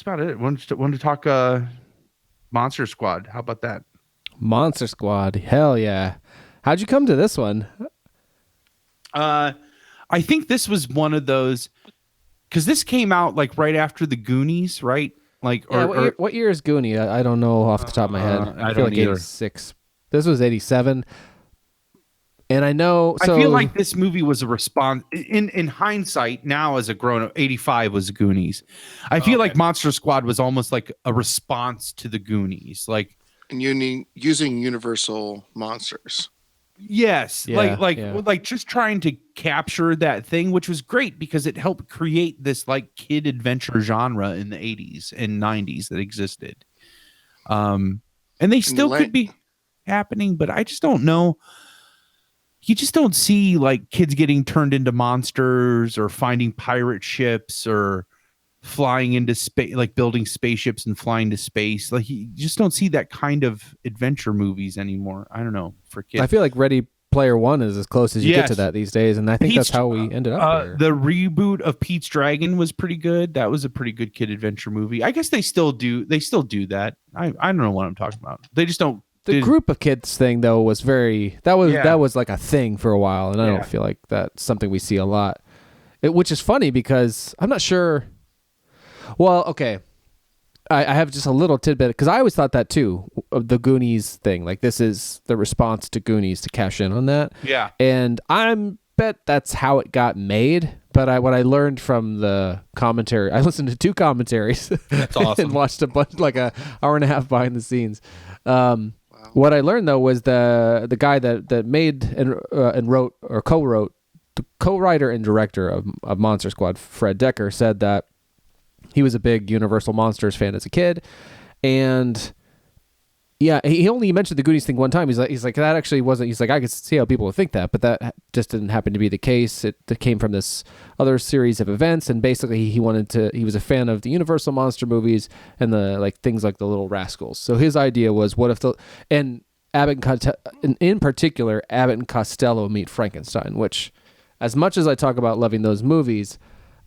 about it. Wanted to talk Monster Squad. How about that? Monster Squad. Hell yeah. How'd you come to this one? Uh, I think this was one of those because this came out like right after the Goonies, right? Like Yeah, or what year is Goonie? I don't know off the top of my head. I I feel don't like either. 86. This was 87. And I know I feel so like this movie was a response in hindsight now as a grown up. 85 was Goonies. I feel Okay. like Monster Squad was almost like a response to the Goonies. Like And using universal monsters. yes, yeah, yeah. like just trying to capture that thing, which was great because it helped create this like kid adventure genre in the 80s and 90s that existed. And they still could be happening, but I just don't know. You just don't see like kids getting turned into monsters or finding pirate ships or flying into space, like building spaceships and flying to space. Like you just don't see that kind of adventure movies anymore. I don't know, for I kids. feel like Ready Player One is as close as you get to Yes. that these days, and I think that's Pete's how we ended up here. the reboot of Pete's Dragon was pretty good. That was a pretty good kid adventure movie. I guess they still do that. I don't know what I'm talking about. They just don't The group of kids thing though was Yeah. that was like a thing for a while, and I Yeah. don't feel like that's something we see a lot. Which is funny because I'm not sure. Well, okay, I have just a little tidbit because I always thought that too of the Goonies thing. Like this is the response to Goonies to cash in on that. Yeah. And I'm bet that's how it got made. But what I learned from the commentary, I listened to 2 commentaries. That's awesome. And watched a bunch, like a hour and a half behind the scenes. What I learned though was the guy that made and wrote or co-wrote, the co-writer and director of Monster Squad, Fred Decker, said that he was a big Universal Monsters fan as a kid, and yeah, he only mentioned the Goonies thing one time. He's like that actually wasn't. He's like, I could see how people would think that, but that just didn't happen to be the case. It came from this other series of events, and basically he was a fan of the Universal monster movies and the like things like the Little Rascals. So his idea was, what if in particular Abbott and Costello meet Frankenstein, which, as much as I talk about loving those movies,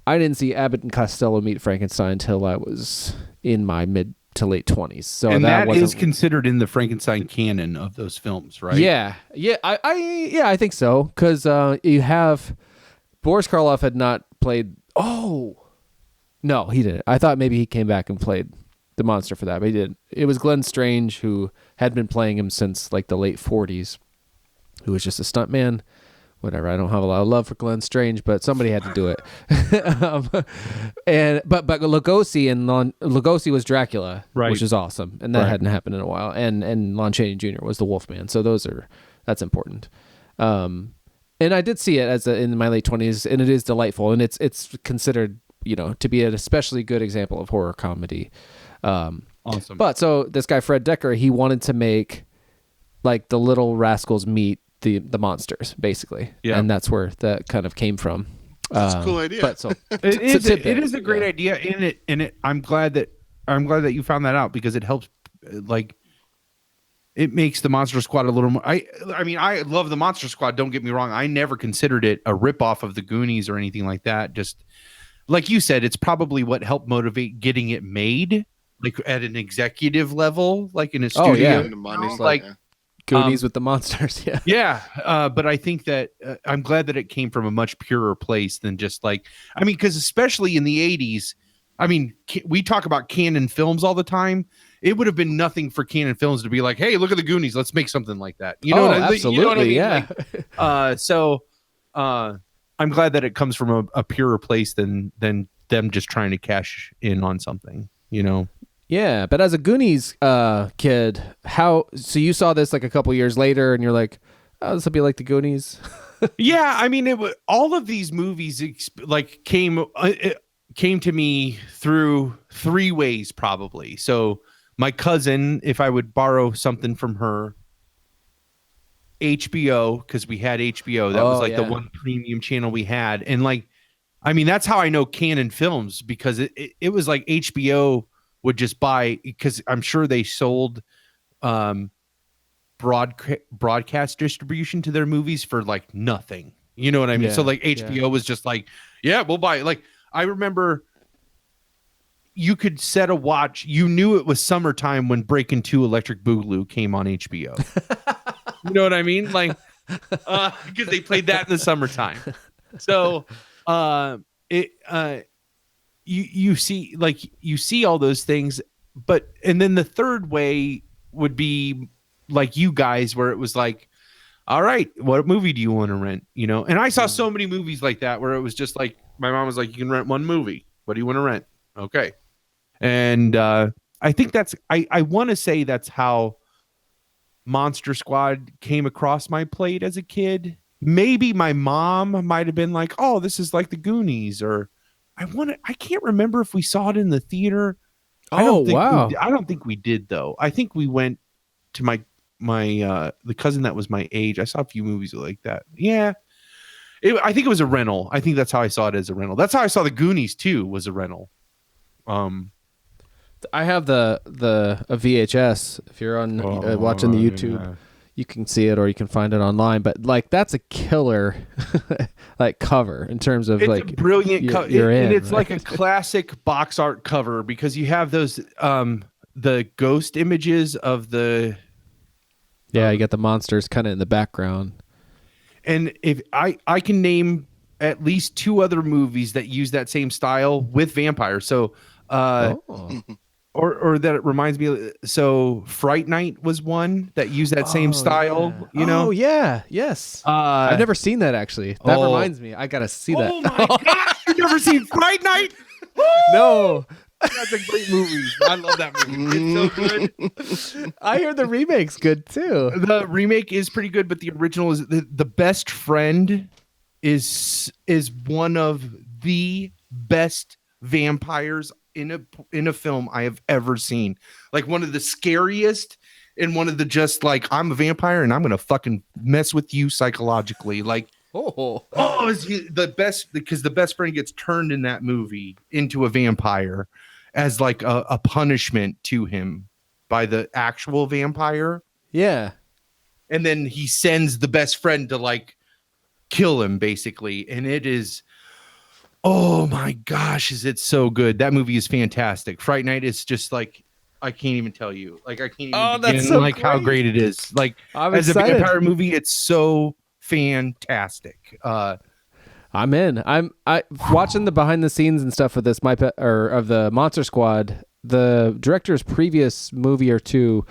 I didn't see Abbott and Costello meet Frankenstein until I was in my mid to late 20s. So And that wasn't, is considered in the Frankenstein canon of those films, right? Yeah, I think so, because you have Boris Karloff had not played. Oh, no, he didn't. I thought maybe he came back and played the monster for that, but he didn't. It was Glenn Strange, who had been playing him since like the late 40s, who was just a stuntman. Whatever. I don't have a lot of love for Glenn Strange, but somebody had to do it. But Lugosi was Dracula, Right. which is awesome, and that hadn't happened in a while. And Lon Chaney Jr. was the Wolfman, so that's important. And I did see it in my late 20s, and it is delightful, and it's considered to be an especially good example of horror comedy. Awesome. But so this guy Fred Decker, he wanted to make like the Little Rascals meet the monsters, basically. Yeah. And that's where that kind of came from. That's a cool idea. But so it is a great idea in it. I'm glad that you found that out, because it helps, like, it makes the Monster Squad a little more. I mean, I love the Monster Squad, don't get me wrong. I never considered it a ripoff of the Goonies or anything like that. Just like you said, it's probably what helped motivate getting it made, like at an executive level, like in a studio. Oh, yeah. And the money, Like, yeah. Goonies with the monsters. Yeah. Yeah, but I think that I'm glad that it came from a much purer place than just like, I mean, because especially in the 80s, I mean, we talk about canon films all the time. It would have been nothing for canon films to be like, hey, look at the Goonies, let's make something like that. You know, absolutely, you know what I mean? yeah. Like, I'm glad that it comes from a purer place than them just trying to cash in on something. Yeah, but as a Goonies kid, so you saw this like a couple years later, and you're like, oh, this will be like the Goonies. Yeah, I mean, all of these movies like came to me through 3 ways, probably. So my cousin, if I would borrow something from her, HBO, because we had HBO, that was like the one premium channel we had, and like, I mean, that's how I know canon films, because it was like HBO would just buy, because I'm sure they sold broadcast distribution to their movies for like nothing. You know what I mean? Yeah, So like HBO was just like, yeah, we'll buy it. Like, I remember you could set a watch. You knew it was summertime when Breakin' 2 Electric Boogaloo came on HBO. You know what I mean? Like, because they played that in the summertime. So, you see all those things, and then the third way would be like you guys, where it was like, all right, what movie do you want to rent? You know, and I saw so many movies like that where it was just like, my mom was like, you can rent one movie. What do you want to rent? Okay. And I think I want to say that's how Monster Squad came across my plate as a kid. Maybe my mom might have been like, oh, this is like the Goonies, or I can't remember if we saw it in the theater. Wow. I don't think we did, though. I think we went to my the cousin that was my age. I saw a few movies like that. Yeah. I think it was a rental. I think that's how I saw it, as a rental. That's how I saw the Goonies too, was a rental. I have a VHS. If you're on watching the YouTube, you can see it, or you can find it online. But like, that's a killer like cover in terms of, it's like, a brilliant cover. And it's like a classic box art cover, because you have those the ghost images of the you get the monsters kind of in the background. And if I can name at least 2 other movies that use that same style with vampires. So or that it reminds me, so Fright Night was one that used that same style, you know? Oh yeah, yes. I've never seen that, actually. That reminds me, I gotta see that. Oh my gosh, you've never seen Fright Night? No. That's a great movie. I love that movie. It's so good. I hear the remake's good too. The remake is pretty good, but the original is the best friend is one of the best vampires in a film I have ever seen. Like, one of the scariest, and one of the just like, I'm a vampire and I'm gonna fucking mess with you psychologically. Like, is the best, because the best friend gets turned in that movie into a vampire as like a punishment to him by the actual vampire. Yeah. And then he sends the best friend to like kill him, basically. And it is, oh my gosh, is it so good. That movie is fantastic. Fright Night is just like, I can't even tell you. Like, I can't even begin, so like, great. How great it is. Like, as excited. A vampire movie, it's so fantastic. I'm in. I watching the behind the scenes and stuff of this of the Monster Squad. The director's previous movie or two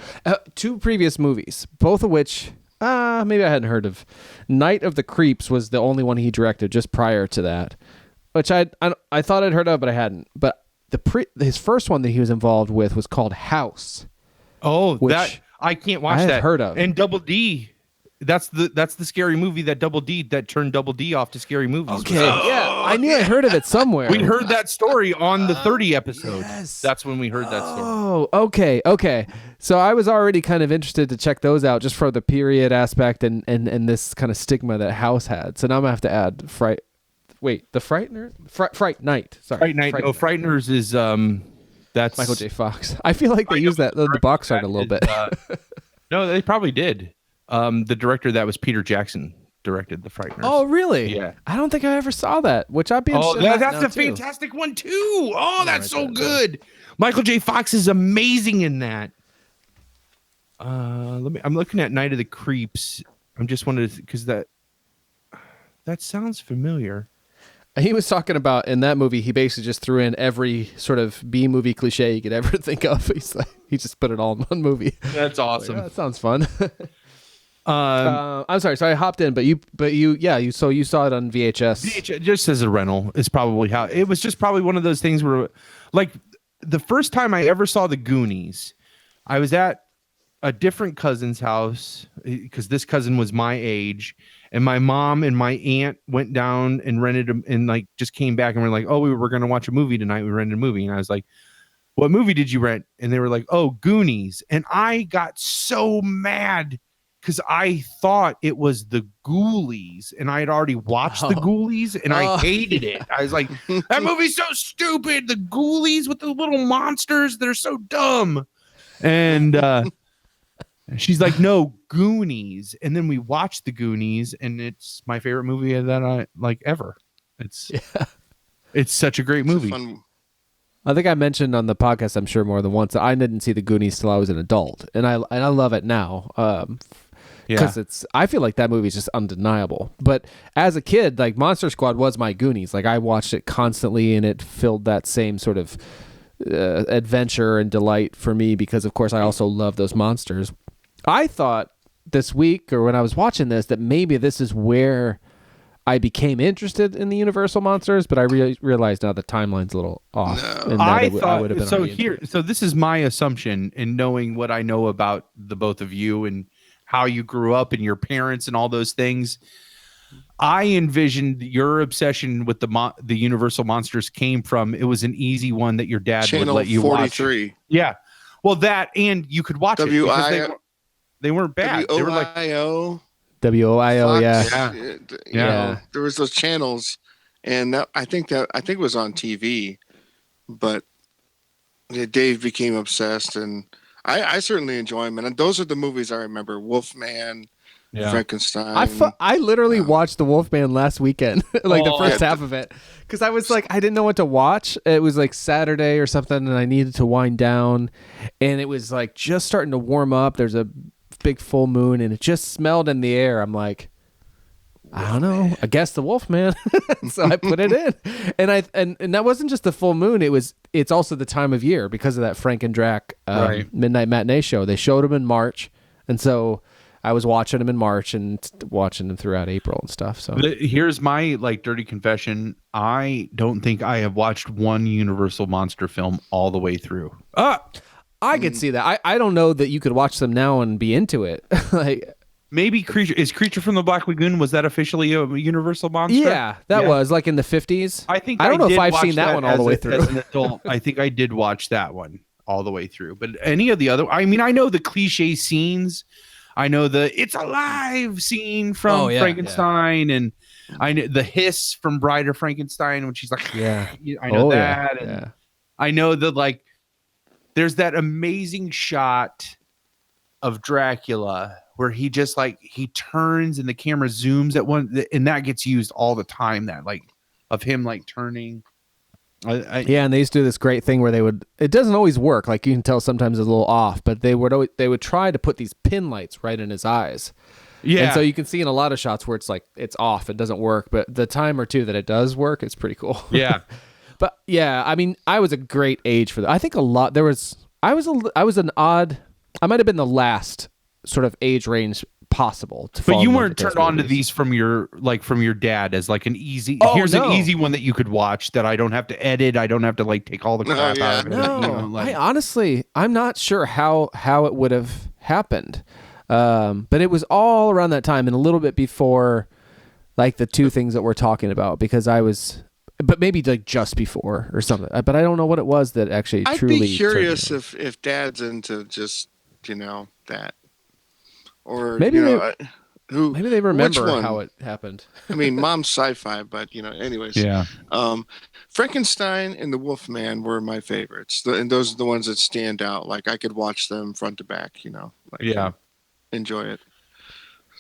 previous movies, both of which maybe I hadn't heard of. Night of the Creeps was the only one he directed just prior to that, which I thought I'd heard of, but I hadn't. But his first one that he was involved with was called House. Oh, that I can't watch that. Heard of. And Double D. That's the scary movie that turned Double D off to scary movies. Okay, yeah, I knew I heard of it somewhere. We heard that story on the 30 episode. Yes. That's when we heard that story. Oh, okay. So I was already kind of interested to check those out just for the period aspect and this kind of stigma that House had. So now I'm gonna have to add Fright Night. Sorry, Fright Night. No, Frighteners is that's Michael J. Fox. I feel like they use that the box art a little bit. No, they probably did. The director that was Peter Jackson directed the Frighteners. Oh, really? Yeah. I don't think I ever saw that, which I'd be interested in. That's a fantastic one too. Oh, that's so good. Michael J. Fox is amazing in that. I'm looking at Night of the Creeps. I'm just wondering, because that sounds familiar. He was talking about, in that movie, he basically just threw in every sort of B movie cliche you could ever think of. He just put it all in one movie. That's awesome. That sounds fun. I'm sorry. So I hopped in, but you saw it on VHS. VHS just as a rental is probably how it was. Just probably one of those things where, like, the first time I ever saw the Goonies, I was at a different cousin's house, because this cousin was my age, and my mom and my aunt went down and rented them, and like just came back and were like, oh, we were going to watch a movie tonight. We rented a movie. And I was like, what movie did you rent? And they were like, oh, Goonies. And I got so mad because I thought it was the Ghoulies, and I had already watched the Ghoulies, and I hated it. I was like, that movie's so stupid. The Ghoulies with the little monsters, they're so dumb. And she's like, no, Goonies. And then we watched the Goonies, and it's my favorite movie that I like ever. It's such a great movie. I think I mentioned on the podcast, I'm sure more than once, that I didn't see the Goonies till I was an adult, and I love it now. Because I feel like that movie is just undeniable. But as a kid, like Monster Squad was my Goonies. Like I watched it constantly, and it filled that same sort of adventure and delight for me because, of course, I also love those monsters. I thought this week, or when I was watching this, that maybe this is where I became interested in the Universal monsters, but I realized now the timeline's a little off. No. And I thought I would have been so. So this is my assumption in knowing what I know about the both of you and how you grew up and your parents and all those things. I envisioned your obsession with the Universal monsters came from it was an easy one that your dad Channel would let you 43. watch. Yeah, well that and you could watch it because they weren't bad. They were like WOIO, yeah. There was those channels, and I think it was on TV, but Dave became obsessed, and I certainly enjoy them. And those are the movies I remember: Wolfman, Frankenstein. I literally watched the Wolfman last weekend, like the first half of it, because I was like, I didn't know what to watch. It was like Saturday or something, and I needed to wind down, and it was like just starting to warm up. There's a big full moon, and it just smelled in the air. I'm like, I don't know. I guess the Wolfman. So I put it in, and that wasn't just the full moon. It's also the time of year because of that Frank and Drac midnight matinee show. They showed them in March, and so I was watching them in March and watching them throughout April and stuff. So here's my dirty confession. I don't think I have watched one Universal monster film all the way through. I could see that. I don't know that you could watch them now and be into it. Like maybe Creature from the Black Lagoon, was that officially a Universal monster? Yeah, that was like in the 50s. I think I don't know if I've seen that one all the way through. As an adult, I think I did watch that one all the way through. But any of the other, I mean, I know the cliche scenes. I know the "It's alive" scene from Frankenstein, and I know the hiss from Bride of Frankenstein when she's like, I know that. And I know that there's that amazing shot of Dracula where he just he turns and the camera zooms at one, and that gets used all the time. That of him turning. And they used to do this great thing where it doesn't always work. Like you can tell sometimes it's a little off, but they would try to put these pin lights right in his eyes. Yeah. And so you can see in a lot of shots where it's off, it doesn't work, but the time or two that it does work, it's pretty cool. Yeah. But yeah, I mean, I was a great age for that. I think I was an odd, I might have been the last sort of age range possible. But you weren't turned on to these from your dad as an easy, an easy one that you could watch that I don't have to edit. I don't have to take all the crap out of it. No, I honestly, I'm not sure how it would have happened. But it was all around that time and a little bit before the two things that we're talking about, because but maybe just before or something. But I don't know what it was that actually truly. I'd be curious if Dad's into just that, or maybe maybe they remember how it happened. I mean, Mom's sci-fi, but anyways. Yeah. Frankenstein and the Wolfman were my favorites, and those are the ones that stand out. I could watch them front to back. Enjoy it.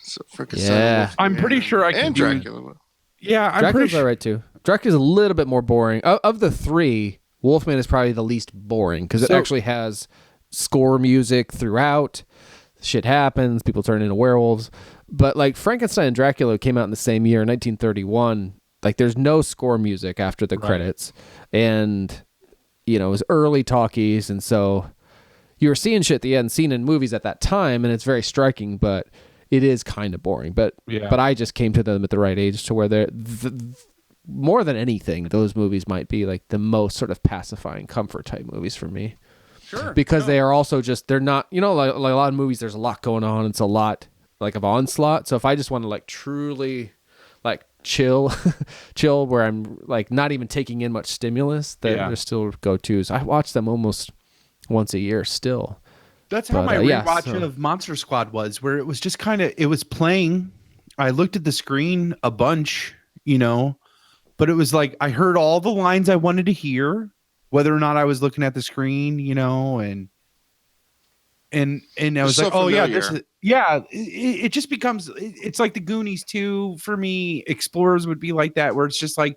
So Frankenstein. Yeah. I'm pretty sure I can. And Dracula. Yeah, I'm Dracula's pretty sure. All right too. Dracula's a little bit more boring. Of the three, Wolfman is probably the least boring because it actually has score music throughout. Shit happens. People turn into werewolves. But Frankenstein and Dracula came out in the same year, 1931. There's no score music after the credits, and it was early talkies, and so you were seeing shit that you hadn't seen in movies at that time, and it's very striking, but it is kind of boring. But I just came to them at the right age to where they're more than anything, those movies might be the most sort of pacifying comfort type movies for me. Sure. Because they are also they're not, a lot of movies, there's a lot going on. It's a lot of onslaught. So if I just want to truly chill where I'm not even taking in much stimulus, they're still go-tos. I watch them almost once a year still. That's how my rewatching of Monster Squad was, where it was just it was playing. I looked at the screen a bunch, but it was I heard all the lines I wanted to hear, whether or not I was looking at the screen, and I was so familiar. It just becomes, it's like the Goonies too. For me, Explorers would be like that, where it's just I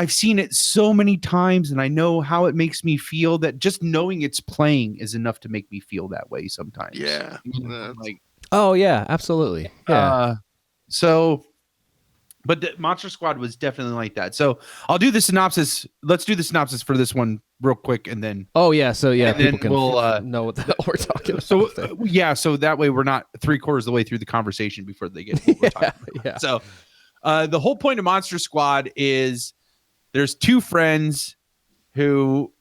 I've seen it so many times, and I know how it makes me feel, that just knowing it's playing is enough to make me feel that way sometimes. Yeah. Like, oh yeah, absolutely. Yeah. But the Monster Squad was definitely like that. So I'll do the synopsis. Let's do the synopsis for this one real quick, and then. Oh yeah, so yeah, people can we'll, know what the hell we're talking about. So so that way we're not 3/4 of the way through the conversation before they get to what we're talking about. Yeah. So the whole point of Monster Squad is there's two friends who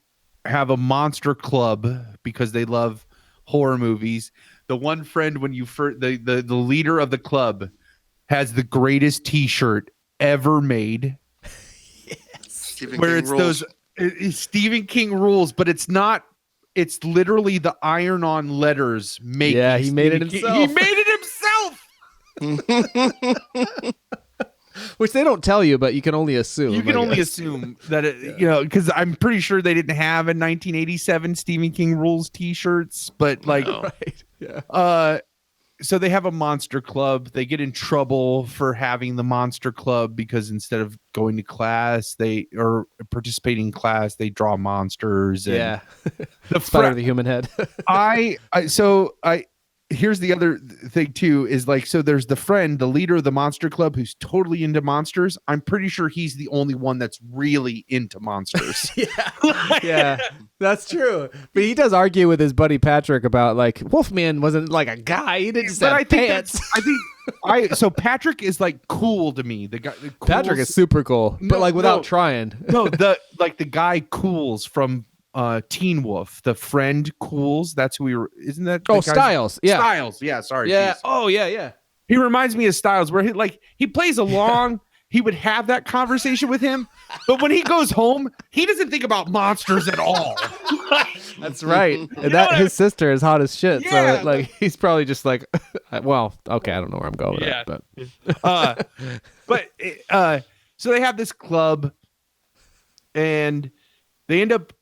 have a monster club because they love horror movies. The one friend, when you first, the leader of the club, has the greatest T-shirt ever made. Stephen where King it's rules. those Stephen King rules, but it's not. It's literally the iron-on letters. Yeah, he made it himself. He made it himself. Which they don't tell you, but you can only assume. You can only assume that it, because I'm pretty sure they didn't have a 1987 Stephen King rules T-shirts, but like, right. Yeah. So they have a monster club. They get in trouble for having the monster club because instead of going to class, or participating in class, they draw monsters. And yeah. The human head. Here's the other thing too, is like, so there's the friend, the leader of the monster club, who's totally into monsters. I'm pretty sure he's the only one that's really into monsters. Yeah, that's true. But he does argue with his buddy Patrick about like Wolfman wasn't like a guy. He didn't just have pants. So Patrick is like cool to me. The guy, Patrick is super cool, but like without trying. The guy Cools from Teen Wolf, the friend Cools. That's who we were. Isn't that? Styles. Yeah. Styles. Yeah. Sorry. Yeah. Geez. Oh yeah. Yeah. He reminds me of Styles, where he plays along. He would have that conversation with him, but when he goes home, he doesn't think about monsters at all. That's right. And his sister is hot as shit. Yeah, so like he's probably just like, well, okay, I don't know where I'm going with that, but so they have this club, and they end up.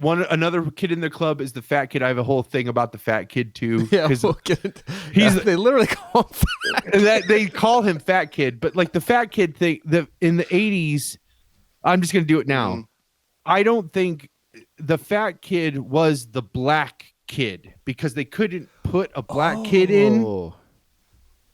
Another kid in the club is the fat kid. I have a whole thing about the fat kid too. Yeah, they literally call him fat. They call him fat kid, but like the fat kid thing, in the 80s, I'm just gonna do it now. Mm-hmm. I don't think the fat kid was the black kid because they couldn't put a black kid in.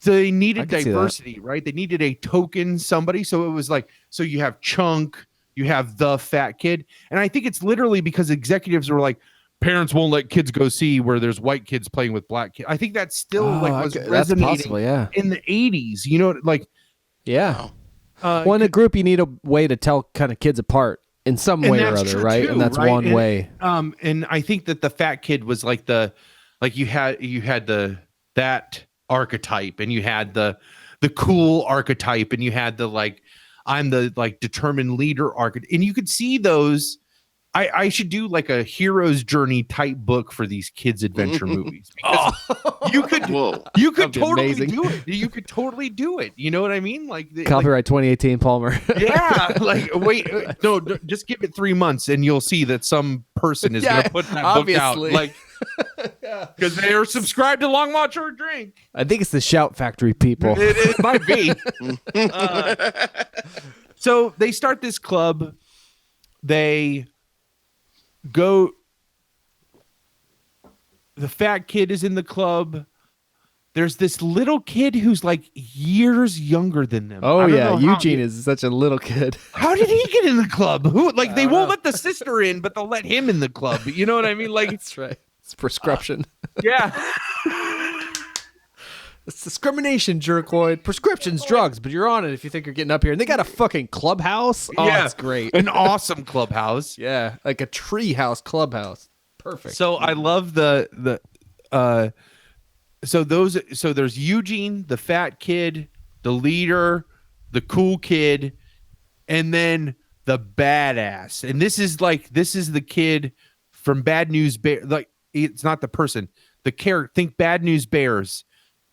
So they needed diversity, right? They needed a token somebody. So it was like, so you have Chunk. You have the fat kid. And I think it's literally because executives were like, parents won't let kids go see where there's white kids playing with black kids. I think that still was resonating in the 80s. Yeah. In a group, you need a way to tell kind of kids apart in some way or other, right? Too, and that's right? one way. And I think that the fat kid was like you had that archetype, and you had the cool archetype, and you had the like, I'm the like determined leader archetype, and you could see those. I should do like a hero's journey type book for these kids adventure movies. You could totally do it. You could totally do it. You know what I mean? Like copyright 2018 Palmer. Yeah. Like wait, no, just give it 3 months and you'll see that some person is going to put that book out. Like, because they are subscribed to Long Watch or Drink. I think it's the Shout Factory people. It might be. So they start this club. They go. The fat kid is in the club. There's this little kid who's like years younger than them. Oh yeah, Eugene is such a little kid. How did he get in the club? They won't let the sister in, but they'll let him in the club. You know what I mean? Like that's right. It's prescription. Yeah. It's discrimination, jerkoid. Prescription's drugs, but you're on it if you think you're getting up here. And they got a fucking clubhouse. Oh, yeah, it's great. An awesome clubhouse. Yeah, like a treehouse clubhouse. Perfect. So I love so there's Eugene, the fat kid, the leader, the cool kid, and then the badass. And this is the kid from Bad News Bear. Like, it's not the person. The character. Think Bad News Bears.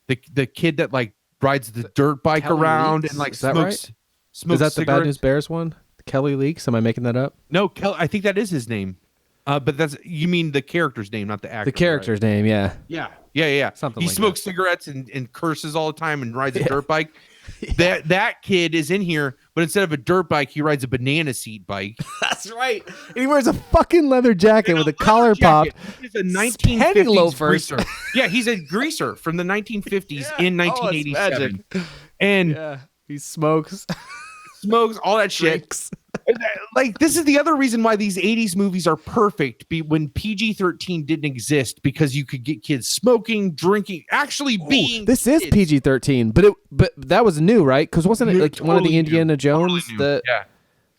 The kid that like rides the dirt bike Kelly around Leaks? and like is that smokes. Right? Smokes is that cigarettes. The Bad News Bears one? Kelly Leaks? Am I making that up? No, I think that is his name. But you mean the character's name, not the actor. The character's name, yeah. Yeah. Something he like smokes that. cigarettes and curses all the time and rides a dirt bike. That kid is in here, but instead of a dirt bike, he rides a banana seat bike. That's right. And he wears a fucking leather jacket with a collar pop. He's a 1950s greaser. Yeah, he's a greaser from the 1950s in 1987. And he smokes all that shit. Like, this is the other reason why these 80s movies are perfect when PG-13 didn't exist, because you could get kids smoking, drinking, actually being this kids. Is PG-13, but that was new, right? Because wasn't it like one of the Indiana Jones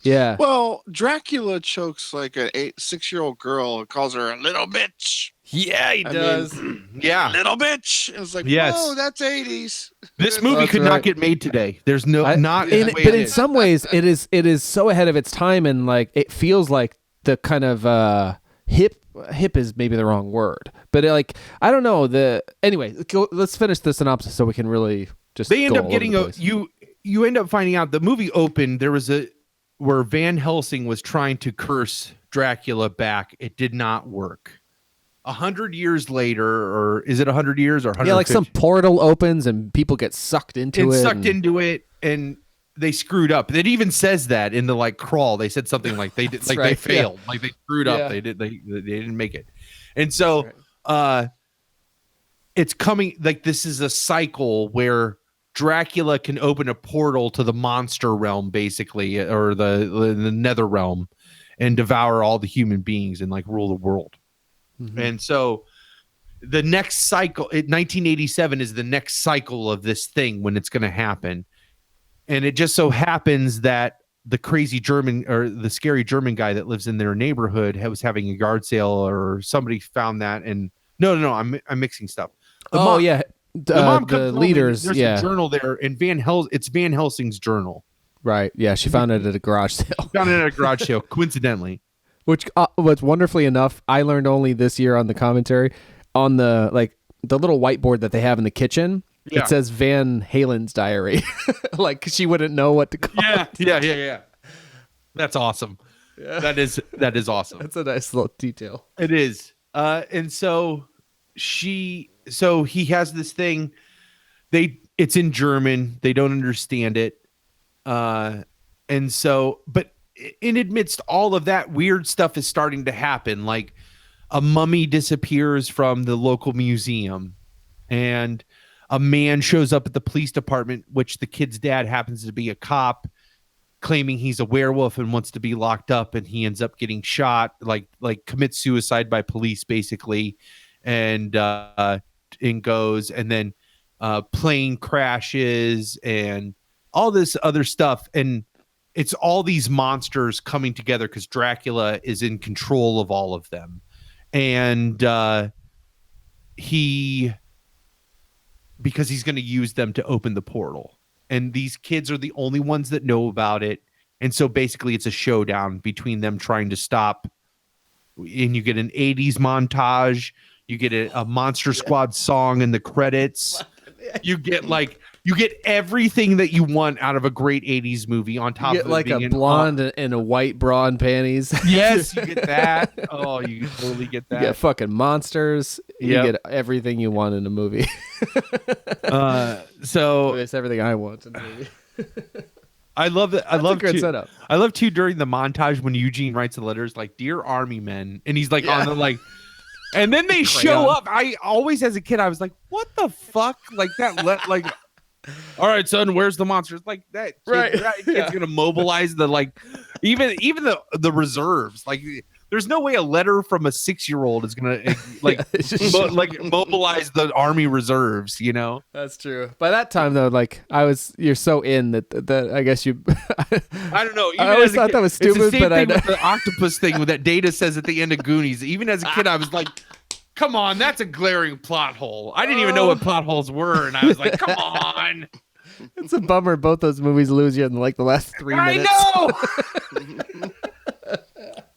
yeah. Well, Dracula chokes like a 6-year-old girl and calls her a little bitch. Yeah, he does. Little bitch. It was like, whoa, that's 80s. This movie could not get made today. There's but in some ways it is so ahead of its time, and like it feels like the kind of hip is maybe the wrong word, but like I don't know anyway. Let's finish the synopsis so we can really just. They end up getting you end up finding out the movie opened. There was where Van Helsing was trying to curse Dracula back. It did not work. 100 years later, or is it 100 years or 150? Yeah, like some portal opens and people get sucked into it. And they screwed up. It even says that in the like crawl. They said something like they did, like they failed, like they screwed up. They didn't make it. And so it's coming, like this is a cycle where Dracula can open a portal to the monster realm, basically, or the nether realm, and devour all the human beings and like rule the world. Mm-hmm. And so the next cycle, 1987 is the next cycle of this thing when it's going to happen. And it just so happens that the crazy German, or the scary German guy that lives in their neighborhood, was having a yard sale, or somebody found that. And no, I'm mixing stuff. The mom comes leaders. There's a journal there, and it's Van Helsing's journal. Right. Yeah. She found it at a garage sale. Coincidentally. Which was wonderfully enough, I learned only this year on the commentary, on the little whiteboard that they have in the kitchen. Yeah. It says Van Halen's diary. Like she wouldn't know what to call it. Yeah. That's awesome. Yeah. That is awesome. That's a nice little detail. It is. And so he has this thing. It's in German. They don't understand it. And so, but in amidst all of that, weird stuff is starting to happen. Like a mummy disappears from the local museum, and a man shows up at the police department, which the kid's dad happens to be a cop, claiming he's a werewolf and wants to be locked up, and he ends up getting shot, like commits suicide by police, basically, and goes, and then plane crashes and all this other stuff, and it's all these monsters coming together because Dracula is in control of all of them. And because he's going to use them to open the portal. And these kids are the only ones that know about it. And so basically it's a showdown between them trying to stop. And you get an 80s montage. You get a Monster Squad song in the credits. You get everything that you want out of a great 80s movie on top of it. Like a blonde and a white bra and panties. Yes, you get that. Oh, you totally get that. You get fucking monsters. You get everything you want in a movie. So it's everything I want in a movie. I love it. I love a good setup. I love too during the montage when Eugene writes the letters like "Dear Army Men," and he's like on the like. And then they show up. I always, as a kid, I was like, "What the fuck?" Like that. Like, all right, son, where's the monsters? Like that. That kid's gonna mobilize the even the reserves. Like, there's no way a letter from a 6-year-old is gonna mobilize the army reserves. You know. That's true. By that time, though, you're so in that I guess you. I don't know. I always thought that was stupid, it's the same but thing with the octopus thing that Data says at the end of Goonies. Even as a kid, I was like, "Come on, that's a glaring plot hole." I didn't even know what plot holes were, and I was like, "Come on." It's a bummer. Both those movies lose you in the last 3 minutes. I know.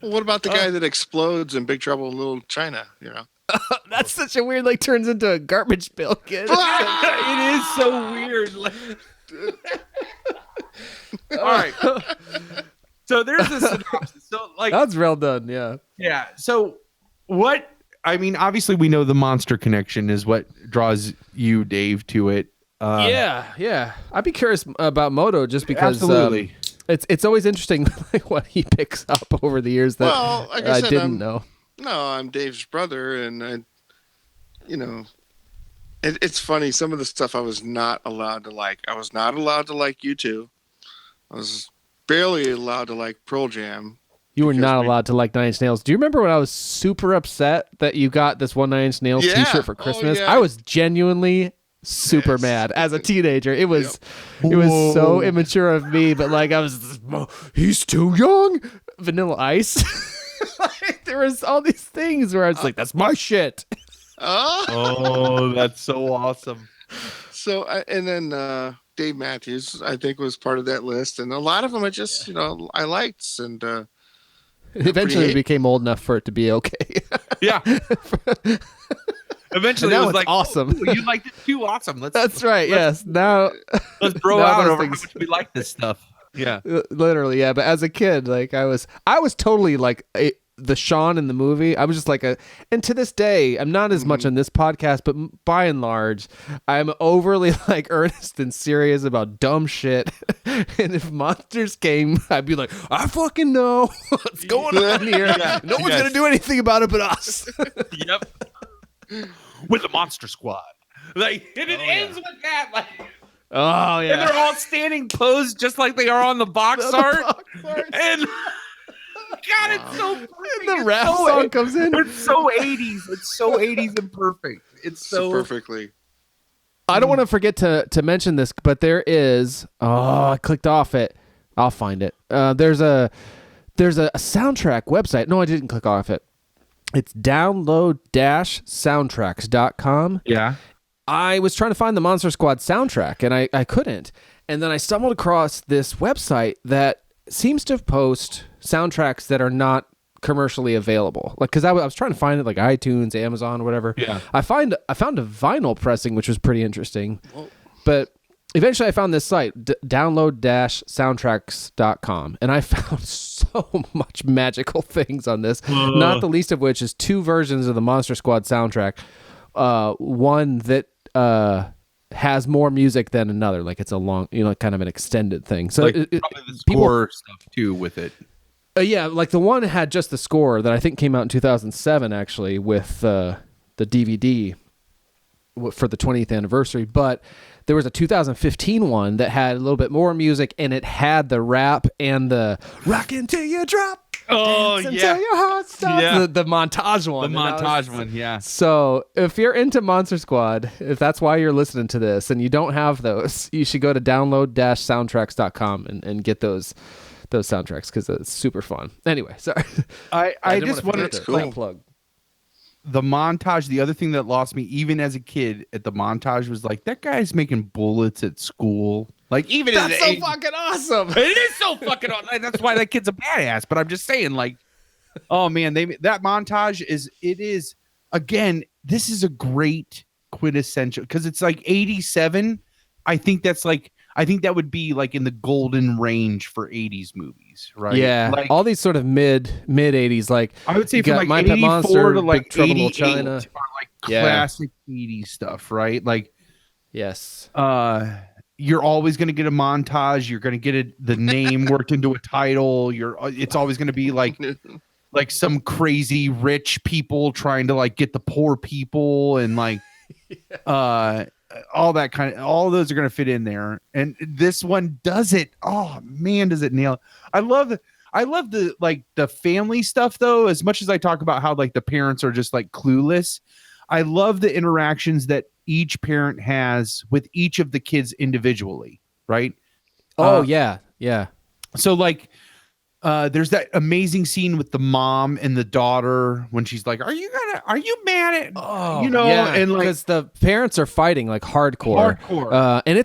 What about the guy that explodes in Big Trouble in Little China? You know, that's such a weird. Turns into a garbage pail kid. It is so weird. All right. So there's a synopsis. So that's well done. Yeah. Yeah. So what? I mean, obviously, we know the monster connection is what draws you, Dave, to it. Yeah. I'd be curious about Moto just because. Absolutely. It's always interesting like what he picks up over the years that like I said, didn't know. No, I'm Dave's brother, and it's funny. Some of the stuff I was not allowed to like. I was not allowed to like U2. I was barely allowed to like Pearl Jam. You were not allowed to like Nine Inch Nails. Do you remember when I was super upset that you got this one Nine Inch Nails T-shirt for Christmas? I was genuinely super mad as a teenager. It was so immature of me, but like I was, he's too young. Vanilla Ice. Like, there was all these things where I was like, that's my shit. Oh, that's so awesome. So, and then Dave Matthews, I think, was part of that list, and a lot of them I just, I liked, and eventually it became old enough for it to be okay. Yeah. Eventually, it was like awesome. Oh, you liked it too. Awesome. That's right. Yes. Now let's throw out over how much we like this stuff. Yeah. Literally. Yeah. But as a kid, like I was totally like the Sean in the movie. I was just like and to this day, I'm not as much on this podcast, but by and large, I'm overly like earnest and serious about dumb shit. And if monsters came, I'd be like, I fucking know what's going on here. No one's going to do anything about it but us. Yep. With the Monster Squad. Like, and it ends with that. Like, oh, yeah. And they're all standing posed just like they are on the box art. And God, it's so perfect. And the rap song comes in. It's so 80s. It's so 80s and perfect. It's so perfectly. I don't want to forget to mention this, but there is. Oh, I clicked off it. I'll find it. There's a soundtrack website. No, I didn't click off it. It's download-soundtracks.com. Yeah. I was trying to find the Monster Squad soundtrack, and I couldn't. And then I stumbled across this website that seems to post soundtracks that are not commercially available. Like, because I was trying to find it like iTunes, Amazon, whatever. Yeah. I found a vinyl pressing, which was pretty interesting. Whoa. But eventually I found this site, download-soundtracks.com, and I found so much magical things on this, not the least of which is 2 versions of the Monster Squad soundtrack. One that has more music than another, like it's a long, kind of an extended thing. So like probably the score stuff too with it. Yeah, like the one had just the score that I think came out in 2007, actually, with the DVD for the 20th anniversary. But there was a 2015 one that had a little bit more music, and it had the rap and the rockin' till you drop. Oh, yeah. Until your heart stops. Yeah. The montage one. The montage one, yeah. So if you're into Monster Squad, if that's why you're listening to this and you don't have those, you should go to download-soundtracks.com and get those soundtracks because it's super fun. Anyway, sorry. I just wanted to plug. The montage, the other thing that lost me, even as a kid, at the montage was like, that guy's making bullets at school. Like, even that's so fucking awesome. It is so fucking awesome. That's why that kid's a badass. But I'm just saying, like, oh man, that montage is again, this is a great quintessential because it's like 87. I think that would be like in the golden range for 80s movies, right? Yeah, like, all these sort of mid 80s, like I would say from like My 84 Pet Monster to like Big Trouble in 88 Little China are like classic 80s stuff, right? Like, yes, you're always going to get a montage. You're going to get the name worked into a title. It's always going to be like some crazy rich people trying to like get the poor people and like all that kind of, all of those are going to fit in there. And this one does it. Oh man, does it nail it. I love the like the family stuff though, as much as I talk about how like the parents are just like clueless. I love the interactions that each parent has with each of the kids individually. Right. Oh yeah. Yeah. So like, there's that amazing scene with the mom and the daughter when she's like, are you mad at, and like, because the parents are fighting like hardcore. And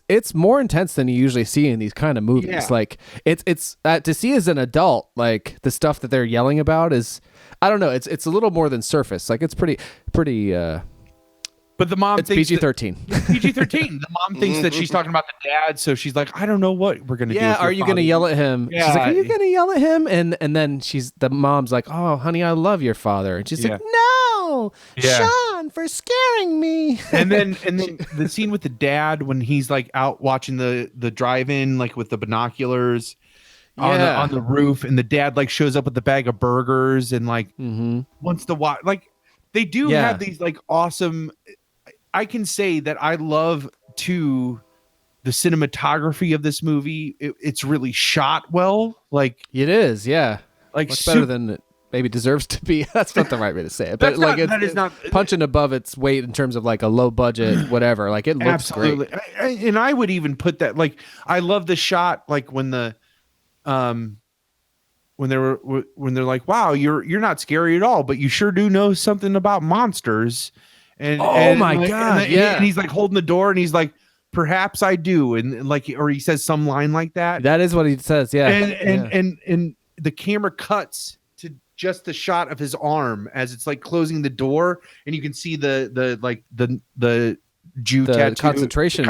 it's more intense than you usually see in these kind of movies. Yeah. Like it's to see as an adult, like the stuff that they're yelling about is, I don't know. It's a little more than surface. Like it's pretty, but the mom thinks PG-13. PG-13. The mom thinks that she's talking about the dad, so she's like, I don't know what we're gonna do. Yeah, are you gonna yell at him? Yeah. She's like, are you gonna yell at him? And then the mom's like, oh, honey, I love your father. And she's like, no. no, Sean, for scaring me. and then the scene with the dad when he's like out watching the drive-in, like with the binoculars on the roof, and the dad like shows up with the bag of burgers and like wants to watch. Like they do have these like awesome. I can say that I love too the cinematography of this movie. It's really shot well. Like it is, like much better than it maybe deserves to be. That's not the right way to say it, but like it's not punching above its weight in terms of like a low budget whatever. Like it looks great. And I would even put that, like, I love the shot like when the when they're like, wow, you're not scary at all, but you sure do know something about monsters. And my God, and he's like holding the door, and he's like, perhaps I do, and like, or he says some line like that. That is what he says, and the camera cuts to just the shot of his arm as it's like closing the door, and you can see the Jew tattoo, concentration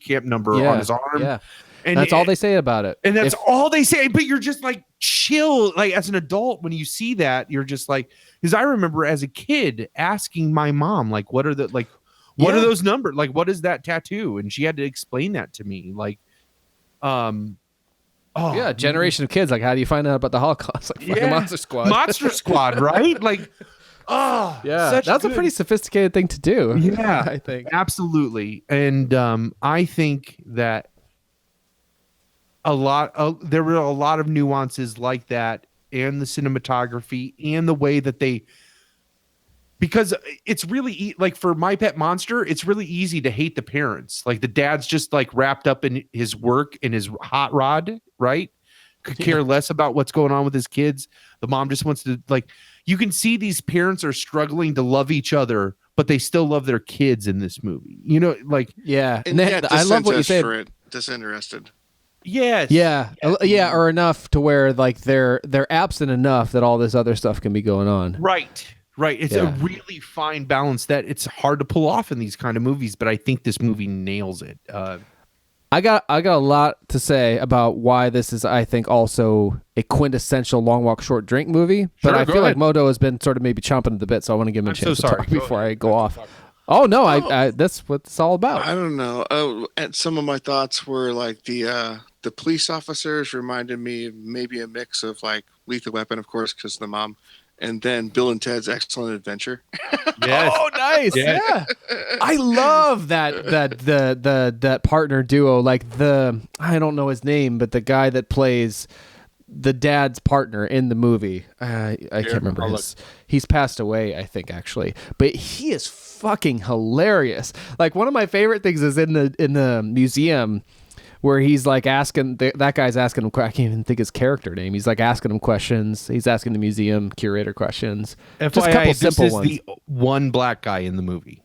camp number on his arm. Yeah. And that's all they say about it. And that's all they say. But you're just like chill. Like as an adult, when you see that, you're just like, because I remember as a kid asking my mom, like, what are are those numbers? Like, what is that tattoo? And she had to explain that to me. Like, generation of kids. Like, how do you find out about the Holocaust? Like, fucking Monster Squad, right? Like, that's a pretty sophisticated thing to do. Yeah, I think absolutely. And I think that there were a lot of nuances like that, and the cinematography and the way that because it's really like for My Pet Monster, it's really easy to hate the parents. Like the dad's just like wrapped up in his work and his hot rod, right? Could care less about what's going on with his kids. The mom just wants to, like, you can see these parents are struggling to love each other, but they still love their kids in this movie. You know, like, and I love what you said. Disinterested. Yes. Yeah, or enough to where like they're absent enough that all this other stuff can be going on. Right. It's a really fine balance that it's hard to pull off in these kind of movies, but I think this movie nails it. I got a lot to say about why this is, I think, also a quintessential long walk short drink movie. But I feel like Moto has been sort of maybe chomping at the bit, so I want to give him a chance to talk before I go off. Oh no, I that's what it's all about. I don't know. And some of my thoughts were like the police officers reminded me of maybe a mix of like Lethal Weapon, of course, because of the mom, and then Bill and Ted's Excellent Adventure. Yes. Oh, nice. Yeah. I love that partner duo. Like I don't know his name, but the guy that plays the dad's partner in the movie. I can't remember he's passed away, I think, actually. But he is fucking hilarious. Like one of my favorite things is in the museum where he's like asking that guy's asking him. I can't even think his character name. He's like asking him questions. He's asking the museum curator questions. FYI, just a couple simple ones. The one black guy in the movie.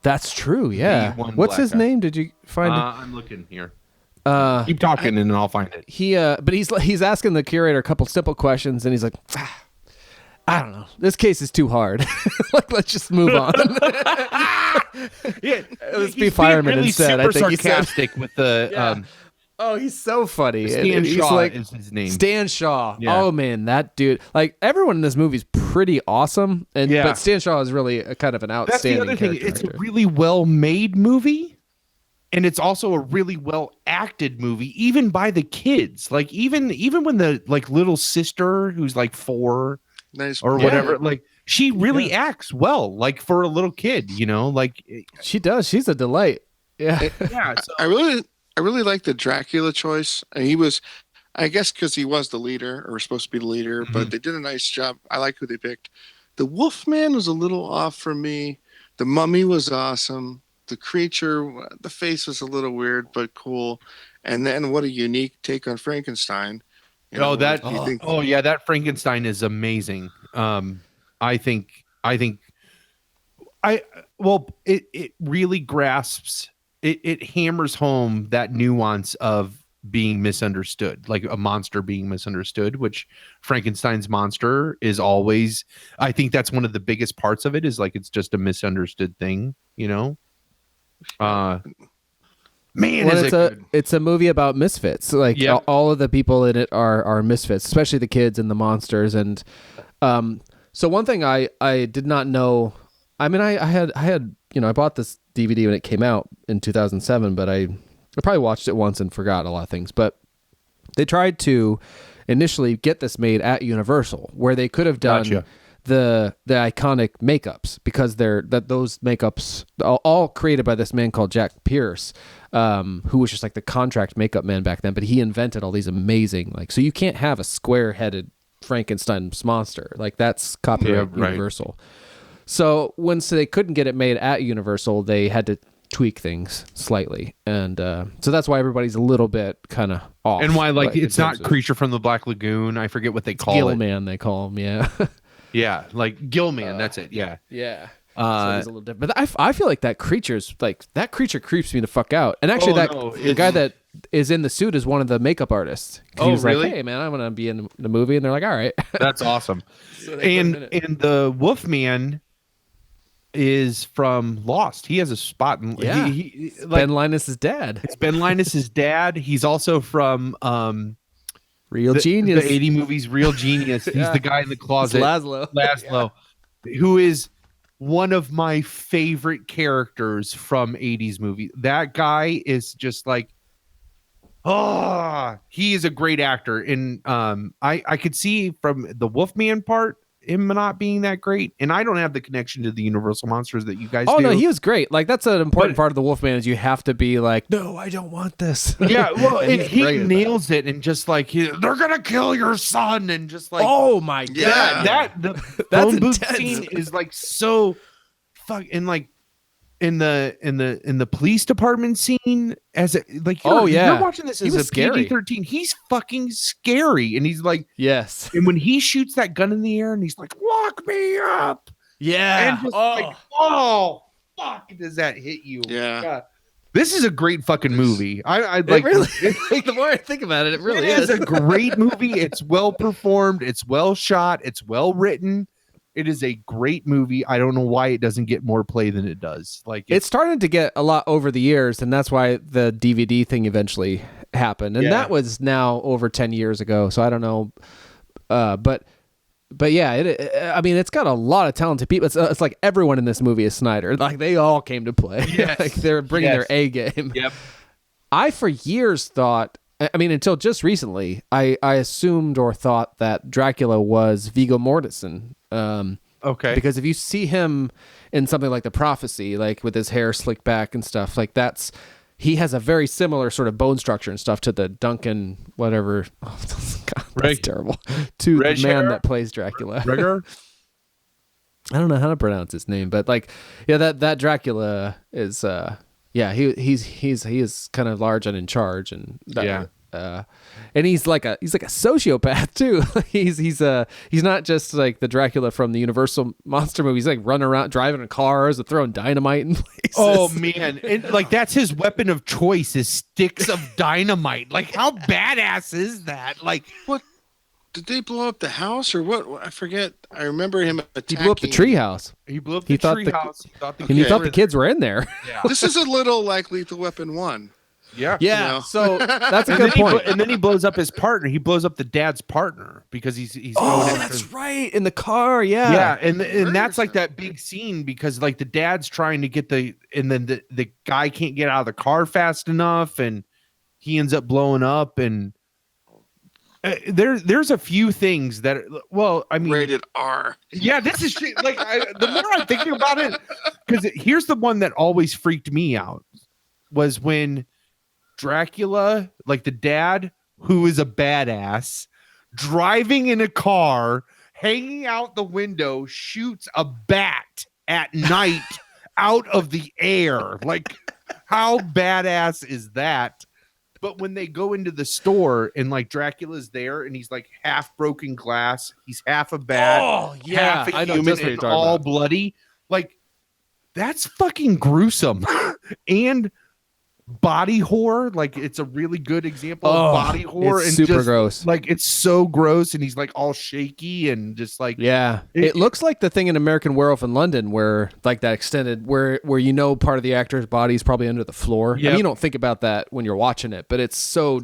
That's true. Yeah. What's his name? Did you find it? I'm looking here. Keep talking and I'll find it. But he's asking the curator a couple simple questions, and he's like, I don't know. This case is too hard. Like, let's just move on. Let's be firemen really instead. Super I think sarcastic with the. Oh, he's so funny. Stan Shaw is his name. Stan Shaw. Yeah. Oh man, that dude. Like everyone in this movie is pretty awesome, but Stan Shaw is really a kind of an outstanding. That's the other thing. It's a really well made movie, and it's also a really well acted movie, even by the kids. Like even when the like little sister who's like 4. Nice. Or whatever, like she really acts well, like for a little kid, you know, like she does. She's a delight. Yeah, So. I really like the Dracula choice, and he was, I guess, because he was the leader or supposed to be the leader, but they did a nice job. I like who they picked. The Wolfman was a little off for me. The Mummy was awesome. The creature, the face was a little weird but cool, and then what a unique take on Frankenstein. That Frankenstein is amazing. It really grasps, it hammers home that nuance of being misunderstood, like a monster being misunderstood, which Frankenstein's monster is always, I think that's one of the biggest parts of it, is like, it's just a misunderstood thing, you know? Man, it's a movie about misfits. Like all of the people in it are misfits, especially the kids and the monsters. And So one thing I did not know. I mean, I had I bought this DVD when it came out in 2007, but I probably watched it once and forgot a lot of things. But they tried to initially get this made at Universal, where they could have done the iconic makeups, because those makeups all created by this man called Jack Pierce, who was just like the contract makeup man back then. But he invented all these amazing, like, so you can't have a square-headed Frankenstein's monster, like that's copyright Universal. So once they couldn't get it made at Universal, they had to tweak things slightly, and so that's why everybody's a little bit kind of off. And why, like, it's not Creature from the Black Lagoon. I forget what they call it. Gillman, they call him. Yeah, yeah, like Gillman. That's it. Yeah, yeah. So it's a little different. But I feel like that creature creeps me the fuck out. And actually, the guy that is in the suit is one of the makeup artists. He was really? like, "Hey, man, I'm gonna be in the movie," and they're like, "All right." That's awesome. And the Wolfman is from Lost. He has a spot in Ben Linus's dad. It's Ben Linus's dad. He's also from Real Genius. The 80 movies Real Genius. He's the guy in the closet. It's Laszlo. Who is one of my favorite characters from 80s movies. That guy is just like, he is a great actor. And I could see from the Wolfman part him not being that great, and I don't have the connection to the Universal monsters that you guys do. Oh no, he was great. Like, that's an important part of the Wolfman, is you have to be like, no, I don't want this. Yeah, well, and he nails it, and just like, they're gonna kill your son, and just like, oh my god, the phone booth scene is like so and like in the police department scene, as you're watching this as a PG-13, he's fucking scary, and he's like, yes, and when he shoots that gun in the air and he's like, lock me up, and just like, fuck, does that hit you? God. This is a great fucking movie. I like, really, the more I think about it, it really is a great movie. It's well performed, it's well shot, it's well written. It is a great movie. I don't know why it doesn't get more play than it does. Like, it's started to get a lot over the years, and that's why the DVD thing eventually happened. And that was now over 10 years ago. So I don't know. But yeah, I mean, it's got a lot of talented people. It's like everyone in this movie is Snyder. Like, they all came to play. Yes. Like, they're bringing their A game. Yep. I, for years, thought, I mean, until just recently, I assumed or thought that Dracula was Viggo Mortensen. Okay. Because if you see him in something like The Prophecy, like with his hair slicked back and stuff, like he has a very similar sort of bone structure and stuff to the Duncan, whatever. Oh, God, that's terrible. To the man that plays Dracula. Rigger? I don't know how to pronounce his name, but like, yeah, that Dracula is, he is kind of large and in charge, and and he's like a sociopath too. He's not just like the Dracula from the Universal monster movie. He's like running around driving in cars and throwing dynamite in places. Oh man, and like, that's his weapon of choice, is sticks of dynamite. Like, how badass is that? Like, what? Did they blow up the house or what? I forget. I remember him attacking. He blew up the treehouse. He blew up the treehouse. He thought the kids were in there. Yeah. This is a little like Lethal Weapon 1. Yeah. Yeah. You know? So that's a good point. And then he blows up his partner. He blows up the dad's partner because he's going after. That's right. In the car. Yeah. Yeah. And that's like that big scene, because like the dad's trying to get and then the guy can't get out of the car fast enough, and he ends up blowing up. And there's a few things that, well, I mean, rated R. Yeah, this is like, the more I'm thinking about it, because here's the one that always freaked me out, was when Dracula, like the dad, who is a badass, driving in a car, hanging out the window, shoots a bat at night out of the air. Like, how badass is that? But when they go into the store and like Dracula's there and he's like half broken glass, he's half a bat, half a human, and all bloody, like, that's fucking gruesome. And body horror, like, it's a really good example of body horror. It's and super just, gross. Like, it's so gross, and he's like all shaky and just like, it looks like the thing in American Werewolf in London, where like that extended, where part of the actor's body is probably under the floor. Yep. I mean, you don't think about that when you're watching it, but it's so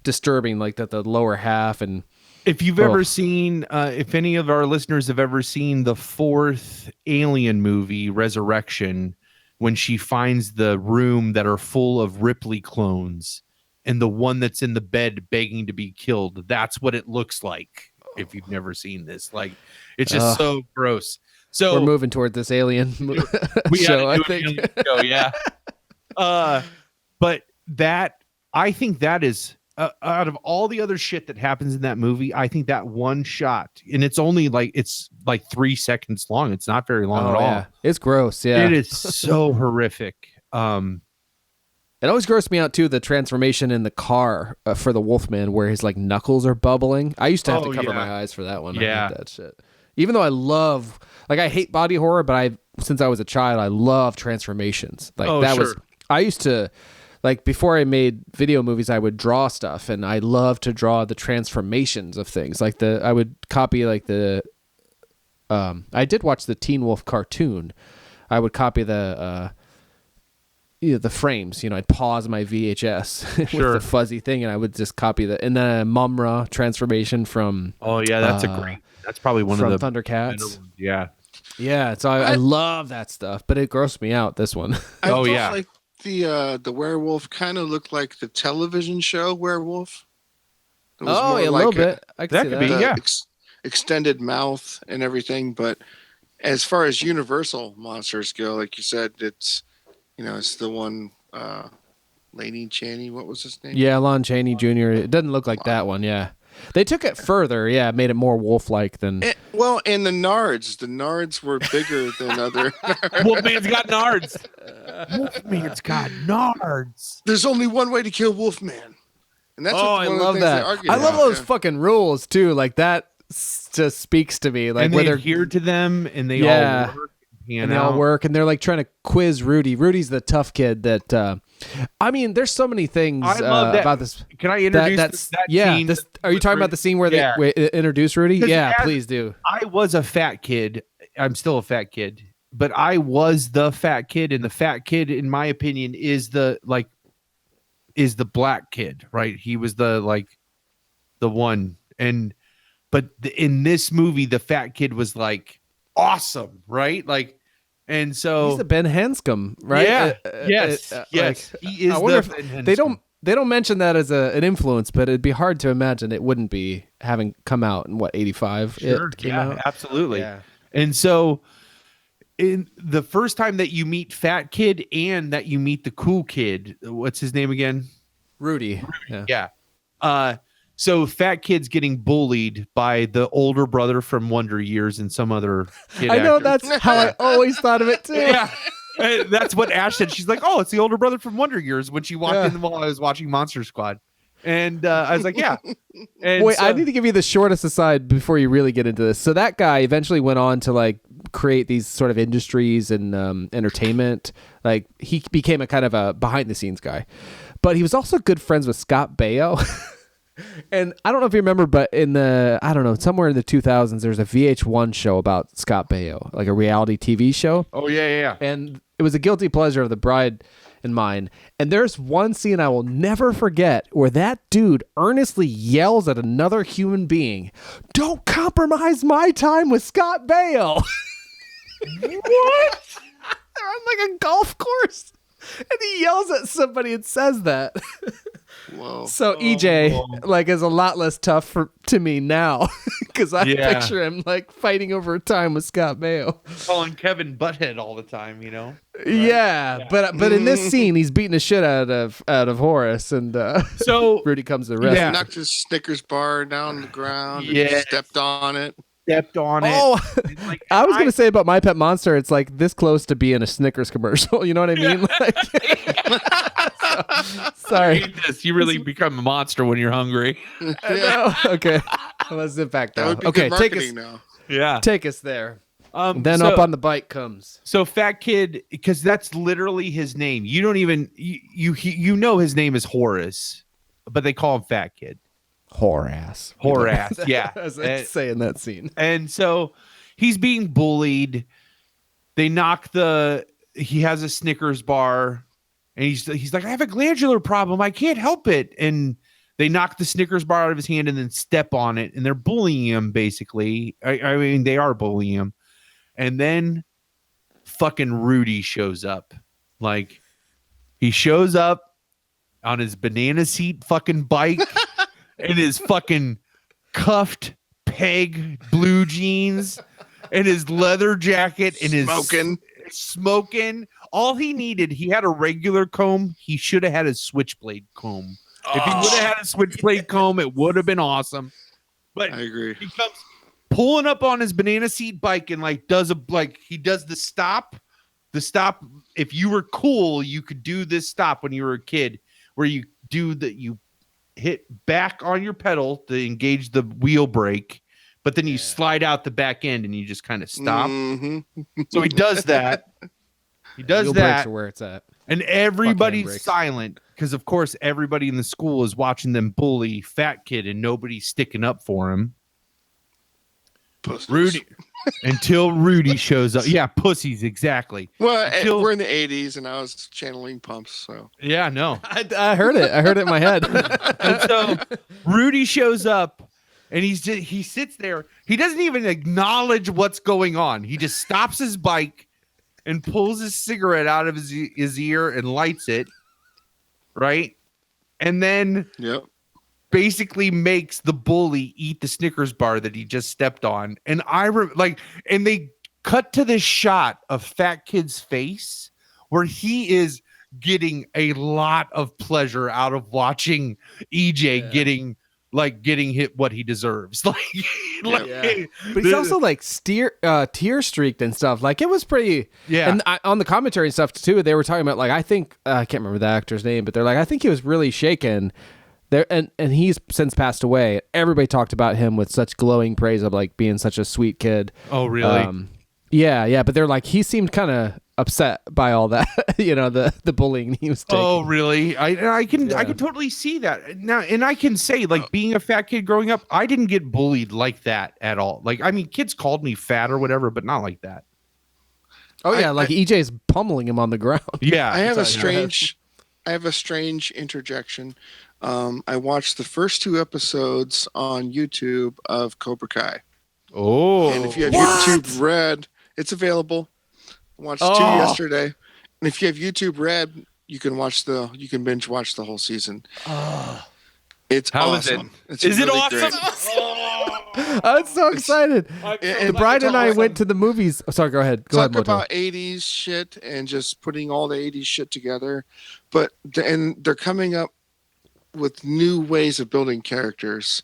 disturbing, like that the lower half. And If you've ever seen, if any of our listeners have ever seen the 4th Alien movie, Resurrection, when she finds the room that are full of Ripley clones and the one that's in the bed begging to be killed, that's what it looks like. If you've never seen this, like, it's just so gross. So we're moving toward this alien show, I think. Yeah. But I think that is out of all the other shit that happens in that movie, I think that one shot, and it's only like 3 seconds long. It's not very long at all. Yeah. It's gross. Yeah, it is so horrific. It always grossed me out too, the transformation in the car for the Wolfman, where his like knuckles are bubbling. I used to have to cover my eyes for that one. Yeah, I hate that shit. Even though I hate body horror, but since I was a child, I love transformations. Like I used to, like, before I made video movies, I would draw stuff, and I love to draw the transformations of things. Like I would copy like I did watch the Teen Wolf cartoon. I would copy the frames. I'd pause my VHS with the fuzzy thing, and I would just copy that. And then a Mumra transformation from. Oh yeah, that's that's probably one of the Thundercats. Yeah. Yeah, so I love that stuff, but it grossed me out, this one. Like the werewolf kind of looked like the television show Werewolf. It was a little bit. I could see that. Be, yeah. Extended mouth and everything, but as far as Universal monsters go, like you said, it's it's the one Laney Chaney. What was his name? Yeah, Lon Chaney Jr. It doesn't look like that one. Yeah. They took it further, made it more wolf-like than... and the nards. The nards were bigger than other... Wolfman's got nards. Wolfman's got nards. There's only one way to kill Wolfman. And that's I love that. I love those fucking rules, too. Like, that just speaks to me. Like, and they adhere to them, and they all work. And they all work, and they're like trying to quiz Rudy. Rudy's the tough kid that... there's so many things about this. Can I introduce that scene? Are you talking about the scene where they introduce Rudy? Yeah, please do. I was a fat kid. I'm still a fat kid, but I was the fat kid, and the fat kid, in my opinion, is the black kid, right? He was the one, but in this movie, the fat kid was like awesome, right? Like. And so he's a Ben Hanscom, right? Yeah. Yes. He is. I wonder if they don't mention that as an influence, but it'd be hard to imagine it wouldn't be, having come out in 85. Sure. It came out. Absolutely. Yeah. And so, in the first time that you meet Fat Kid and that you meet the cool kid, what's his name again? Rudy. Yeah. So Fat Kid's getting bullied by the older brother from Wonder Years and some other kid. I know, that's how I always thought of it too. Yeah. That's what Ash said. She's like, "Oh, it's the older brother from Wonder Years," when she walked in while I was watching Monster Squad. And I was like, "Yeah." And wait, I need to give you the shortest aside before you really get into this. So that guy eventually went on to like create these sort of industries and entertainment. Like, he became a kind of a behind the scenes guy, but he was also good friends with Scott Baio. And I don't know if you remember, but in somewhere in the 2000s, there's a VH1 show about Scott Baio, like a reality TV show. Oh, yeah. And it was a guilty pleasure of the bride and mine. And there's one scene I will never forget where that dude earnestly yells at another human being, "Don't compromise my time with Scott Baio." What? They're on like a golf course. And he yells at somebody and says that. Whoa. So EJ is a lot less tough to me now, because I picture him like fighting over time with Scott Baio, calling Kevin Butthead all the time, Right? Yeah, but in this scene, he's beating the shit out of Horace, and so Rudy comes to the rescue. Yeah, knocked his Snickers bar down on the ground. Yeah, stepped on it. Oh, I was gonna say about My Pet Monster, it's like this close to being a Snickers commercial. You know what I mean? Sorry, you really become a monster when you're hungry. I know. Okay, let's zip back down. Okay, take us now. Yeah, take us there. Then up on the bike comes. So Fat Kid, because that's literally his name. You don't even you know his name is Horace, but they call him Fat Kid. Horace, yeah. As I say in that scene. And so he's being bullied. They he has a Snickers bar, and he's like, "I have a glandular problem. I can't help it." And they knock the Snickers bar out of his hand and then step on it, and they're bullying him basically. I mean, they are bullying him, and then fucking Rudy shows up. Like, he shows up on his banana seat fucking bike and his fucking cuffed peg blue jeans and his leather jacket and his smoking. All he needed, he had a regular comb. He should have had a switchblade comb. If he would have had a switchblade comb, it would have been awesome. But I agree. He comes pulling up on his banana seat bike and he does the stop. The stop. If you were cool, you could do this stop when you were a kid, where you hit back on your pedal to engage the wheel brake, but then you slide out the back end and you just kind of stop. Mm-hmm. So he does that. He does wheel that. Brakes are where it's at. And everybody's silent because, of course, everybody in the school is watching them bully Fat Kid and nobody's sticking up for him. Pussies. Rudy. Until Rudy shows up. Yeah, pussies, exactly. Well, we're in the 80s and I was channeling Pumps, so. Yeah, no. I heard it. I heard it in my head. And so Rudy shows up and he sits there. He doesn't even acknowledge what's going on. He just stops his bike and pulls his cigarette out of his ear and lights it. Right? And then basically makes the bully eat the Snickers bar that he just stepped on. And and they cut to this shot of Fat Kid's face where he is getting a lot of pleasure out of watching EJ getting hit what he deserves. But he's also like tear streaked and stuff. Like, it was pretty. Yeah. And on the commentary and stuff too, they were talking about, like, I think I can't remember the actor's name, but they're like, I think he was really shaken. There and he's since passed away. Everybody talked about him with such glowing praise of, like, being such a sweet kid. Oh, really? Yeah. But they're like, he seemed kind of upset by all that, the bullying he was taking. Oh, really? I can totally see that now, and I can say, like, being a fat kid growing up, I didn't get bullied like that at all. Like, I mean, kids called me fat or whatever, but not like that. Oh yeah, EJ's pummeling him on the ground. Yeah, I have a strange interjection. I watched the first 2 episodes on YouTube of Cobra Kai. Oh, and if you have YouTube Red, it's available. I watched 2 yesterday, and if you have YouTube Red, you can binge watch the whole season. It's awesome. Is it awesome? I'm so excited. And Brian and I went to the movies. Oh, sorry, go ahead. Talk about 80s shit and just putting all the 80s shit together. And they're coming up with new ways of building characters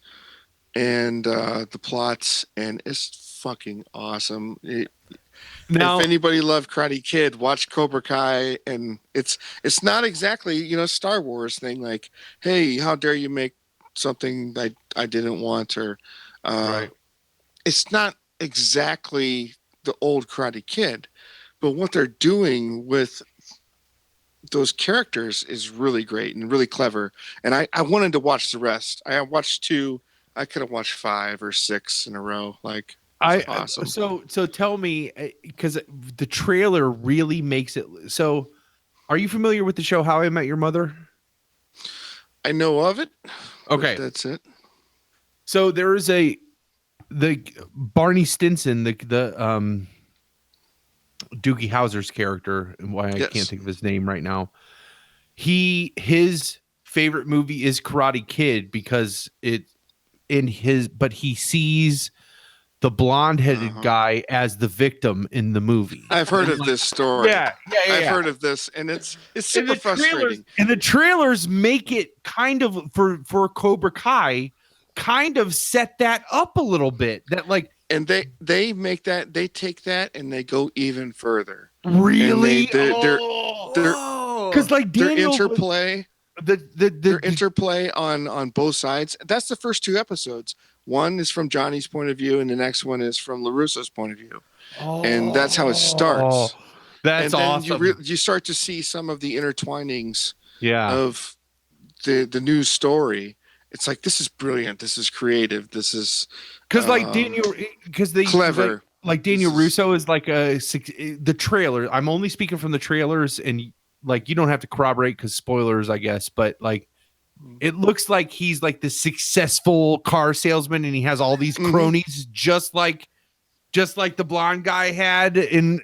and the plots, and it's fucking awesome. Now, if anybody loved Karate Kid, watch Cobra Kai, and it's not exactly Star Wars thing like, hey, how dare you make something I didn't want, or right. It's not exactly the old Karate Kid, but what they're doing with those characters is really great and really clever. And I wanted to watch the rest. I watched 2. I could have watched 5 or 6 in a row. Like, awesome. So tell me, because the trailer really makes it. So, are you familiar with the show How I Met Your Mother? I know of it. Okay, that's it. So there is the Barney Stinson, the Doogie Howser's character, and why I can't think of his name right now. His favorite movie is Karate Kid because but he sees the blonde-headed guy as the victim in the movie. I've heard of this story. Yeah. I've heard of this, and it's super frustrating. And the trailers make it kind of for Cobra Kai, kind of set that up a little bit. That like, and they make that, they take that and they go even further. Really? They're because like Daniel, their interplay. Their interplay on both sides. That's the first 2 episodes. One is from Johnny's point of view, and the next one is from LaRusso's point of view. And that's how it starts. That's awesome. You start to see some of the intertwinings of the new story. It's like, this is brilliant. This is creative. This is because they clever. Like Daniel Russo is like the trailer. I'm only speaking from the trailers, and like you don't have to corroborate because spoilers, I guess. But like it looks like he's like the successful car salesman, and he has all these cronies, just like the blonde guy had, and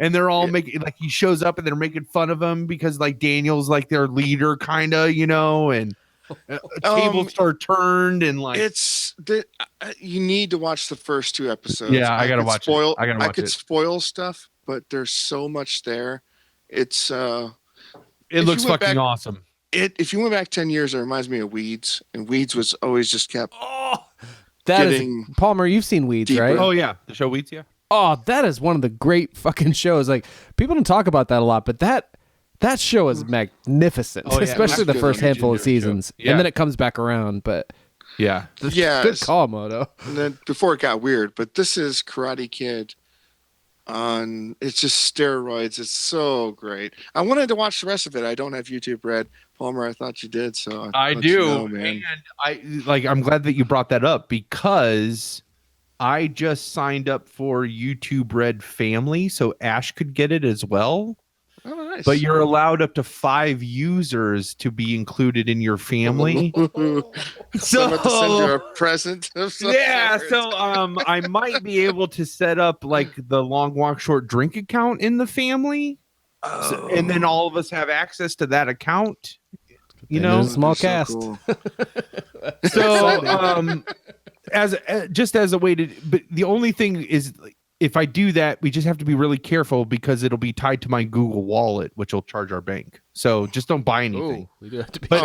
and they're all making, like, he shows up and they're making fun of him because like Daniel's like their leader, kind of, and tables are turned, and like you need to watch the first 2 episodes. Yeah, I gotta watch it. I could spoil stuff, but there's so much there. It's it looks fucking awesome. If you went back 10 years, it reminds me of Weeds, and Weeds was always just kept. That is Palmer. You've seen Weeds, deeper. Right? Oh yeah, the show Weeds. Yeah. Oh, that is one of the great fucking shows. Like, people don't talk about that a lot, but that show is magnificent, especially the first handful of seasons, and then it comes back around. But good call, Moto. And then before it got weird, but this is Karate Kid. It's just steroids. It's so great. I wanted to watch the rest of it. I don't have YouTube Red. Palmer, I thought you did, so I do, man. And I'm glad that you brought that up, because I just signed up for YouTube Red Family so Ash could get it as well. Oh, nice. But you're allowed up to 5 users to be included in your family. So I'm about to send you a present. So I might be able to set up like the Long Walk Short Drink account in the family. And then all of us have access to that account. Small cast. Cool. So as a way to, but the only thing is, if I do that, we just have to be really careful because it'll be tied to my Google Wallet, which will charge our bank. So just don't buy anything. We do have to be. But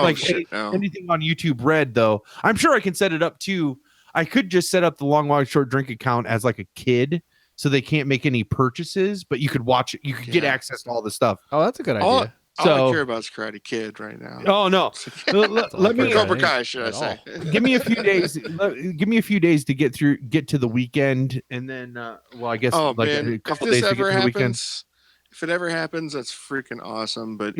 anything on YouTube Red, though, I'm sure I can set it up too. I could just set up the Long Walk Short Drink account as like a kid, so they can't make any purchases, but you could watch it. You could get access to all the stuff. Oh, that's a good idea. All I care about is Karate Kid right now. Oh no! Let me Cobra Kai, should I say? Give me a few days. Give me a few days to get to the weekend, and then I guess. Oh man, if this ever happens, if it ever happens, that's freaking awesome. But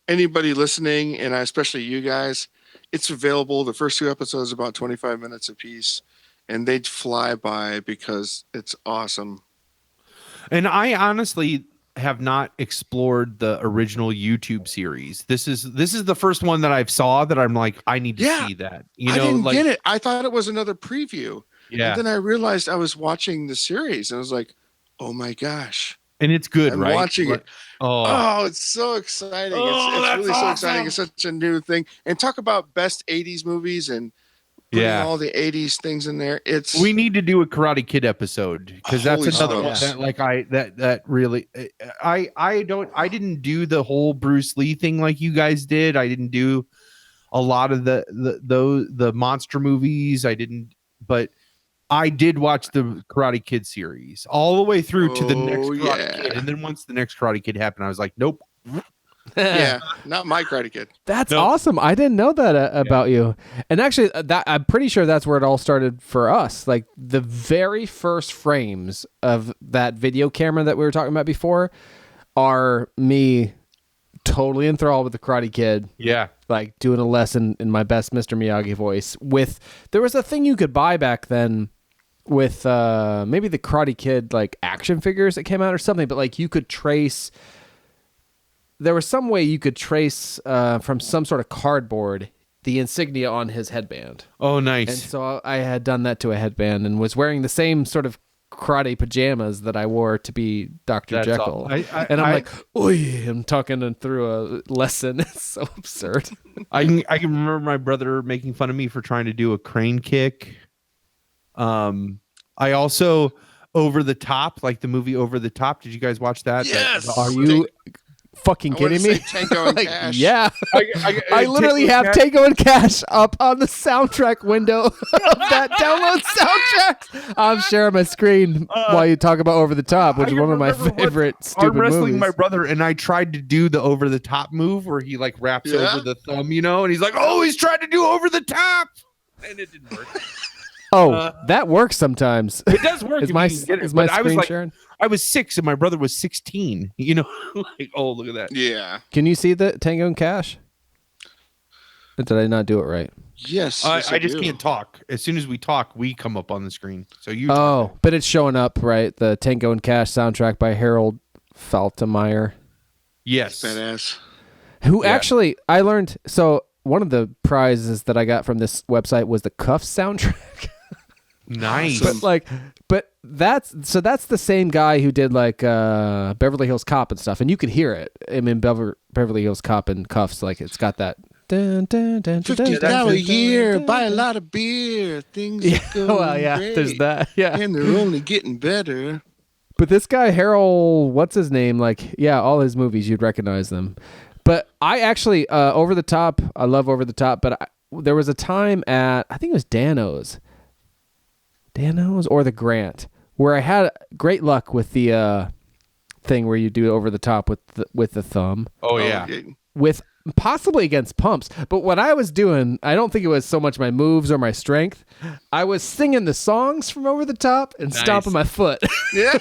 anybody listening, and especially you guys, it's available. The first 2 episodes are about 25 minutes a piece, and they'd fly by because it's awesome. And I honestly have not explored the original YouTube series. This is the first one that I've saw that I'm like, I need to see that. I didn't get it. I thought it was another preview. Yeah. And then I realized I was watching the series, and I was like, oh my gosh. And it's good, I'm right? Watching it. Oh, it's so exciting. It's really so exciting. It's such a new thing. And talk about best 80s movies and putting all the 80s things in there. We need to do a Karate Kid episode, because that's another one that really I didn't do the whole Bruce Lee thing like you guys did. I didn't do a lot of the monster movies. I didn't, but I did watch the Karate Kid series all the way through to the next Karate Kid, and then once the next Karate Kid happened, I was like, nope. Not my Karate Kid. That's awesome. I didn't know that about you. And actually, that I'm pretty sure that's where it all started for us. Like, the very first frames of that video camera that we were talking about before are me totally enthralled with the Karate Kid. Yeah. Like, doing a lesson in my best Mr. Miyagi voice. There was a thing you could buy back then with maybe the Karate Kid like action figures that came out or something, but like you could trace. There was some way you could trace from some sort of cardboard the insignia on his headband. Oh, nice. And so I had done that to a headband and was wearing the same sort of karate pajamas that I wore to be Dr. Jekyll. I'm like, "Oy," I'm talking through a lesson. It's so absurd. I can remember my brother making fun of me for trying to do a crane kick. I also Over the Top, like the movie Over the Top. Did you guys watch that? Yes. Are you fucking kidding me? Tango and Cash. Yeah. I literally have Tango and Cash up on the soundtrack window of that download soundtrack. I'm sharing my screen while you talk about Over the Top, which is one of my favorite stupid movies. I'm wrestling my brother, and I tried to do the Over the Top move where he like wraps over the thumb, and he's like, "Oh, he's trying to do Over the Top," and it didn't work. That works sometimes. It does work. Is my screen sharing? I was 6 and my brother was 16. Like, oh, look at that. Yeah. Can you see the Tango and Cash? Or did I not do it right? Yes. I just can't talk. As soon as we talk, we come up on the screen. So you. Oh, but it's showing up, right? The Tango and Cash soundtrack by Harold Faltermeyer. Yes. Badass. Who actually, I learned, so one of the prizes that I got from this website was the Cuff soundtrack. Nice. But that's the same guy who did like Beverly Hills Cop and stuff, and you could hear it. I mean, Beverly Hills Cop and Cuffs, like it's got that. $50 a year, buy a lot of beer. Things are going great, there's that. Yeah, and they're only getting better. But this guy Harold, what's his name? Like, yeah, all his movies you'd recognize them. But I actually Over the Top. I love Over the Top. But there was a time at I think it was Dano's or the Grant where I had great luck with the thing where you do Over the Top with the thumb. Oh yeah. With possibly against pumps, but what I was doing, I don't think it was so much my moves or my strength. I was singing the songs from Over the Top and stomping my foot. Yeah.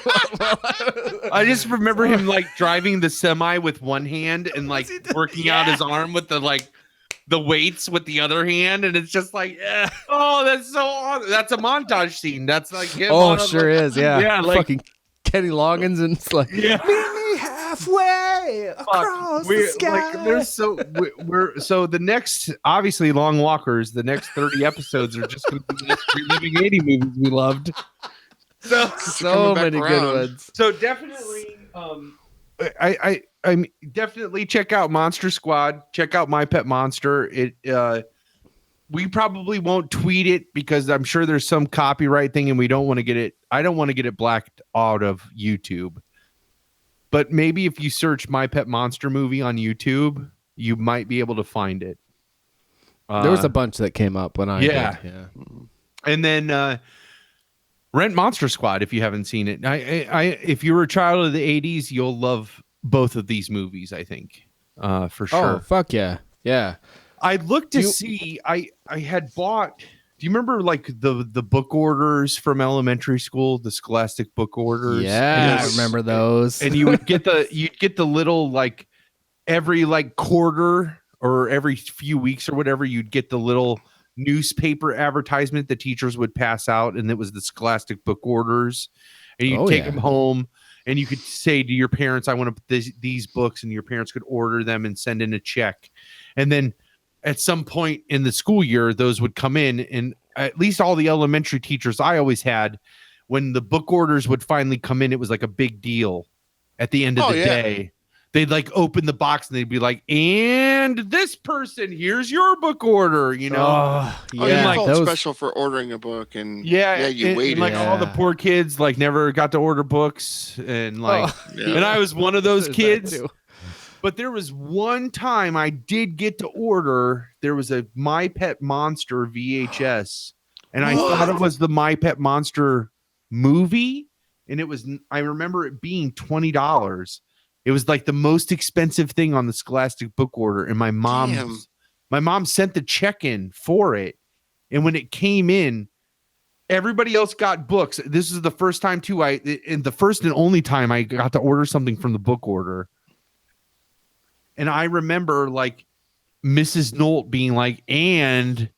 I just remember him like driving the semi with one hand and like working out his arm with the weights with the other hand, and it's just like, oh, that's so awesome. That's a montage scene. That's like him. Oh, sure is. Yeah, like fucking Kenny Loggins, and it's like, meet me halfway across the sky. Like, we're so the next, obviously, Long Walkers. The next 30 episodes are just going to be reliving 80 movies we loved. So many good ones. So definitely, I definitely check out Monster Squad. Check out My Pet Monster. We probably won't tweet it because I'm sure there's some copyright thing, and we don't want to get it. I don't want to get it blacked out of YouTube. But maybe if you search My Pet Monster movie on YouTube, you might be able to find it. There was a bunch that came up when I did. Yeah. And then rent Monster Squad if you haven't seen it. If you were a child of the 80s, you'll love both of these movies, I think, for sure. Oh, fuck yeah. Yeah. I looked to see, I had bought, do you remember like the book orders from elementary school, the Scholastic book orders? Yeah, I remember those. And you'd get the little, like every like quarter or every few weeks or whatever, you'd get the little newspaper advertisement the teachers would pass out, and it was the Scholastic book orders, and you'd take them home. And you could say to your parents, I want to put these books, and your parents could order them and send in a check. And then at some point in the school year, those would come in, and at least all the elementary teachers I always had, when the book orders would finally come in, it was like a big deal at the end of the day. They'd like open the box and they'd be like, and this person, here's your book order, you know? You felt special for ordering a book, and you waited. And like all the poor kids like never got to order books, and like, and I was one of those kids. But there was one time I did get to order. There was a My Pet Monster VHS, and I thought it was the My Pet Monster movie, and it was. I remember it being $20. It was like the most expensive thing on the Scholastic book order, and my mom sent the check in for it, and when it came in, everybody else got books. This is the first time too. And the first and only time I got to order something from the book order. And I remember like Mrs. Nolt being like, and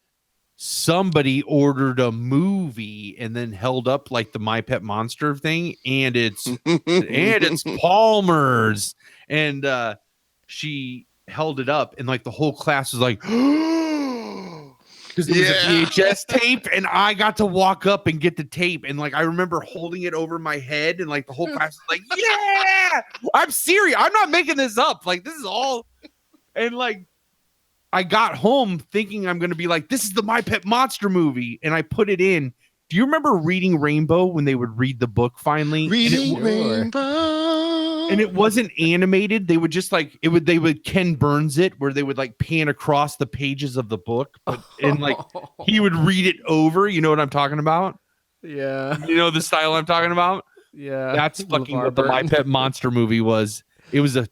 somebody ordered a movie, and then held up like the My Pet Monster thing, and it's Palmer's, and she held it up, and like the whole class was like, because it was a VHS tape, and I got to walk up and get the tape, and like I remember holding it over my head, and like the whole class was like, yeah, I'm serious, I'm not making this up, like this is all. And like I got home thinking I'm going to be like, this is the My Pet Monster movie, and I put it in. Do you remember Reading Rainbow when they would read the book finally? Reading Rainbow. And it wasn't animated. They would just like they would Ken Burns it, where they would like pan across the pages of the book, and like he would read it over. You know what I'm talking about? Yeah. You know the style I'm talking about? Yeah. That's fucking what the My Pet Monster movie was. It was a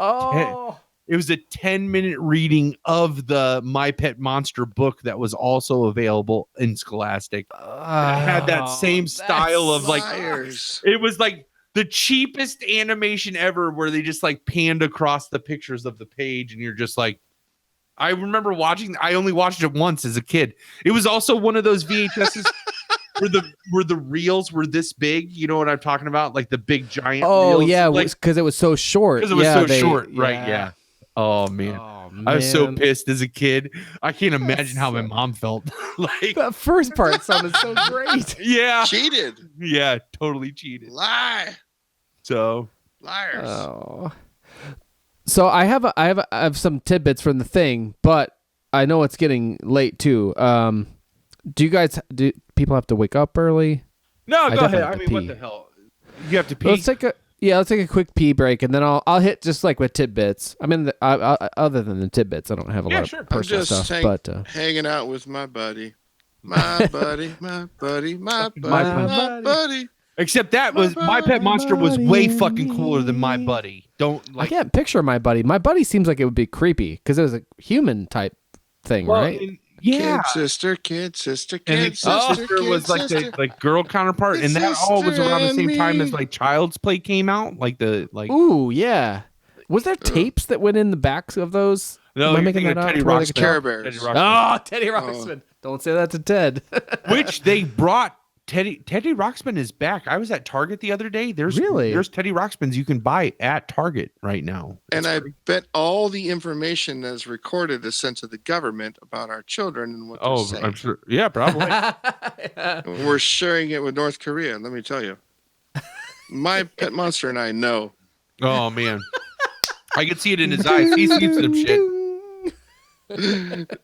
10-minute reading of the My Pet Monster book that was also available in Scholastic. It had that same style of like, it was like the cheapest animation ever, where they just like panned across the pictures of the page, and you're just like, I remember I only watched it once as a kid. It was also one of those VHSs where the reels were this big. You know what I'm talking about? Like the big giant reels. Yeah, like, because it was so short. Because it was short, right? Yeah. Oh man. I was so pissed as a kid. I can't imagine how my mom felt. Like that first part sounded so great. Yeah. Cheated. Yeah, totally cheated. Lie. So liars. Oh. So I have some tidbits from the thing, but I know it's getting late too. Do people have to wake up early? No, go ahead. I mean, what the hell? You have to pee. Let's take a quick pee break, and then I'll hit just like with tidbits. I mean, other than the tidbits, I don't have a lot of personal stuff. But hanging out with my buddy, my buddy. Except that was My Pet Monster was way fucking cooler than My Buddy. I can't picture My Buddy. My Buddy seems like it would be creepy because it was a human type thing, right? Yeah, kid sister. And sister was like the like girl counterpart, and that all was around the same time as like Child's Play came out. Ooh, yeah. Was there tapes that went in the backs of those? No, you're making that up. Teddy Ruxpin. Care Bears. Teddy Ruxpin. Don't say that to Ted. Which they brought. Teddy Ruxpin is back. I was at Target the other day. There's Teddy Ruxpins you can buy at Target right now. And I bet all the information that's recorded is sent to the government about our children and what they're saying. I'm sure. Yeah, probably. We're sharing it with North Korea. Let me tell you, My Pet Monster and I know. Oh man, I can see it in his eyes. He's seen some shit.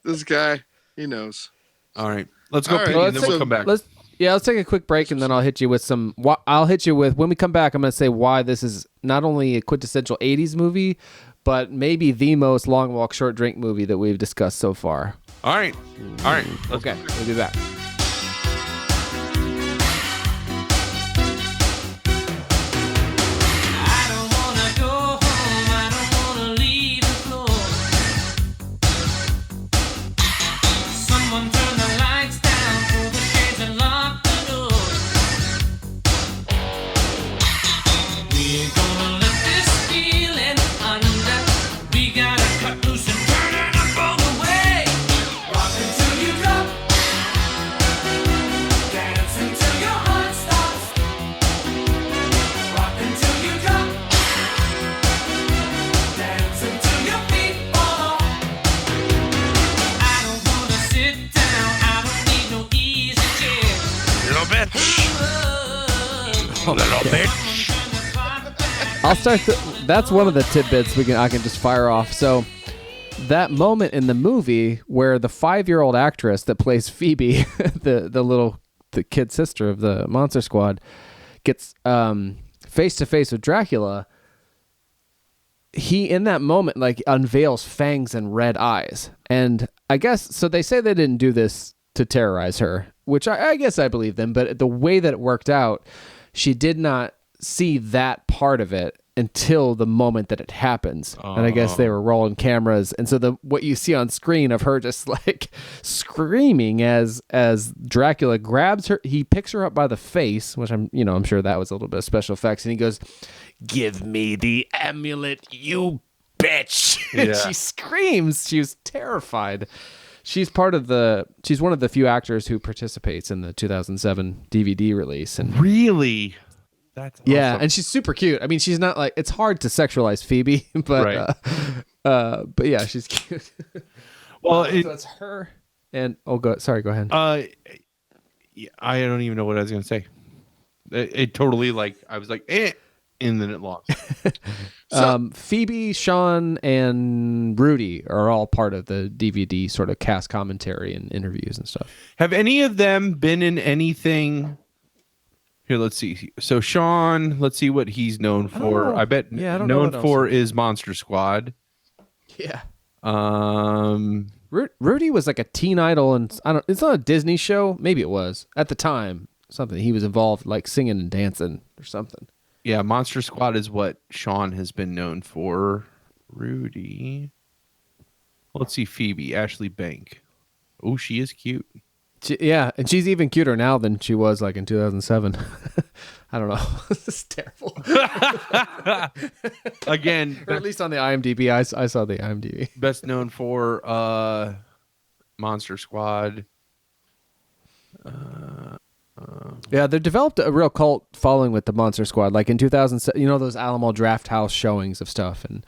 This guy, he knows. All right, let's go. And then we'll come back. Let's take a quick break, and then I'll hit you with when we come back, I'm going to say why this is not only a quintessential 80s movie, but maybe the most long walk, short drink movie that we've discussed so far. All right. Okay, we'll be back. I'll start. That's one of the tidbits I can just fire off. So that moment in the movie where the 5-year-old actress that plays Phoebe, the kid sister of the Monster Squad, gets face to face with Dracula. He in that moment like unveils fangs and red eyes, and I guess so. They say they didn't do this to terrorize her, which I guess I believe them. But the way that it worked out, she did not see that part of it until the moment that it happens. And I guess they were rolling cameras, and so what you see on screen of her just like screaming as Dracula grabs her, he picks her up by the face, which I'm sure that was a little bit of special effects, and he goes, "Give me the amulet, you bitch." And she screams. She was terrified. She's one of the few actors who participates in the 2007 DVD release. And really? That's awesome. Yeah, and she's super cute. I mean, she's not like, it's hard to sexualize Phoebe, but but yeah, she's cute. Well, so it's her and go ahead. Yeah, I don't even know what I was gonna say. It totally I was like, and then it lost. Phoebe, Sean, and Rudy are all part of the DVD sort of cast commentary and interviews and stuff. Have any of them been in anything? Here, let's see. So Sean, let's see what he's known for. I bet known for is Monster Squad. Yeah. Rudy was like a teen idol, and it's not a Disney show. Maybe it was at the time. Something he was involved, like singing and dancing or something. Yeah, Monster Squad is what Sean has been known for. Rudy. Let's see, Phoebe, Ashley Bank. Oh, she is cute. And she's even cuter now than she was like in 2007. I don't know. This is terrible. Again, or at least on the IMDb, I saw the IMDb. Best known for Monster Squad. Yeah, they developed a real cult following with the Monster Squad. Like in 2007, those Alamo Draft House showings of stuff, and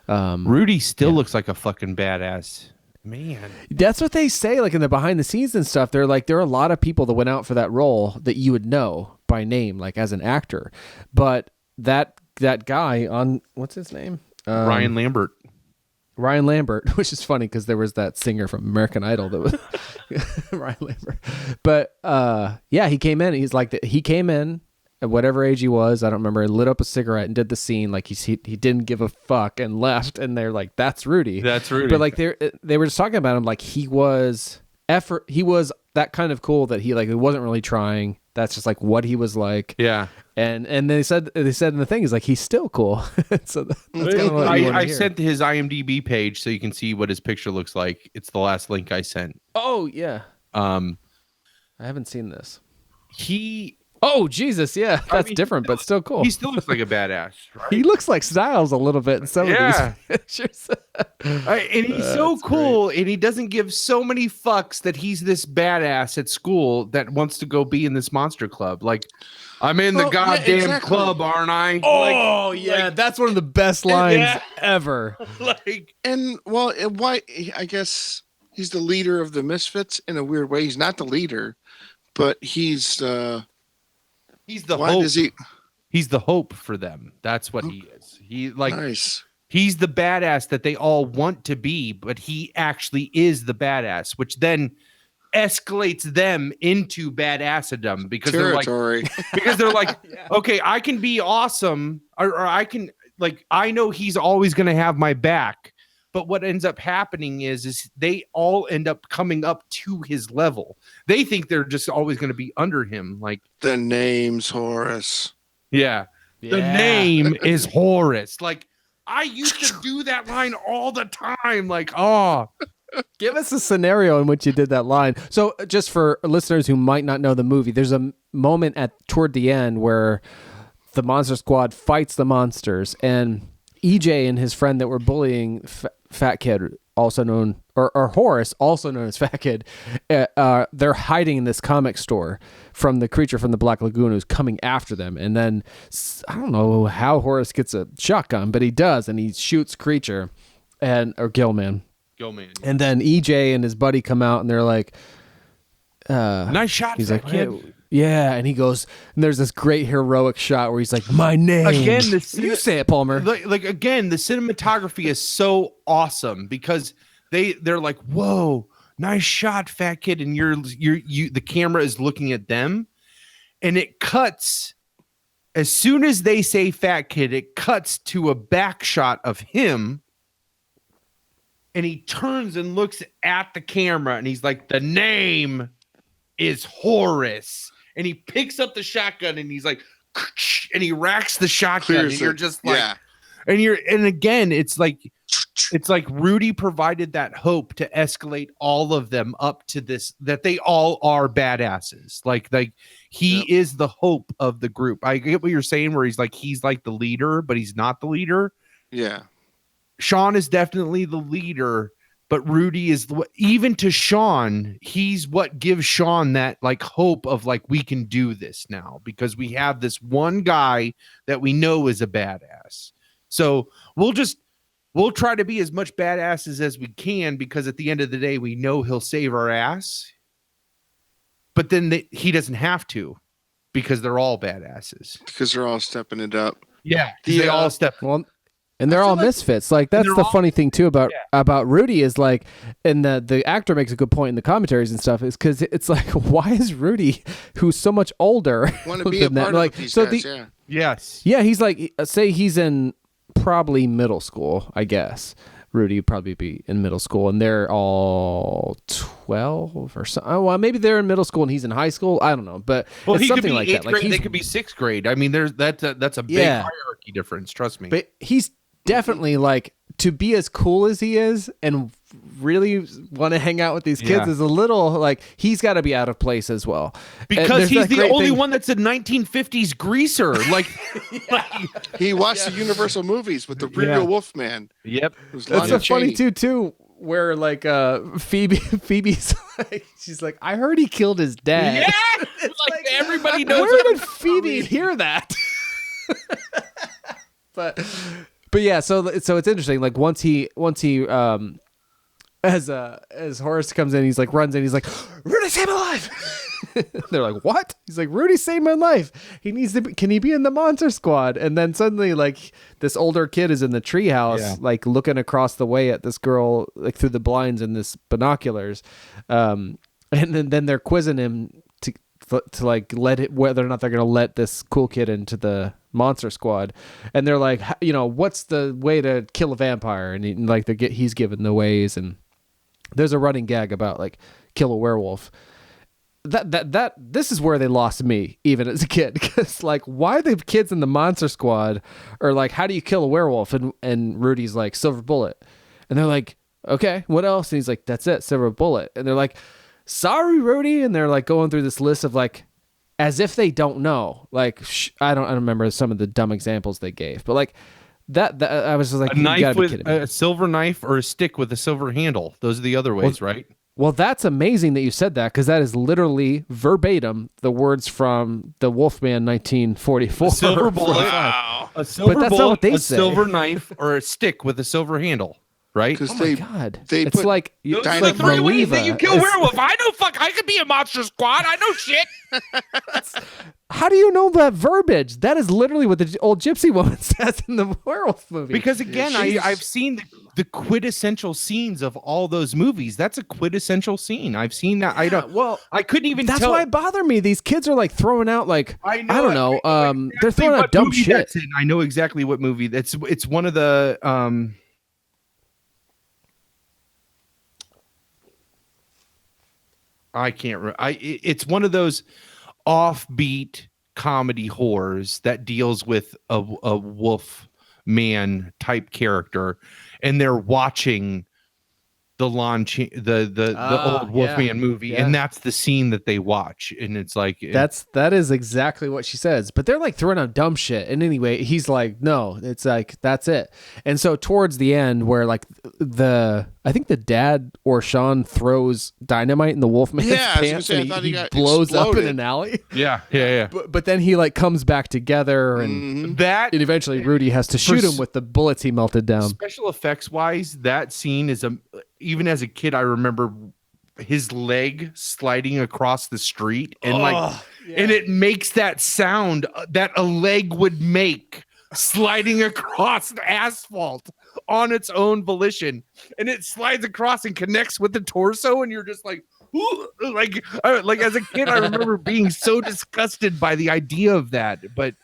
Rudy still looks like a fucking badass. Man, that's what they say. Like in the behind the scenes and stuff, they're like, there are a lot of people that went out for that role that you would know by name, like as an actor. But that guy on, what's his name? Ryan Lambert, which is funny because there was that singer from American Idol that was Ryan Lambert. But yeah, he came in. He's like, he came in at whatever age he was, I don't remember, he lit up a cigarette and did the scene like he didn't give a fuck and left, and they're like, that's Rudy. But like they were just talking about him like he was that kind of cool that he wasn't really trying. That's just like what he was like. Yeah. And they said in the thing, he's like, he's still cool. So that's kind of what I sent his IMDb page so you can see what his picture looks like. It's the last link I sent. Oh yeah. I haven't seen this. He Oh, Jesus, yeah. That's different, but still cool. He still looks like a badass, right? He looks like Styles a little bit in some of these pictures. And he's so cool, great. And he doesn't give so many fucks that he's this badass at school that wants to go be in this monster club. Like, I'm in the goddamn club, aren't I? Oh, yeah. That's one of the best lines ever. Why? I guess he's the leader of the Misfits in a weird way. He's not the leader, but he's the hope. He's the hope for them. That's what he is. Nice. He's the badass that they all want to be, but he actually is the badass, which then escalates them into badassadom because they're like, okay, I can be awesome, or I can I know he's always going to have my back. But what ends up happening is they all end up coming up to his level. They think they're just always going to be under him. Like, the name's Horace. Yeah. The name is Horace. Like, I used to do that line all the time. Like, oh. Give us a scenario in which you did that line. So just for listeners who might not know the movie, there's a moment toward the end where the Monster Squad fights the monsters, and EJ and his friend that were bullying Fat Kid, also known, or Horace, also known as Fat Kid, they're hiding in this comic store from the creature from the Black Lagoon who's coming after them. And then I don't know how Horace gets a shotgun, but he does, and he shoots Creature or Gilman. And then EJ and his buddy come out, and they're like, nice shot. He's like, yeah, and he goes, and there's this great heroic shot where he's like, my name. Again, you say it, Palmer. Again, the cinematography is so awesome because they're like, whoa, nice shot, Fat Kid, and the camera is looking at them, and it cuts as soon as they say Fat Kid, it cuts to a back shot of him, and he turns and looks at the camera, and he's like, the name is Horace. And he picks up the shotgun and he's like, and he racks the shotgun. And you're just like, and again, it's like Rudy provided that hope to escalate all of them up to this, that they all are badasses. Like he is the hope of the group. I get what you're saying, where he's like the leader, but he's not the leader. Yeah. Sean is definitely the leader. But Rudy is, even to Sean, he's what gives Sean that hope of we can do this now because we have this one guy that we know is a badass. So we'll try to be as much badasses as we can because at the end of the day, we know he'll save our ass. But then he doesn't have to because they're all badasses. Because they're all stepping it up. Yeah. They all step. Well, and they're all misfits. That's the funny thing too about Rudy is and the actor makes a good point in the commentaries and stuff is because it's like, why is Rudy, who's so much older, want to be a part of these guys? Yes. Yeah, he's say he's in probably middle school, I guess. Rudy would probably be in middle school, and they're all 12 or something. Oh, well, maybe they're in middle school and he's in high school. I don't know, but it's something like that. They could be sixth grade. I mean, that's a big hierarchy difference. Trust me. But he's definitely to be as cool as he is and really want to hang out with these kids is a little he's got to be out of place as well because he's the only one that's a 1950s greaser. He watched the Universal movies with the real Wolfman. Yep, that's so funny too. Where Phoebe's she's like, I heard he killed his dad. Yeah, it's everybody knows. Where did Phoebe hear that? But But yeah, so it's interesting. Like once he as Horace comes in, he's like runs in, he's like, Rudy saved my life. They're like, what? He's like, Rudy saved my life. He needs to be, can he be in the Monster Squad? And then suddenly, like, this older kid is in the treehouse, like looking across the way at this girl, like through the blinds and this binoculars. And then they're quizzing him to like let it, whether or not they're going to let this cool kid into the Monster Squad. And they're like, you know, what's the way to kill a vampire? And he's given the ways. And there's a running gag about like kill a werewolf. This is where they lost me even as a kid, because like, why the kids in the Monster Squad are like, how do you kill a werewolf? And Rudy's like, silver bullet. And they're like, okay, what else? And he's like, that's it, silver bullet. And they're like, sorry, Rudy. And they're like going through this list of like, as if they don't know. Like, I don't remember some of the dumb examples they gave, but like that I was just like, a knife with a silver knife or a stick with a silver handle. Those are the other ways, right? Well, that's amazing that you said that, because that is literally verbatim the words from the Wolfman 1944. A silver bullet. Wow. A silver but that's bullet, not what they a say. silver knife, or a stick with a silver handle, right? Oh my God. It's like like what do you think you kill werewolf? I know, I could be a Monster Squad. I know shit. How do you know that verbiage? That is literally what the old gypsy woman says in the werewolf movie. Because again, I've seen the quintessential scenes of all those movies. That's a quintessential scene. I've seen that. Yeah, I couldn't even that's tell. why it bothered me. These kids are like throwing out like, I don't know. Exactly they're throwing out dumb shit. I know exactly what movie. It's one of the I can't remember. It's one of those offbeat comedy horrors that deals with a wolf man type character, and they're watching the old Wolfman movie, and that's the scene that they watch, and it's like that is exactly what she says. But they're like throwing out dumb shit, and anyway, he's like, no, it's like that's it. And so towards the end, where like I think the dad or Sean throws dynamite in the Wolfman's pants, and he blows up in an alley. Yeah. But then he like comes back together, and and eventually Rudy has to shoot him with the bullets he melted down. Special effects wise, that scene is even as a kid, I remember his leg sliding across the street, and and it makes that sound that a leg would make sliding across the asphalt on its own volition, and it slides across and connects with the torso, and you're just like, ooh, like as a kid, I remember being so disgusted by the idea of that. But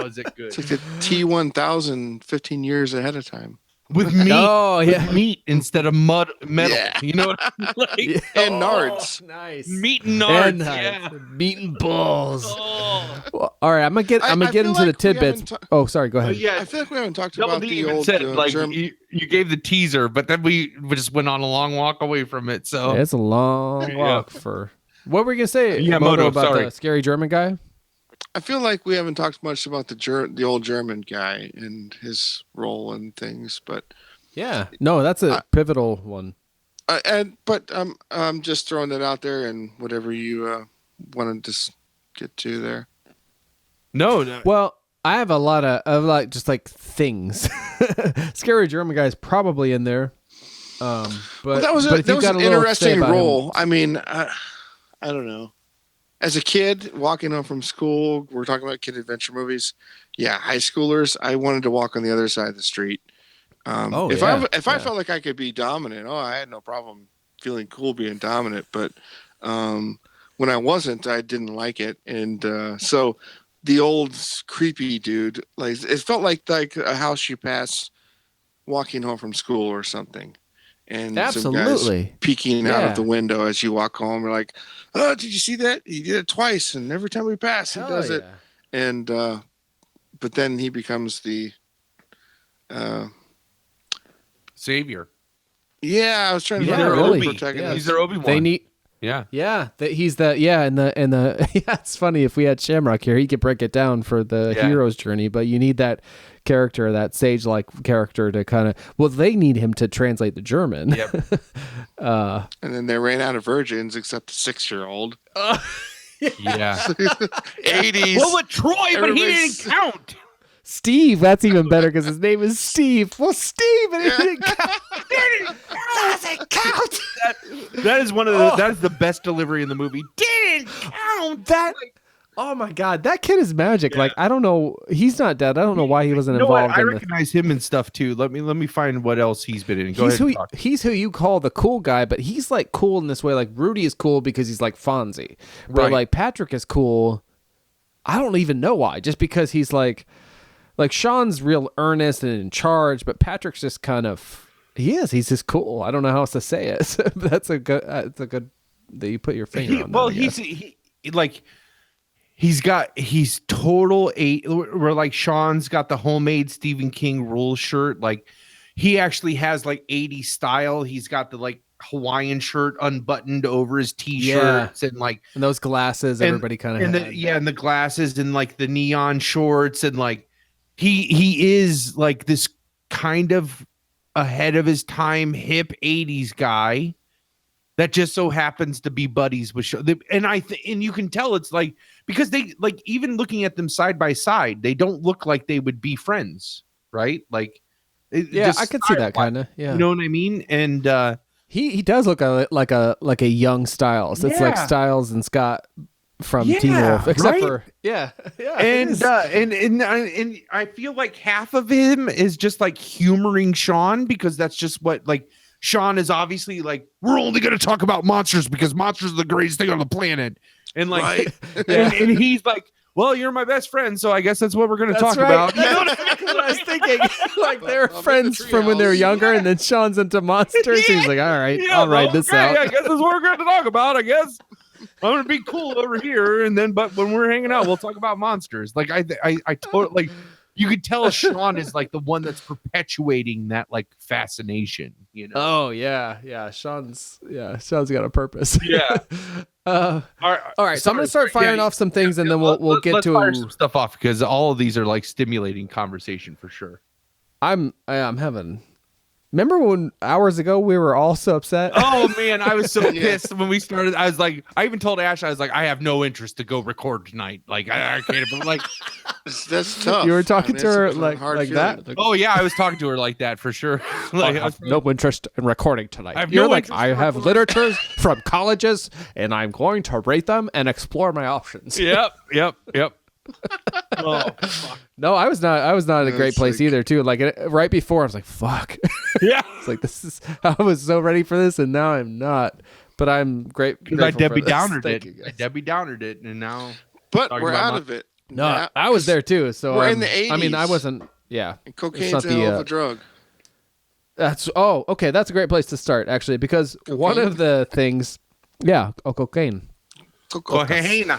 is it good? It's like the T-1000 15 years ahead of time. With meat, with meat instead of metal. Yeah. You know what I mean? Like, and nards. Nice. Meat and nards. Meat and balls. Well, all right, I'm gonna get into like the tidbits. Sorry, go ahead. I feel like we haven't talked about the old you gave the teaser, but then we just went on a long walk away from it. So it's a long walk for. What were we gonna say? Moto about the scary German guy. I feel like we haven't talked much about the old German guy and his role and things, but no, that's a pivotal one. But I'm just throwing that out there, and whatever you want to just get to there. No. Well, I have a lot of like just like things. Scary German guy is probably in there. But that was an interesting role. I mean, I don't know. As a kid walking home from school, we're talking about kid adventure movies. Yeah, high schoolers. I wanted to walk on the other side of the street. If I felt like I could be dominant, I had no problem feeling cool being dominant. But when I wasn't, I didn't like it, and so the old creepy dude, like it felt like a house you pass walking home from school or something. And absolutely some guys peeking out of the window as you walk home. We're like, "Oh, did you see that? He did it twice, and every time we pass, he does it." And but then he becomes the savior. Yeah, I was trying to find the protagonist. He's their Obi-Wan. They need. Yeah. He's the and the it's funny, if we had Shamrock here, he could break it down for the hero's journey, but you need that character, that sage-like character to kind of they need him to translate the German. Yep. And then they ran out of virgins except the 6-year-old. Yeah. 80s. Well, with Troy, but he didn't count. Steve. That's even better because his name is Steve. Well, Steve, and it didn't count. Doesn't count. That is one of the that is the best delivery in the movie. Didn't count that. Oh my God, that kid is magic. Yeah. Like, I don't know, he's not dead. I don't know why he wasn't involved. I recognize him and stuff too. Let me find what else he's been in. He's who you call the cool guy, but he's like cool in this way. Like Rudy is cool because he's like Fonzie, but like Patrick is cool. I don't even know why. Just because he's like Sean's real earnest and in charge, but Patrick's just kind of he's just cool. I don't know how else to say it. That's a good. It's a good that you put your finger on. Well, he's total where like Sean's got the homemade Stephen King rules shirt. Like he actually has like 80s style. He's got the like Hawaiian shirt unbuttoned over his t-shirts and like and those glasses everybody kind of and the glasses and like the neon shorts and like he is like this kind of ahead of his time hip 80s guy that just so happens to be buddies with Sean. And you can tell it's like because they like even looking at them side by side, they don't look like they would be friends, right? Like, I could see that kind of. Yeah, you know what I mean. And he does look like a young Styles. It's like Styles and Scott from Teen Wolf, except for and I feel like half of him is just like humoring Sean because that's just what like. Sean is obviously like, we're only going to talk about monsters because monsters are the greatest thing on the planet. And like, and he's like, well, you're my best friend. So I guess that's what we're going to talk about. That's exactly what I was thinking. Like they're friends from when they were younger and then Sean's into monsters. He's like, all right, I'll ride this out. I guess that's what we're going to talk about. I guess I'm going to be cool over here. And then, but when we're hanging out, we'll talk about monsters. Like I totally, like, you could tell Sean is like the one that's perpetuating that like fascination, you know? Oh yeah. Sean's got a purpose. Yeah. All right. So I'm gonna start firing off some things, and then we'll get to fire some stuff off because all of these are like stimulating conversation for sure. I'm having. Remember when hours ago we were all so upset? Oh man, I was so pissed when we started. I was like, I even told Ash, I was like, I have no interest to go record tonight. Like I can't. But like, that's tough. You were talking to her like that. Oh yeah, I was talking to her like that for sure. Like, I have no interest in recording tonight. You're like, I have literatures from colleges, and I'm going to rate them and explore my options. Yep. Oh, no, I was not in a great place either too. Like right before I was like, fuck. Yeah. It's like I was so ready for this and now I'm not. But I'm grateful I Debbie for this. Downered it. I Debbie Downered it and now we're out of it. No, I was there too. So we're in the 80s. I mean, I wasn't and cocaine's a hell of a drug. That's okay. That's a great place to start actually, because one of the things cocaine. Cocaine.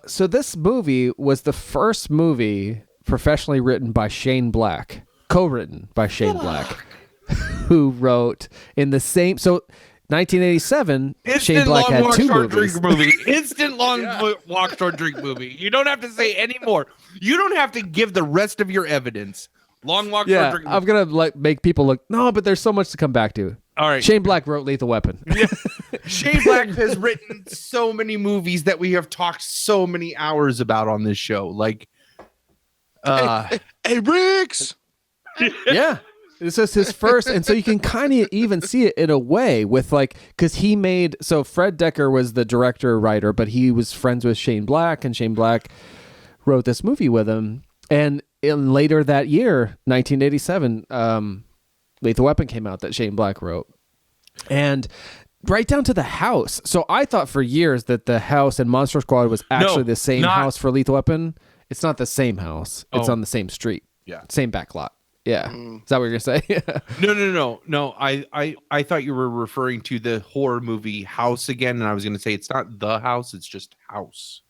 So this movie was the first movie professionally written by Shane Black, co-written by Shane Black, who wrote in the same. So 1987, Shane Black had two movies. Instant long walk, short drink movie. You don't have to say any more. You don't have to give the rest of your evidence. Long walk, short drink movie. I'm gonna like make people look. No, but there's so much to come back to. All right. Shane Black wrote Lethal Weapon. Yeah. Shane Black has written so many movies that we have talked so many hours about on this show. Like, hey Riggs. Yeah. This is his first, and so you can kind of even see it in a way with like, because he made, so Fred Decker was the director writer, but he was friends with Shane Black, and Shane Black wrote this movie with him. And later that year, 1987, Lethal Weapon came out that Shane Black wrote. And right down to the house. So I thought for years that the house in Monster Squad was actually the same house for Lethal Weapon. It's not the same house. It's on the same street. Yeah. Same back lot. Yeah. Is that what you're going to say? No. I thought you were referring to the horror movie House again. And I was going to say it's not the house. It's just House.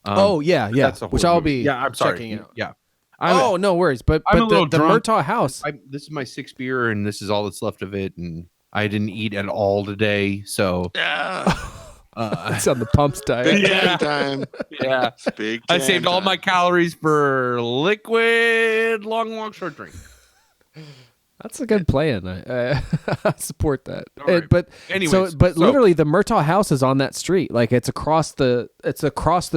Yeah. Which I'll be I'm sorry. checking out. Yeah. No worries. But I'm a little the Murtaugh house. This is my sixth beer, and this is all that's left of it. And I didn't eat at all today, so it's on the pumps diet. Big time. Yeah, big. I saved all my calories for liquid long walk short drink. That's a good plan. I support that. Right. But anyways, literally, the Murtaugh house is on that street. Like it's across the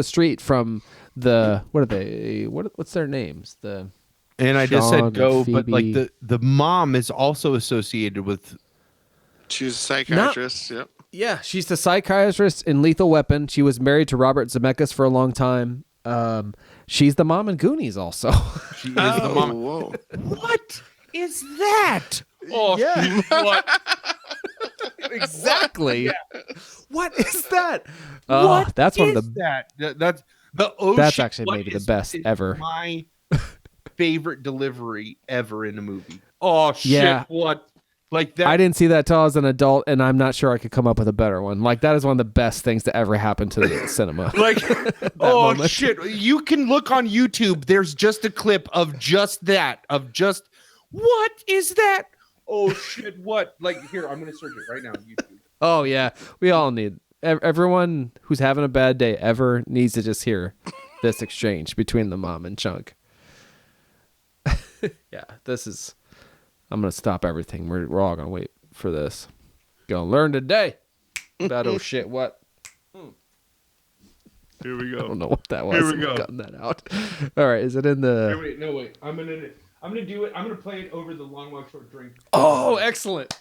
street from what are they? What's their names? And I just said go, Phoebe. but like the mom is also associated with. She's a psychiatrist. Yep. Yeah, she's the psychiatrist in Lethal Weapon. She was married to Robert Zemeckis for a long time. She's the mom in Goonies also. She is the mom. Whoa. What is that? Oh, yeah. What? Exactly. Yeah. What is that? What that's one is of the that's the ocean. That's actually maybe the best ever. My favorite delivery ever in a movie. Oh shit! Yeah. What? Like that? I didn't see that till I was an adult, and I'm not sure I could come up with a better one. Like that is one of the best things to ever happen to the cinema. Like, oh moment. shit! You can look on YouTube. There's just a clip of just that. Of just what is that? Oh shit! What? Like here, I'm gonna search it right now on YouTube. Oh yeah, we all need. Everyone who's having a bad day ever needs to just hear this exchange between the mom and Chunk. Yeah, this is. I'm gonna stop everything. We're all gonna wait for this. Gonna learn today about oh shit what. Here we go. I don't know what that was. Here we go. Cutting that out. All right, is it in the? Wait. I'm gonna do it. I'm gonna play it over the long walk short drink. Oh, excellent.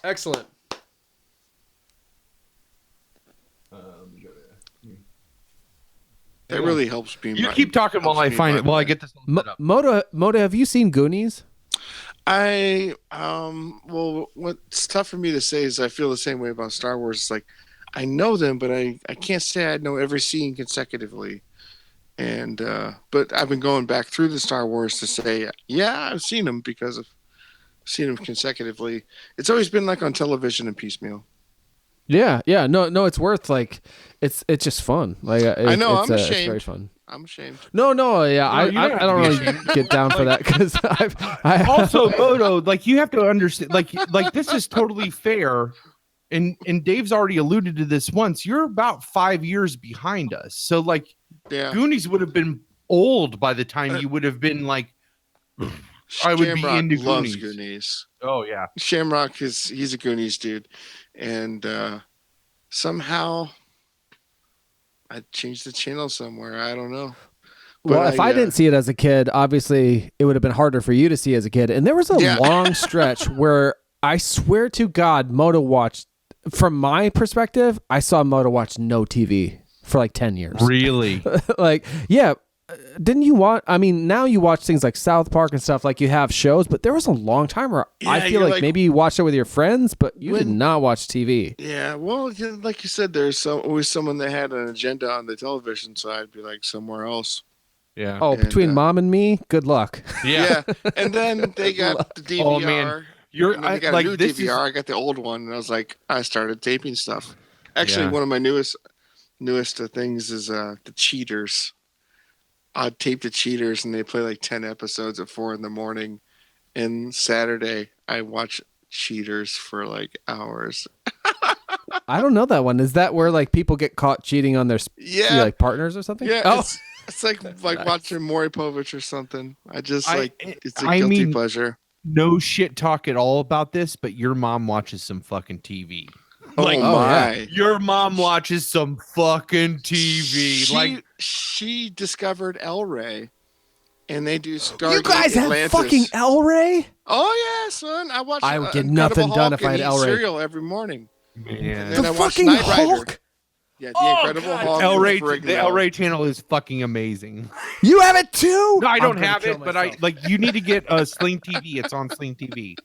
That really helps me. You keep talking while I find it. While I get this. Moto, have you seen Goonies? Well, what's tough for me to say is I feel the same way about Star Wars. It's like I know them, but I can't say I know every scene consecutively. And but I've been going back through the Star Wars to say, yeah, I've seen them because I've seen them consecutively. It's always been like on television and piecemeal. Yeah. No, it's worth like it's just fun. Like I know, I'm it's ashamed. very fun. I'm ashamed. No, yeah, I don't really get down for that because I also Moto, like you have to understand, like this is totally fair, and Dave's already alluded to this once. You're about 5 years behind us, so like, yeah, Goonies would have been old by the time you would have been like. I would Shamrock be into loves Goonies. Goonies. Oh yeah, Shamrock he's a Goonies dude, and somehow I changed the channel somewhere. I don't know. But well, if I didn't see it as a kid, obviously it would have been harder for you to see as a kid. And there was a long stretch where I swear to God, Moto watched. From my perspective, I saw Moto watch no TV for like 10 years. Really? Like, yeah. Didn't you watch? I mean, now you watch things like South Park and stuff. Like you have shows, but there was a long time where I feel like maybe you watched it with your friends, but you did not watch TV. Yeah, well, like you said, there's always someone that had an agenda on the television, so I'd be like somewhere else. Yeah. Oh, between mom and me, good luck. Yeah. And then they got the DVR. Oh man, I got a new DVR. I got the old one, and I started taping stuff. Actually, one of my newest things is the Cheaters. I'd tape the Cheaters, and they play like 10 episodes at 4 a.m. And Saturday, I watch Cheaters for like hours. I don't know that one. Is that where like people get caught cheating on their like partners or something? Yeah. Oh. It's like Nice. watching Maury Povich or something. It's a guilty pleasure. No shit talk at all about this, but your mom watches some fucking TV. Like, my. Your mom watches some fucking TV. She discovered El Rey, and they do Stargate You guys have Atlantis. fucking El Rey? Oh yeah, son! I watch. I would get nothing done if I had El Rey. Cereal every morning. Man. And the fucking Hulk. Yeah, the Incredible Hulk. The El Rey channel is fucking amazing. You have it too? No, I don't have it, but you need to get Sling TV. It's on Sling TV.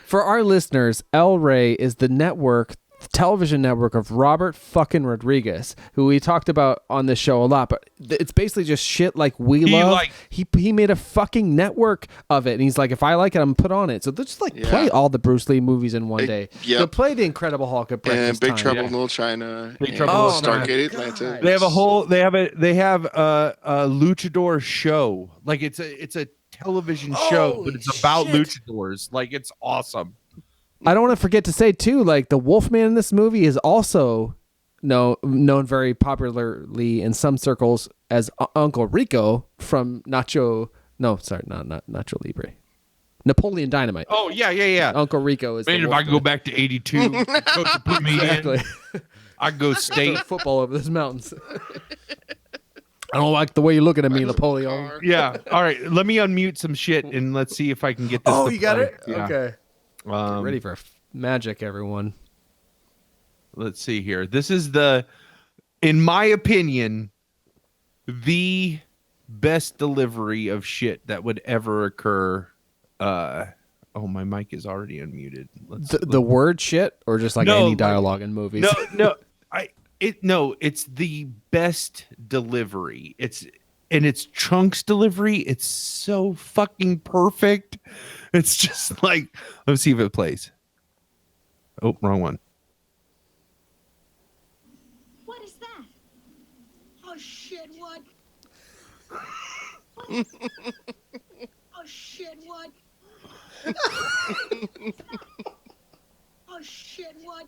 For our listeners, El Rey is the television network of Robert fucking Rodriguez, who we talked about on this show a lot, but it's basically just shit like we love. He made a fucking network of it, and he's like, if I like it, I'm gonna put on it. So they'll just play all the Bruce Lee movies in one day. Yep. They'll play the Incredible Hulk at breakfast and Big time. Trouble in Little China, Big Trouble in Stargate Atlantis. They have a luchador show. Like it's a television show, but it's about luchadors. Like it's awesome. I don't want to forget to say too, like the Wolfman in this movie is also known very popularly in some circles as Uncle Rico from not Nacho Libre, Napoleon Dynamite. Oh yeah. Uncle Rico is. Man, if I could go back to '82, coach would put me in. I go state football over those mountains. I don't like the way you're looking at me, Napoleon. Yeah. All right. Let me unmute some shit and let's see if I can get this. Oh, to you got play. it? Yeah. Okay. Get ready for magic, everyone. Let's see here. This is in my opinion, the best delivery of shit that would ever occur. Oh, my mic is already unmuted. The word shit, or just like any dialogue in movies? No. It's the best delivery. It's Chunk's delivery. It's so fucking perfect. It's just like, let's see if it plays. Oh, wrong one. What is that? Oh shit, what? Oh shit, what? Oh shit, what?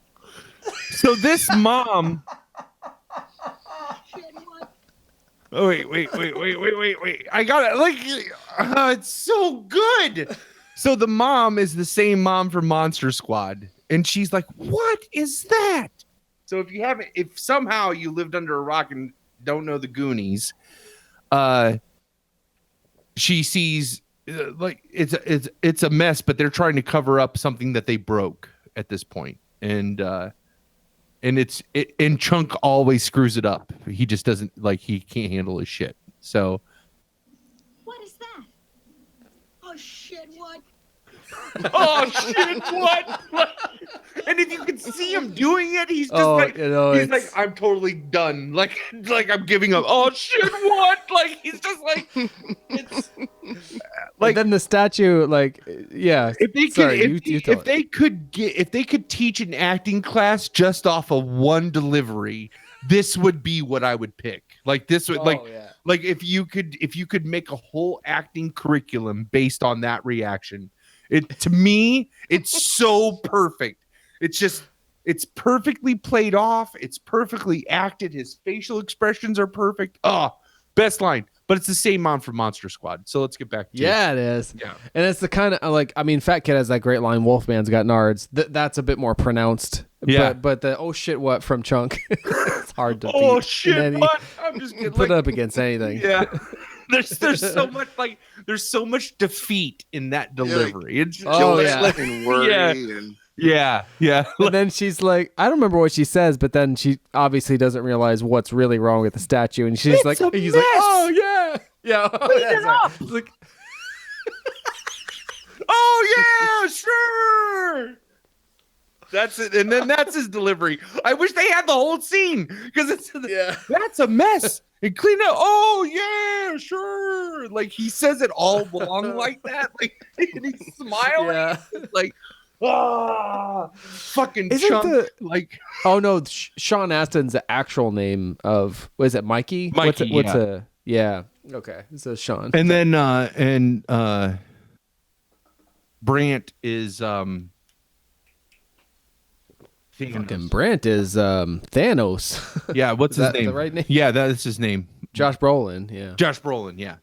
So this mom. Shit, what? Oh wait! I got it. Like, it's so good. So the mom is the same mom from Monster Squad, and she's like, "What is that?" So if somehow you lived under a rock and don't know the Goonies, she sees like it's a mess, but they're trying to cover up something that they broke at this point, and Chunk always screws it up. He just doesn't he can't handle his shit. So What is that? Oh shit, what? oh shit, what? And if you could see him doing it, he's just he's like, I'm totally done. Like I'm giving up. Oh shit, what? Like he's just like, it's like. Then the statue, yeah. If they could teach an acting class just off of one delivery, this would be what I would pick. Like this would like if you could make a whole acting curriculum based on that reaction. To me, it's so perfect. It's perfectly played off. It's perfectly acted. His facial expressions are perfect. Oh, best line. But it's the same mom from Monster Squad. So let's get back to it is. Yeah. And it's the kind of Fat Kid has that great line, Wolfman's got nards. That's a bit more pronounced. Yeah. But the oh shit what from Chunk, it's hard to beat. Oh shit what? I'm just kidding. Put it up against anything. Yeah. There's so much defeat in that delivery. It's and worry and yeah. And then she's like, I don't remember what she says, but then she obviously doesn't realize what's really wrong with the statue, and she's like, he's like, oh yeah, clean it up. Like, oh yeah, sure. That's it, and then that's his delivery. I wish they had the whole scene because that's a mess. And clean up. Oh yeah, sure. Like he says it all along like that. Like and he's smiling. Yeah. Like fucking Isn't Chunk. Oh no, Sean Astin's the actual name of was it Mikey? Mikey. Okay, so Sean. And then Brant is Fucking Brant is Thanos. Yeah, what's his name? The right name? Yeah, that's his name. Josh Brolin. Yeah. Josh Brolin. Yeah.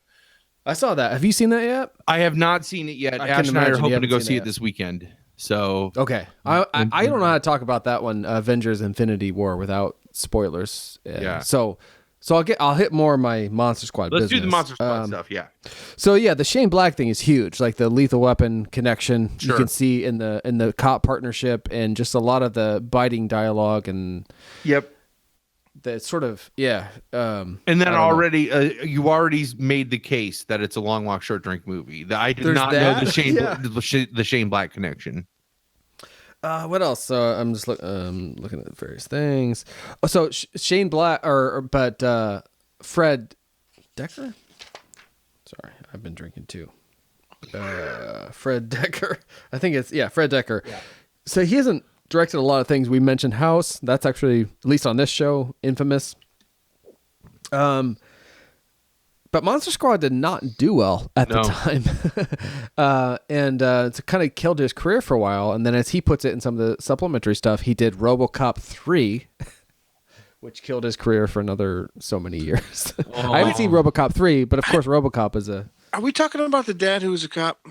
I saw that. Have you seen that yet? I have not seen it yet. Ash and I are hoping to go see it this weekend. So okay, I don't know how to talk about that one, Avengers Infinity War, without spoilers. Yeah. So I'll hit more of my Monster Squad. Let's business. do the Monster Squad stuff. Yeah. So yeah, the Shane Black thing is huge. Like the Lethal Weapon connection Sure. you can see in the cop partnership and just a lot of the biting dialogue and yep. The sort of and then already you already made the case that it's a long walk short drink movie. I did not know the Shane Black connection. What else? I'm just looking at various things. Oh, so Shane Black but Fred Decker. Sorry, I've been drinking too. Fred Decker. I think it's Fred Decker. Yeah. So he hasn't directed a lot of things. We mentioned House. That's actually, at least on this show, infamous. But Monster Squad did not do well at the time. And it's kind of killed his career for a while. And then as he puts it in some of the supplementary stuff, he did RoboCop 3, which killed his career for another so many years. I haven't seen RoboCop 3, but of course RoboCop is a... Are we talking about the dad who was a cop?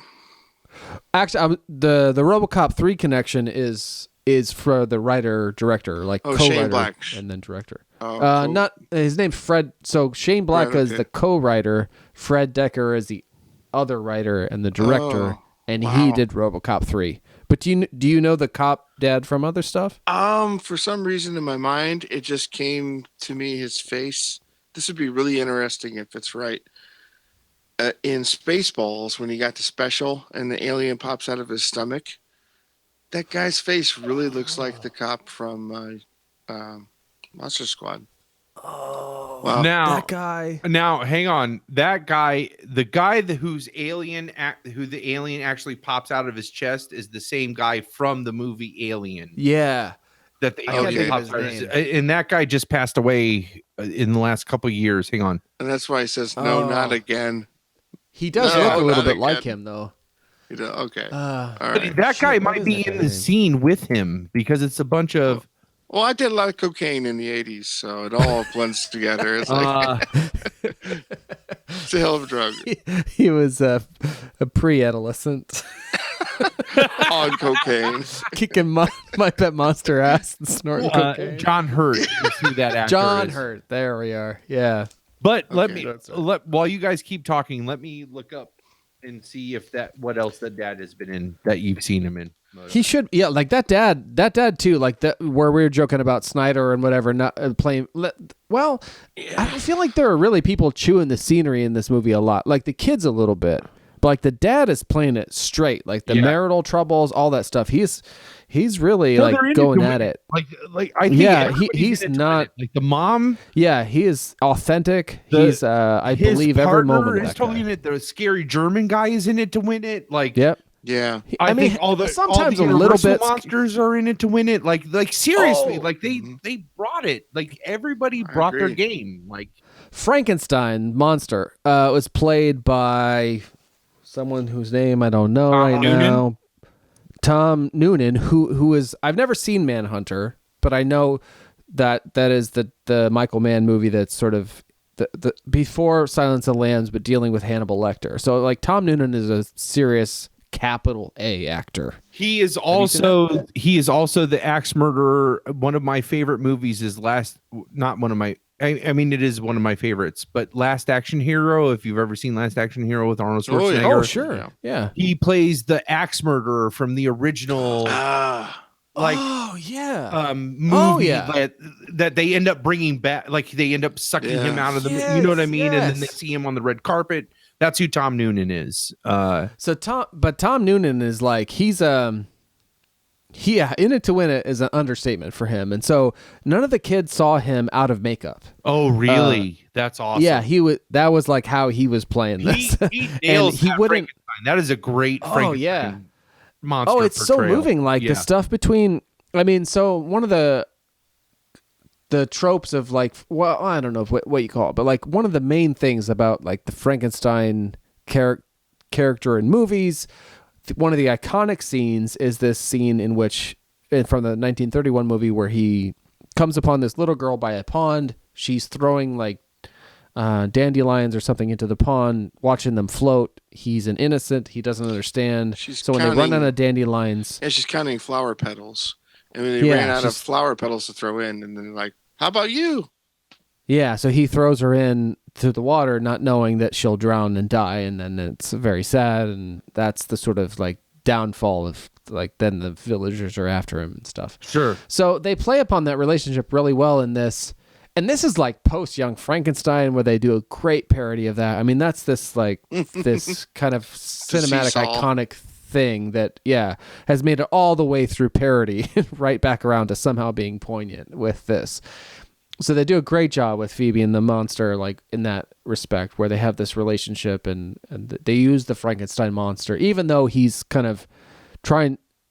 Actually, the RoboCop 3 connection is is for the writer-director, like co-writer Shane Black. and then director. Not his name's Fred. So Shane Black Fred, is the co-writer. Fred Decker is the other writer and the director, and he did RoboCop 3. But do you know the cop dad from other stuff? For some reason in my mind, it just came to me his face. This would be really interesting if it's right. In Spaceballs, when he got the special and the alien pops out of his stomach, that guy's face really looks like the cop from Monster Squad. Oh, wow. Now that guy. Now, hang on. That guy, the guy who the alien actually pops out of his chest, is the same guy from the movie Alien. Yeah, that the alien pops out of his, and that guy just passed away in the last couple of years. Hang on, and that's why he says, "No, not again." He does look a little bit like him, though. Okay. All right. That guy might be in the scene with him because it's a bunch of. Well, I did a lot of cocaine in the 80s, so it all blends together. It's like it's a hell of a drug. He was a pre-adolescent. On cocaine. Kicking my pet monster ass and snorting cocaine. John Hurt is who that actor John is. Hurt. There we are. Yeah. But while you guys keep talking, let me look up and see if what else that dad has been in that you've seen him in. He should, yeah, like that dad too, like that where we were joking about Snyder and whatever, not playing. Well, I don't feel like there are really people chewing the scenery in this movie a lot. Like the kids a little bit, but like the dad is playing it straight, like the marital troubles, all that stuff. He's really like going at it. Like I think he's not like the mom. Yeah, he is authentic. He's I believe every moment. Is totally in it. The scary German guy is in it to win it. Like yep. Yeah, I mean, sometimes a little bit monsters are in it to win it. Like seriously, like they brought it. Like everybody brought their game. Like Frankenstein monster was played by someone whose name I don't know right now. Tom Noonan, who is I've never seen Manhunter, but I know that is the Michael Mann movie that's sort of the before Silence of the Lambs, but dealing with Hannibal Lecter. So like Tom Noonan is a serious capital A actor. He is also the axe murderer. One of my favorite movies is not one of my I mean it is one of my favorites, but Last Action Hero, if you've ever seen Last Action Hero with Arnold Schwarzenegger. Oh sure. Yeah. He plays the axe murderer from the original movie that they end up bringing back, like they end up sucking him out of the you know what I mean? And then they see him on the red carpet. That's who Tom Noonan is. Tom Noonan is like he's in it to win it is an understatement for him, and so none of the kids saw him out of makeup. Oh, really? That's awesome. Yeah, that was like how he was playing this. He nails that Frankenstein. That is a great Frankenstein monster. Oh, it's portrayal. so moving. Like the stuff between. I mean, so one of the tropes of like, well, I don't know what you call it, but like one of the main things about like the Frankenstein character in movies, one of the iconic scenes is this scene in which from the 1931 movie where he comes upon this little girl by a pond. She's throwing like dandelions or something into the pond, watching them float. He's an innocent. He doesn't understand. When they run out of dandelions. Yeah, she's counting flower petals. And then they ran out of flower petals to throw in, and then like, how about you? Yeah, so he throws her in to the water, not knowing that she'll drown and die, and then it's very sad, and that's the sort of like downfall of like then the villagers are after him and stuff. Sure. So they play upon that relationship really well in this, and this is like post Young Frankenstein where they do a great parody of that. I mean, that's this like this kind of cinematic iconic thing that has made it all the way through parody right back around to somehow being poignant with this. So they do a great job with Phoebe and the monster, like in that respect, where they have this relationship and they use the Frankenstein monster, even though he's kind of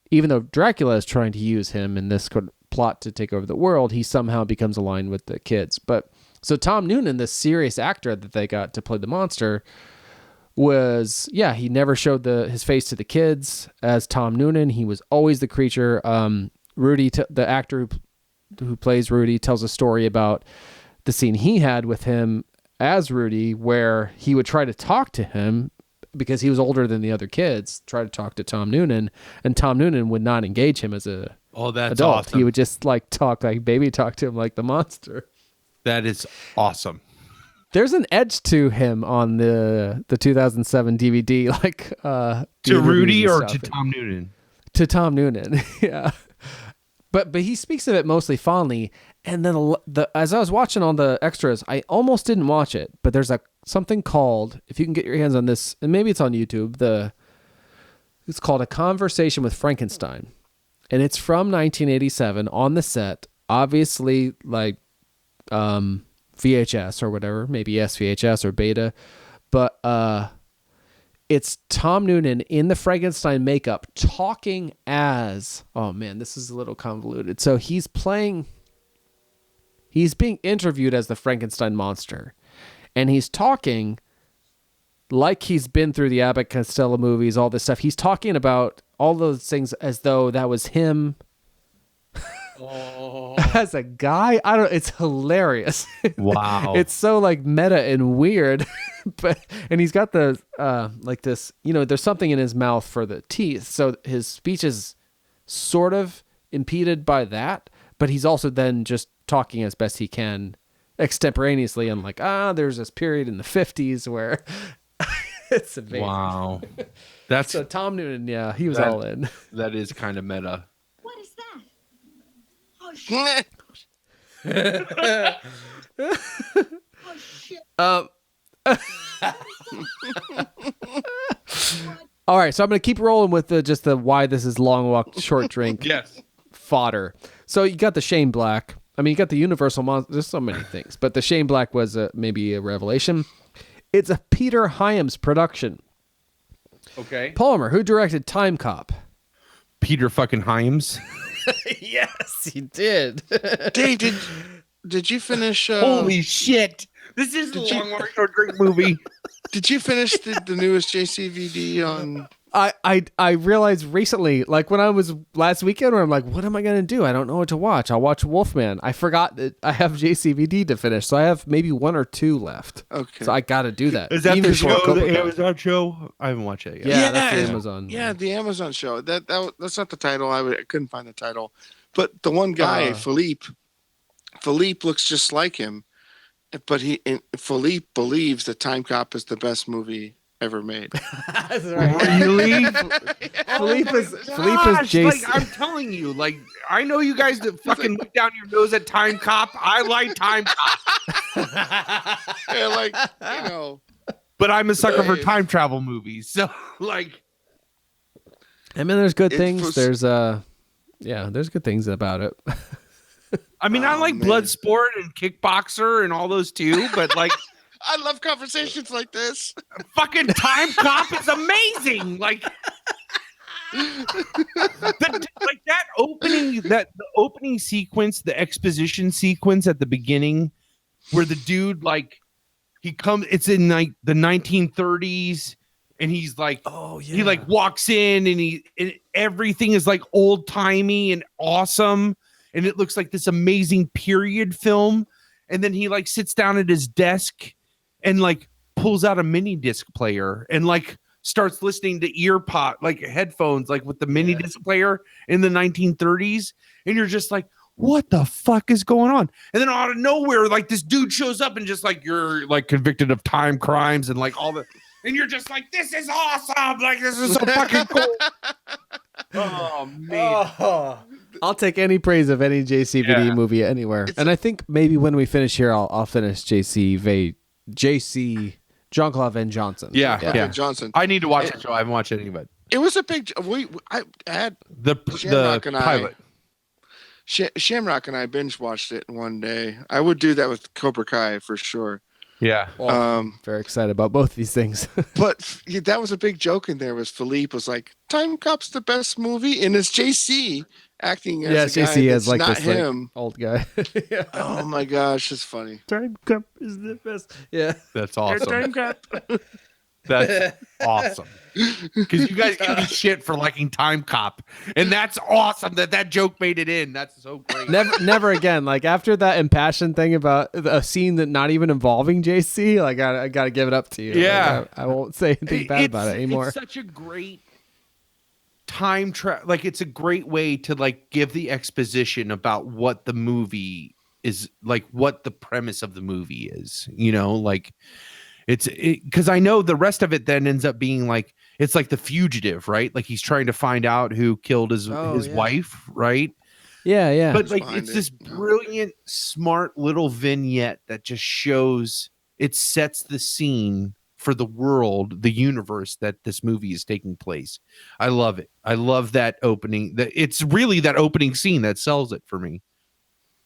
even though Dracula is trying to use him in this plot to take over the world, he somehow becomes aligned with the kids. But so Tom Noonan, this serious actor that they got to play the monster, was he never showed his face to the kids as Tom Noonan. He was always the creature. Rudy, the actor who plays Rudy, tells a story about the scene he had with him as Rudy, where he would try to talk to him because he was older than the other kids, try to talk to Tom Noonan, and Tom Noonan would not engage him as a that's adult. awesome. He would just like baby talk to him like the monster. That is awesome. There's an edge to him on the 2007 DVD, like to Rudy or to Tom Noonan? To Tom Noonan, yeah. But he speaks of it mostly fondly. And then as I was watching all the extras, I almost didn't watch it. But there's something called, if you can get your hands on this, and maybe it's on YouTube. It's called A Conversation with Frankenstein, and it's from 1987 on the set. Obviously, like VHS or whatever, maybe SVHS or Beta, but it's Tom Noonan in the Frankenstein makeup talking as, oh man, this is a little convoluted. So he's being interviewed as the Frankenstein monster, and he's talking like he's been through the Abbott Costello movies, all this stuff. He's talking about all those things as though that was him as a guy. It's hilarious. Wow. It's so like meta and weird. And he's got the like this, there's something in his mouth for the teeth, so his speech is sort of impeded by that, but he's also then just talking as best he can extemporaneously. And like, there's this period in the 50s where it's amazing. Wow. That's so Tom Noonan, yeah, he was all in. That is kind of meta. What is that? Oh shit. Oh shit. All right, so I'm going to keep rolling with just the why this is long walk, short drink. Yes. Fodder. So you got the Shane Black. I mean, you got the Universal Monster. There's so many things, but the Shane Black was maybe a revelation. It's a Peter Hyams production. Okay. Palmer, who directed Time Cop? Peter fucking Hyams. Yes, he did. Dave, did you finish? Holy shit! This is the long walk, short drink movie. Did you finish the newest JCVD on? I realized recently, like when I was last weekend, where I'm like, what am I going to do? I don't know what to watch. I'll watch Wolfman. I forgot that I have JCVD to finish, so I have maybe 1 or 2 left. Okay. So I got to do that. Is that Even the show, before the Cobra Kai. Amazon show? I haven't watched it yet. Yeah, that's the Amazon. Yeah, the Amazon show. That's not the title. I couldn't find the title. But the one guy, Philippe looks just like him. But Philippe believes that Time Cop is the best movie ever made. That's right. Really? Philippe is Jason. Like, I'm telling you, like, I know you guys that fucking look down your nose at Time Cop. I like Time Cop. Yeah, like, But I'm a sucker for time travel movies. So, like, I mean, there's good things. There's good things about it. I mean, I like Bloodsport and Kickboxer and all those too, but like, I love conversations like this. Fucking Time Cop is amazing. Like, that opening sequence, the exposition sequence at the beginning, where the dude it's in like the 1930s, and he's like, he like walks in, and everything is like old timey and awesome. And it looks like this amazing period film. And then he like sits down at his desk and like pulls out a mini disc player and like starts listening to headphones, like with the mini disc player in the 1930s. And you're just like, what the fuck is going on? And then out of nowhere, like this dude shows up and just like, you're like convicted of time crimes and like all the, and you're just like, this is awesome. Like, this is so fucking cool. Oh man. I'll take any praise of any JCVD movie anywhere. And I think maybe when we finish here, I'll finish JC Jean-Claude Van Johnson. Yeah. Johnson. I need to watch that show. I haven't watched any of it. It was a big. I had the pilot. Shamrock and I binge watched it in one day. I would do that with Cobra Kai for sure. Yeah. Very excited about both these things. But that was a big joke in there. Was Philippe was like, Time Cop's the best movie, and it's JC acting as JC is like not this him. Like, old guy. Yeah. Oh my gosh, it's funny. Time Cop is the best. Yeah, that's awesome. Time Cop. That's awesome. Because you guys give me shit for liking Time Cop, and that's awesome that joke made it in. That's so great. Never again. Like after that impassioned thing about a scene that not even involving JC, like I gotta give it up to you. Yeah, like, I won't say anything bad about it anymore. It's such a great time travel. Like it's a great way to like give the exposition about what the movie is, like what the premise of the movie is. You know, like. It's because I know the rest of it then ends up being like it's like The Fugitive, right? Like he's trying to find out who killed his wife, right? Yeah. But like it's this brilliant, smart little vignette that just shows it sets the scene for the world, the universe that this movie is taking place. I love it. I love that opening. It's really that opening scene that sells it for me.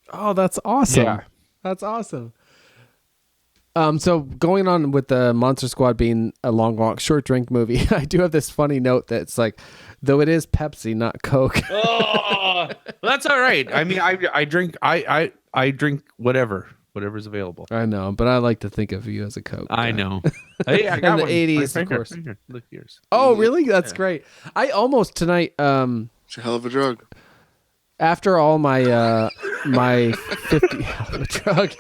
Oh, that's awesome. Yeah. That's awesome. So going on with the Monster Squad being a long walk, short drink movie, I do have this funny note that's like, though it is Pepsi, not Coke. Oh, that's all right. I mean, I drink whatever's available. I know, but I like to think of you as a Coke. I know. Hey, I got in the one. 80s, of course. Look, yours. Oh, really? That's great. I almost tonight. It's a hell of a drug. After all my my 50 hell of a drug.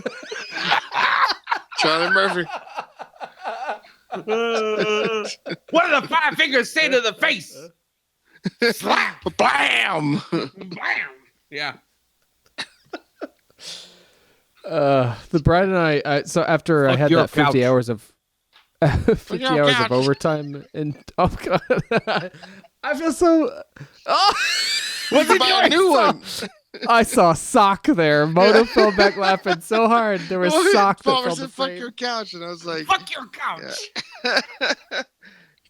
Charlie Murphy. What do the five fingers say to the face? Slap! Blam! Blam! Yeah. The bride and I so after I had that 50 hours of 50 hours of overtime and oh god. I feel so What's it doing? New one. I saw sock there. Moto fell back laughing so hard. There was sock that Palmer fell said, "Fuck your couch," and I was like, "Fuck your couch,"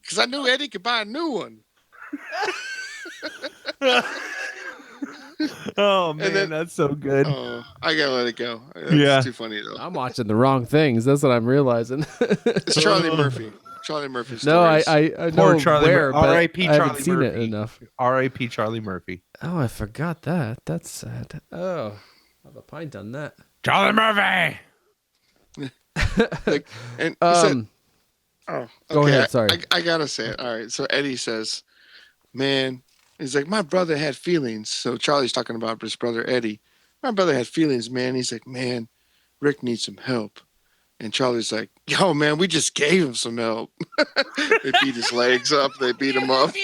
because I knew Eddie could buy a new one. Oh man, that's so good. Oh, I gotta let it go. It's too funny though. I'm watching the wrong things. That's what I'm realizing. It's Charlie Murphy. Charlie Murphy. No, I know Charlie where, but R.I.P. I haven't Charlie seen Murphy. it enough. R.I.P. Charlie Murphy. Oh, I forgot that. That's sad. Oh, I'll have a pint on that. Charlie Murphy. And he said, okay, go ahead. Sorry, I gotta say it. All right. So Eddie says, "Man," he's like, "My brother had feelings." So Charlie's talking about his brother Eddie. My brother had feelings, man. He's like, "Man, Rick needs some help." And Charlie's like, "Yo, man, we just gave him some help." They beat his legs up. They beat him up.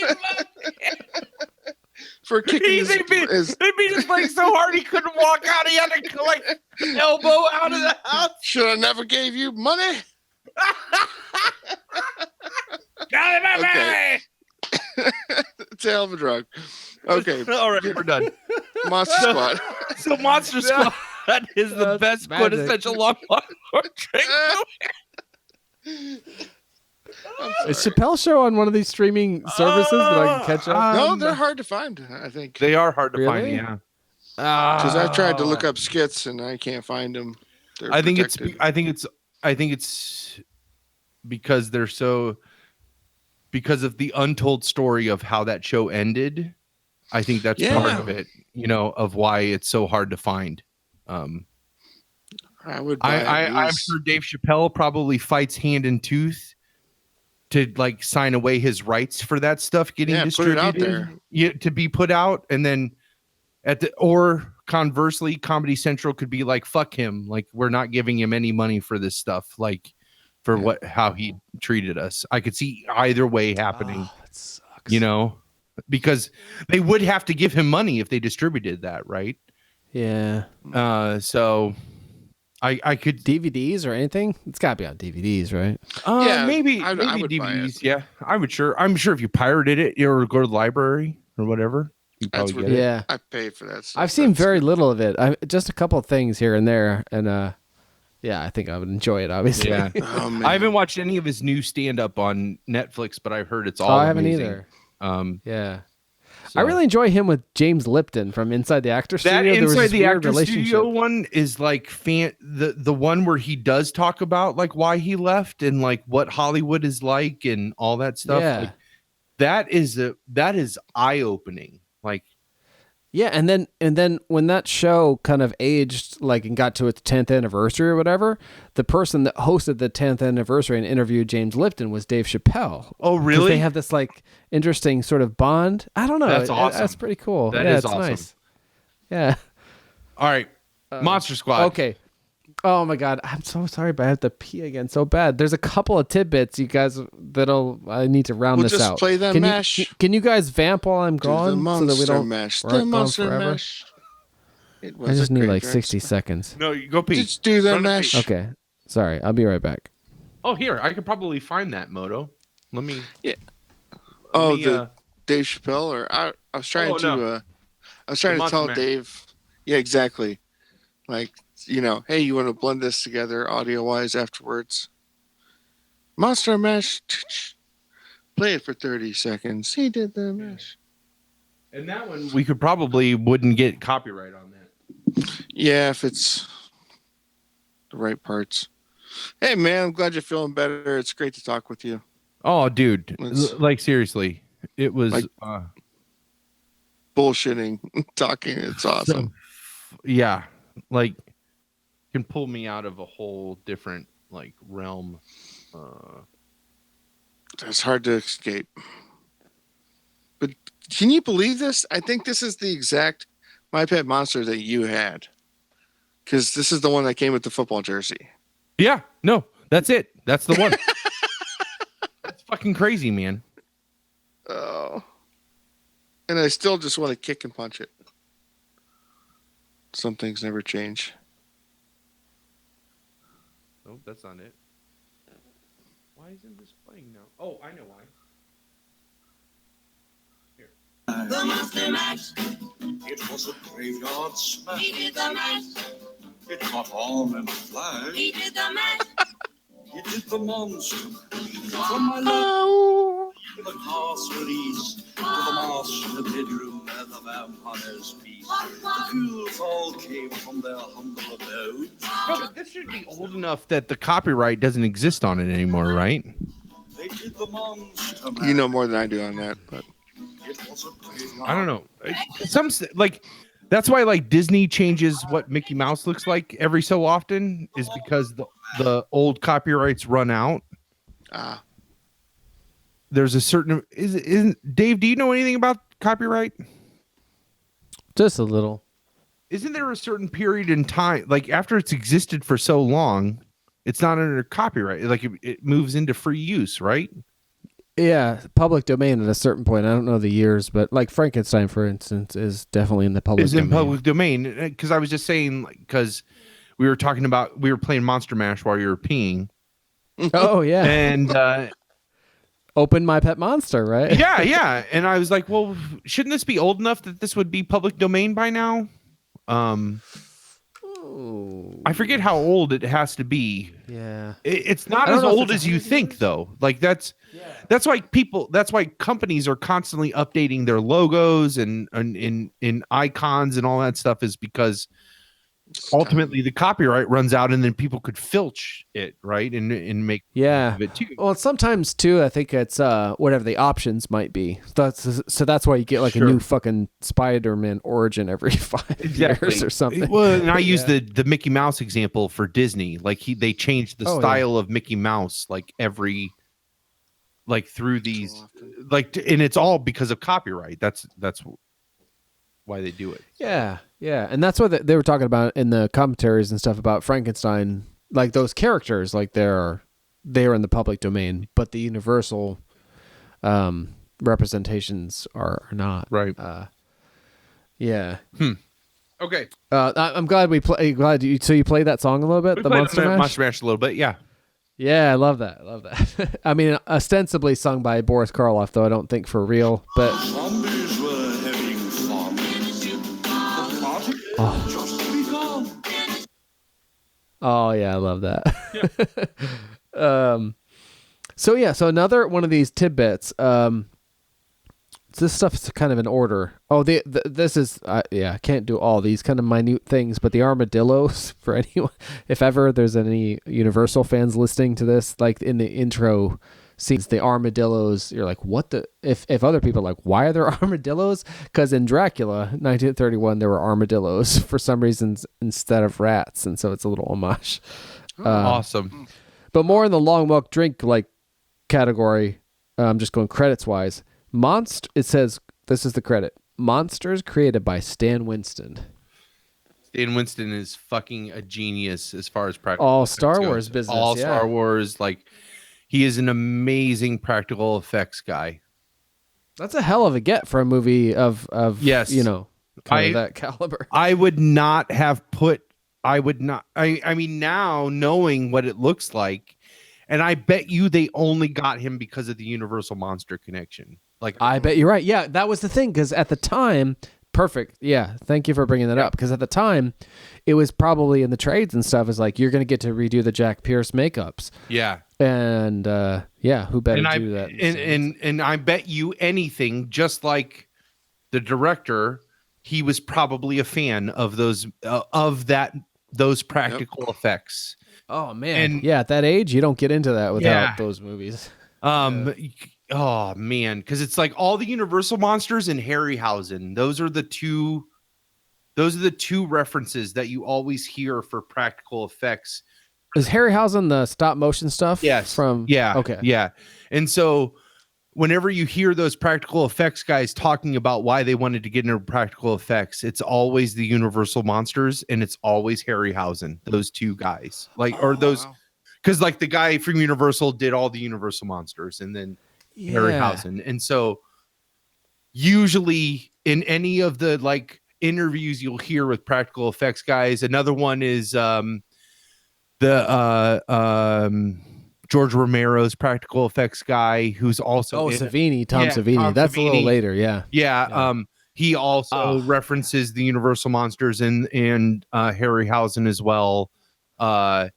For kicking his... They beat his legs so hard he couldn't walk out. He had to like elbow out of the house. Should I never gave you money? Okay. It's a hell of a drug. Okay. All right, we're done. Monster Squad. So Monster Squad is the best quintessential long drink movie. Is Chappelle Show on one of these streaming services that I can catch up? No, they're hard to find, I think. They are hard to Really? find, yeah. Because I've tried to look up skits and I can't find them. I think it's because they're so, because of the untold story of how that show ended. I think that's part of it, you know, of why it's so hard to find. I would. I'm sure Dave Chappelle probably fights hand and tooth to like sign away his rights for that stuff getting distributed, put it out there. To be put out, and then or conversely, Comedy Central could be like, "Fuck him! Like we're not giving him any money for this stuff, like for how he treated us." I could see either way happening. That sucks. You know, because they would have to give him money if they distributed that, right? Yeah. So I could DVDs or anything. It's got to be on DVDs, right? Maybe I would DVDs. Yeah, I'm sure if you pirated it or go to the library or whatever, you probably get it. Yeah, I pay for that stuff. I've seen very little of it. Just a couple of things here and there, and I think I would enjoy it. Obviously, yeah. Oh, man. I haven't watched any of his new stand-up on Netflix, but I've heard it's all. I haven't amazing. either. Yeah. So. I really enjoy him with James Lipton from Inside the Actor Studio. That Inside the Actor relationship. Studio one is like the one where he does talk about like why he left and like what Hollywood is like and all that stuff. Yeah. Like, that is eye-opening. Like Yeah, and then when that show kind of aged, like, and got to its 10th anniversary or whatever, the person that hosted the 10th anniversary and interviewed James Lipton was Dave Chappelle. Oh, really? They have this like interesting sort of bond. I don't know. That's awesome. That's pretty cool. That is it's awesome. Nice. Yeah. All right, Monster Squad. Okay. Oh my God, I'm so sorry, but I have to pee again so bad. There's a couple of tidbits, you guys, I need to round this out. We'll just play that mash. Can you guys vamp while I'm gone so that we don't mash? The monster mash. I just need like 60 seconds. No, you go pee. Just do that mash. Okay, sorry, I'll be right back. Oh, here, I could probably find that, Moto. Let me. Yeah. The Dave Chappelle, or I was trying to tell Dave. Yeah, exactly. Like, hey, you want to blend this together audio-wise afterwards? Monster Mash. Play it for 30 seconds. He did the mash. And that one, we wouldn't get copyright on that. Yeah, if it's the right parts. Hey, man, I'm glad you're feeling better. It's great to talk with you. Oh, dude. Like, seriously. It was... Like, bullshitting, talking. It's awesome. Yeah. Like... can pull me out of a whole different like realm. It's hard to escape. But can you believe this? I think this is the exact My Pet Monster that you had, because this is the one that came with the football jersey. Yeah, no, that's it. That's the one. That's fucking crazy, man. Oh, and I still just want to kick and punch it. Some things never change. Nope, that's not it. Why isn't this playing now? Oh, I know why. Here. The Monster Mash. It was a graveyard smash. He did the mash. It caught on and flash. He did the mash. He did the monster. From my love to the castle east, to the master bedroom where the vampires feast. The ghouls all came from their humble abode. No, but this should be old enough that the copyright doesn't exist on it anymore, right? They did the monster mash. You know more than I do on that, but it was a graveyard. I don't know. Some like that's why like Disney changes what Mickey Mouse looks like every so often, is because the old copyrights run out. There's a certain isn't Dave, do you know anything about copyright? Just a little. Isn't there a certain period in time, like after it's existed for so long, it's not under copyright, like it moves into free use, right? Yeah, public domain at a certain point. I don't know the years, but like Frankenstein, for instance, is definitely in the public domain. Is in public domain, because I was just saying, because we were playing Monster Mash while you were peeing. Oh yeah, and open My Pet Monster, right? yeah, and I was like, well, shouldn't this be old enough that this would be public domain by now? I forget how old it has to be. Yeah, it's not as old as you think, though. Like that's why companies are constantly updating their logos and in icons and all that stuff, is because ultimately the copyright runs out and then people could filch it, right, and make of it too. Well, sometimes too, I think it's whatever the options might be. That's why you get like a new fucking Spider-Man origin every 5 years or something. Well, and I use the Mickey Mouse example for Disney. Like they changed the style of Mickey Mouse through these and it's all because of copyright. That's why they do it. Yeah, and that's what they were talking about in the commentaries and stuff about Frankenstein. Like those characters, like they're in the public domain, but the universal representations are not. Right. Yeah. Okay. I'm glad so you played that song a little bit. We the played Monster Mash? Monster Mash a little bit. Yeah. Yeah, I love that. I mean, ostensibly sung by Boris Karloff, though I don't think for real. But Zombies were having fun. The party just begun. Oh yeah, I love that. Yeah. So another one of these tidbits. This stuff's kind of in order. Oh, this is I can't do all these kind of minute things, but the armadillos, for anyone, if ever there's any Universal fans listening to this, like in the intro scenes, the armadillos. You're like, what the? If other people are like, why are there armadillos? Because in Dracula, 1931, there were armadillos for some reasons instead of rats, and so it's a little homage. Awesome. But more in the long walk drink like category. I'm just going credits wise. It says this is the credit. Monsters created by Stan Winston. Stan Winston is fucking a genius as far as practical. All Star Wars business. All Star Wars, like he is an amazing practical effects guy. That's a hell of a get for a movie of yes, kind of that caliber. I would not have put. I mean, now knowing what it looks like, and I bet you they only got him because of the Universal Monster connection. Like, I bet you're right. Yeah, that was the thing because at the time, perfect. Yeah, thank you for bringing that up because at the time, it was probably in the trades and stuff. Is like you're going to get to redo the Jack Pierce makeups. Yeah, and who better do that? And I bet you anything, just like the director, he was probably a fan of those practical effects. Oh man, and at that age, you don't get into that without those movies. Oh man, because it's like all the Universal monsters and Harryhausen. Those are the two references that you always hear for practical effects. Is Harryhausen the stop motion stuff? Yes. Okay. Yeah. And so whenever you hear those practical effects guys talking about why they wanted to get into practical effects, it's always the Universal monsters and it's always Harryhausen. Those two guys, because like the guy from Universal did all the Universal monsters, and then Harryhausen. And so usually in any of the like interviews you'll hear with practical effects guys, another one is George Romero's practical effects guy, who's also Savini. Tom Savini. That's Savini. A little later. Yeah. He also references the Universal monsters and Harryhausen as well. So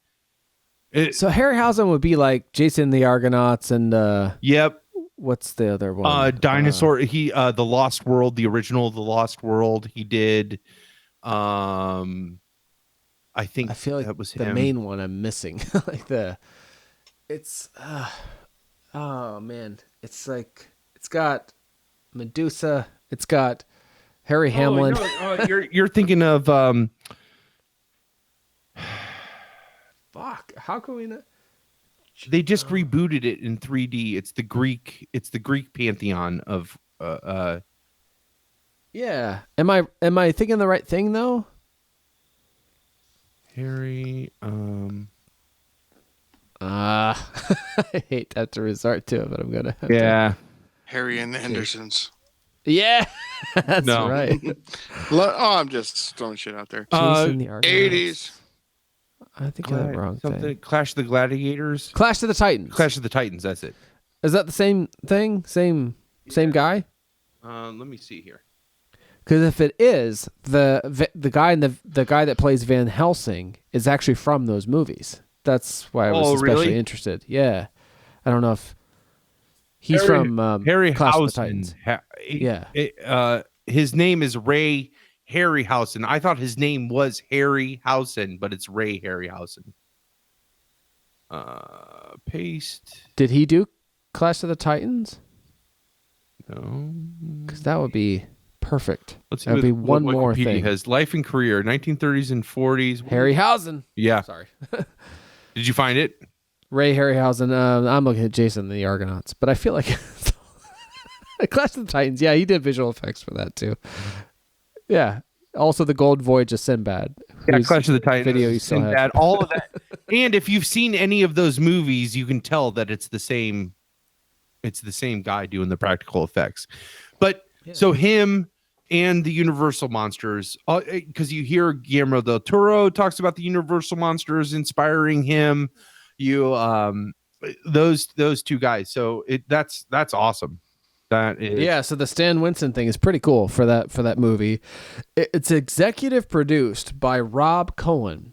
Harryhausen would be like Jason and the Argonauts and yep. What's the other one? Dinosaur. The Lost World, the original The Lost World. He did. I feel like that was the him. main one I'm missing. It's oh man, it's like it's got Medusa. It's got Harry Hamlin. No, you're thinking of fuck. How can we not? They just rebooted it in 3D. It's the Greek pantheon of Yeah. Am I thinking the right thing though? Harry I hate to have to resort to it, but I'm gonna Harry and the Hendersons. Yeah. That's right. I'm just throwing shit out there. 80s. I think I got the wrong thing. Clash of the Gladiators. Clash of the Titans. Clash of the Titans. That's it. Is that the same thing? Same guy? Let me see here. Because if it is, the guy that plays Van Helsing is actually from those movies. That's why I was especially interested. Yeah, I don't know if he's from Harry Clash Housen. of the Titans. His name is Ray Harryhausen. I thought his name was Harryhausen, but it's Ray Harryhausen. Paste. Did he do Clash of the Titans? No, because that would be perfect. Let's see. That would be one more Wikipedia thing. Has life and career 1930s and 40s. Harryhausen. Yeah. Sorry. Did you find it? Ray Harryhausen. I'm looking at Jason and the Argonauts, but I feel like Clash of the Titans. Yeah, he did visual effects for that too. Yeah. Also, the Gold Voyage of Sinbad. Yeah, Clash of the Titans. Video you still Sinbad, have. all of that. And if you've seen any of those movies, you can tell that it's the same. It's the same guy doing the practical effects. But so him and the Universal monsters, because you hear Guillermo del Toro talks about the Universal monsters inspiring him. You those two guys. So that's awesome. That is. So the Stan Winston thing is pretty cool for that movie. It's executive produced by Rob Cohen.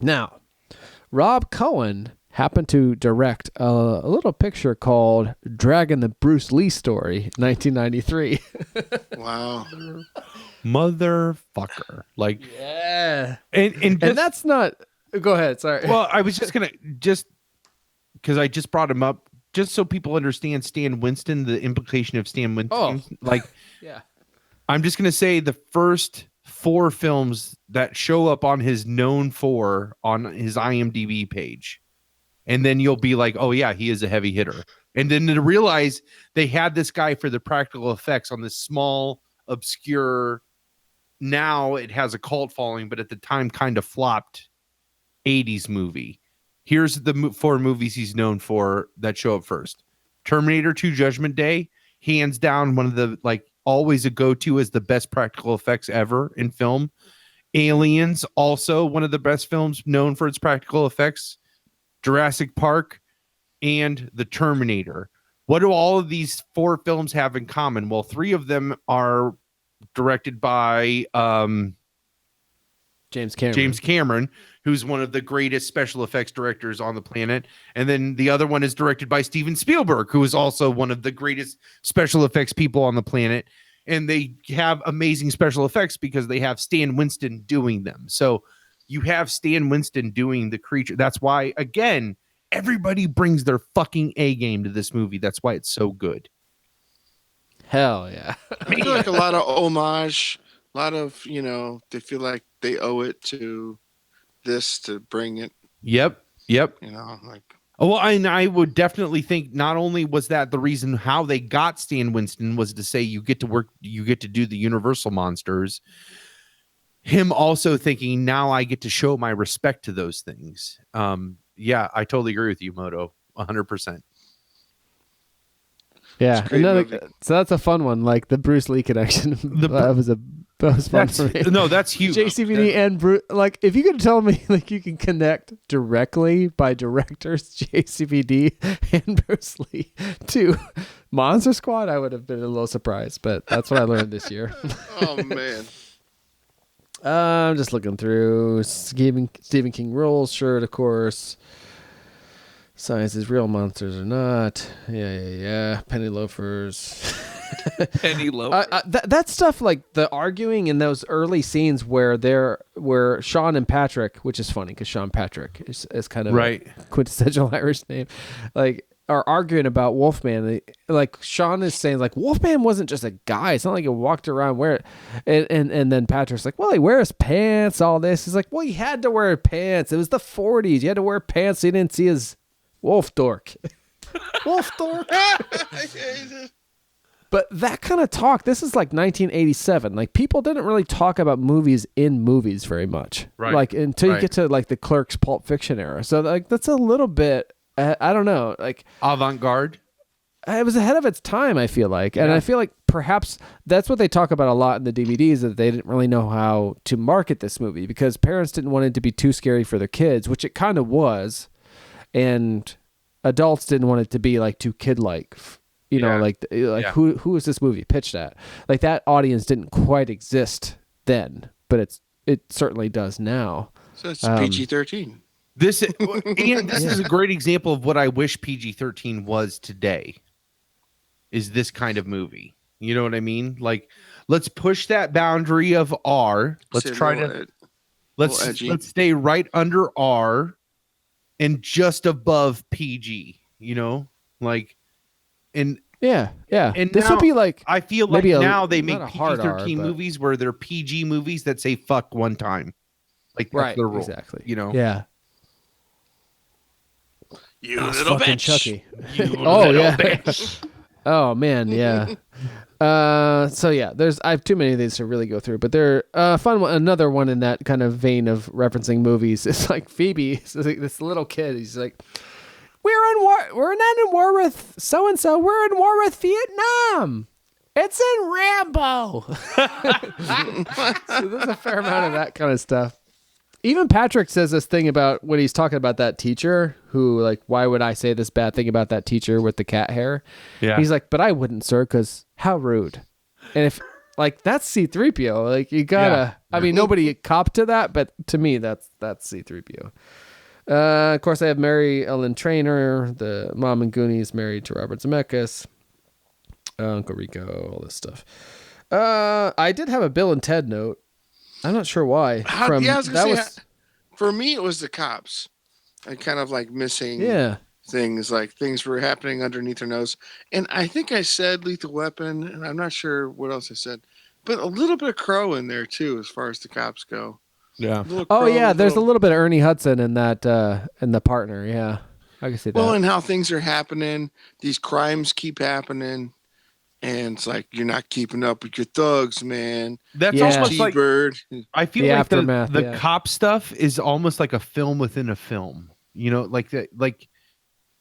Now, Rob Cohen happened to direct a little picture called Dragon the Bruce Lee Story, 1993. Wow. Motherfucker. Like, yeah. And that's not, go ahead. Sorry. Well, I was just because I just brought him up just so people understand Stan Winston, the implication of Stan Winston, yeah. I'm just going to say the first 4 films that show up on his known for on his IMDb page. And then you'll be like, oh yeah, he is a heavy hitter. And then to realize they had this guy for the practical effects on this small, obscure, now it has a cult following, but at the time kind of flopped 80s movie. Here's the 4 movies he's known for that show up first. Terminator 2 Judgment Day, hands down one of the, like, always a go-to as the best practical effects ever in film. Aliens, also one of the best films known for its practical effects. Jurassic Park, and The Terminator. What do all of these 4 films have in common? Well, 3 of them are directed by James Cameron, who's one of the greatest special effects directors on the planet. And then the other one is directed by Steven Spielberg, who is also one of the greatest special effects people on the planet. And they have amazing special effects because they have Stan Winston doing them. So you have Stan Winston doing the creature. That's why, again, everybody brings their fucking A game to this movie. That's why it's so good. Hell yeah. I feel like a lot of homage, a lot of, they feel like they owe it to this to bring it. Yep. Like. Oh, well, and I would definitely think not only was that the reason how they got Stan Winston was to say you get to do the Universal monsters. Him also thinking, now I get to show my respect to those things. Yeah, I totally agree with you, Moto, 100%. Yeah, so that's a fun one, like the Bruce Lee connection. that was fun for me. No, that's huge. JCVD and Bruce, like if you could tell me like you can connect directly by directors JCVD and Bruce Lee to Monster Squad, I would have been a little surprised, but that's what I learned this year. Oh man. I'm just looking through Stephen King rules, shirt, of course. Science is real, monsters are not. Yeah. Penny loafers. Penny loafers. That stuff, like the arguing in those early scenes where Sean and Patrick, which is funny because Sean Patrick is kind of right. a quintessential Irish name, like are arguing about Wolfman. Like Sean is saying, like Wolfman wasn't just a guy. It's not like he walked around and then Patrick's like, well, he wears pants. All this. He's like, well, he had to wear pants. It was the 40s. You had to wear pants so you didn't see his wolf dork. Wolf dork. But that kind of talk. This is like 1987. Like people didn't really talk about movies in movies very much. Right. Like until you get to like the Clerks Pulp Fiction era. So like that's a little bit. I don't know, like avant-garde. It was ahead of its time, I feel like, and I feel like perhaps that's what they talk about a lot in the DVDs, that they didn't really know how to market this movie because parents didn't want it to be too scary for their kids, which it kind of was, and adults didn't want it to be like too kid-like. Who is this movie pitched at? Like that audience didn't quite exist then, but it certainly does now. So it's PG-13. This is a great example of what I wish PG-13 was today. Is this kind of movie? You know what I mean? Like, let's push that boundary of R. Let's stay right under R, and just above PG. You know, like, and yeah. And this would be like I feel like now they make PG-13 movies where they're PG movies that say fuck one time. Like that's the rule. Exactly. You know. Yeah. You little bitch. Chucky. You little bitch. Oh man, yeah. So yeah, I have too many of these to really go through, but they're fun one. Another one in that kind of vein of referencing movies. It's like Phoebe, like this little kid. He's like, "We're in war. We're not in war with so and so. We're in war with Vietnam. It's in Rambo." So there's a fair amount of that kind of stuff. Even Patrick says this thing about when he's talking about that teacher who, like, why would I say this bad thing about that teacher with the cat hair? Yeah. He's like, but I wouldn't, sir, because how rude. And if, like, that's C-3PO. Like, you gotta, I mean, nobody copped to that, but to me, that's C-3PO. Of course, I have Mary Ellen Trainor, the mom in Goonies, married to Robert Zemeckis. Uncle Rico, all this stuff. I did have a Bill and Ted note. I'm not sure why. For me, it was the cops. I kind of like missing things, like things were happening underneath their nose. And I think I said Lethal Weapon, and I'm not sure what else I said, but a little bit of Crow in there too, as far as the cops go. Yeah. Oh yeah, there's a little bit of Ernie Hudson in that in the partner. Yeah, I can see that. Well, and how things are happening, these crimes keep happening, and it's like you're not keeping up with your thugs, man. That's almost T-Bird. like I feel the like aftermath, the cop stuff is almost like a film within a film. You know, like that, like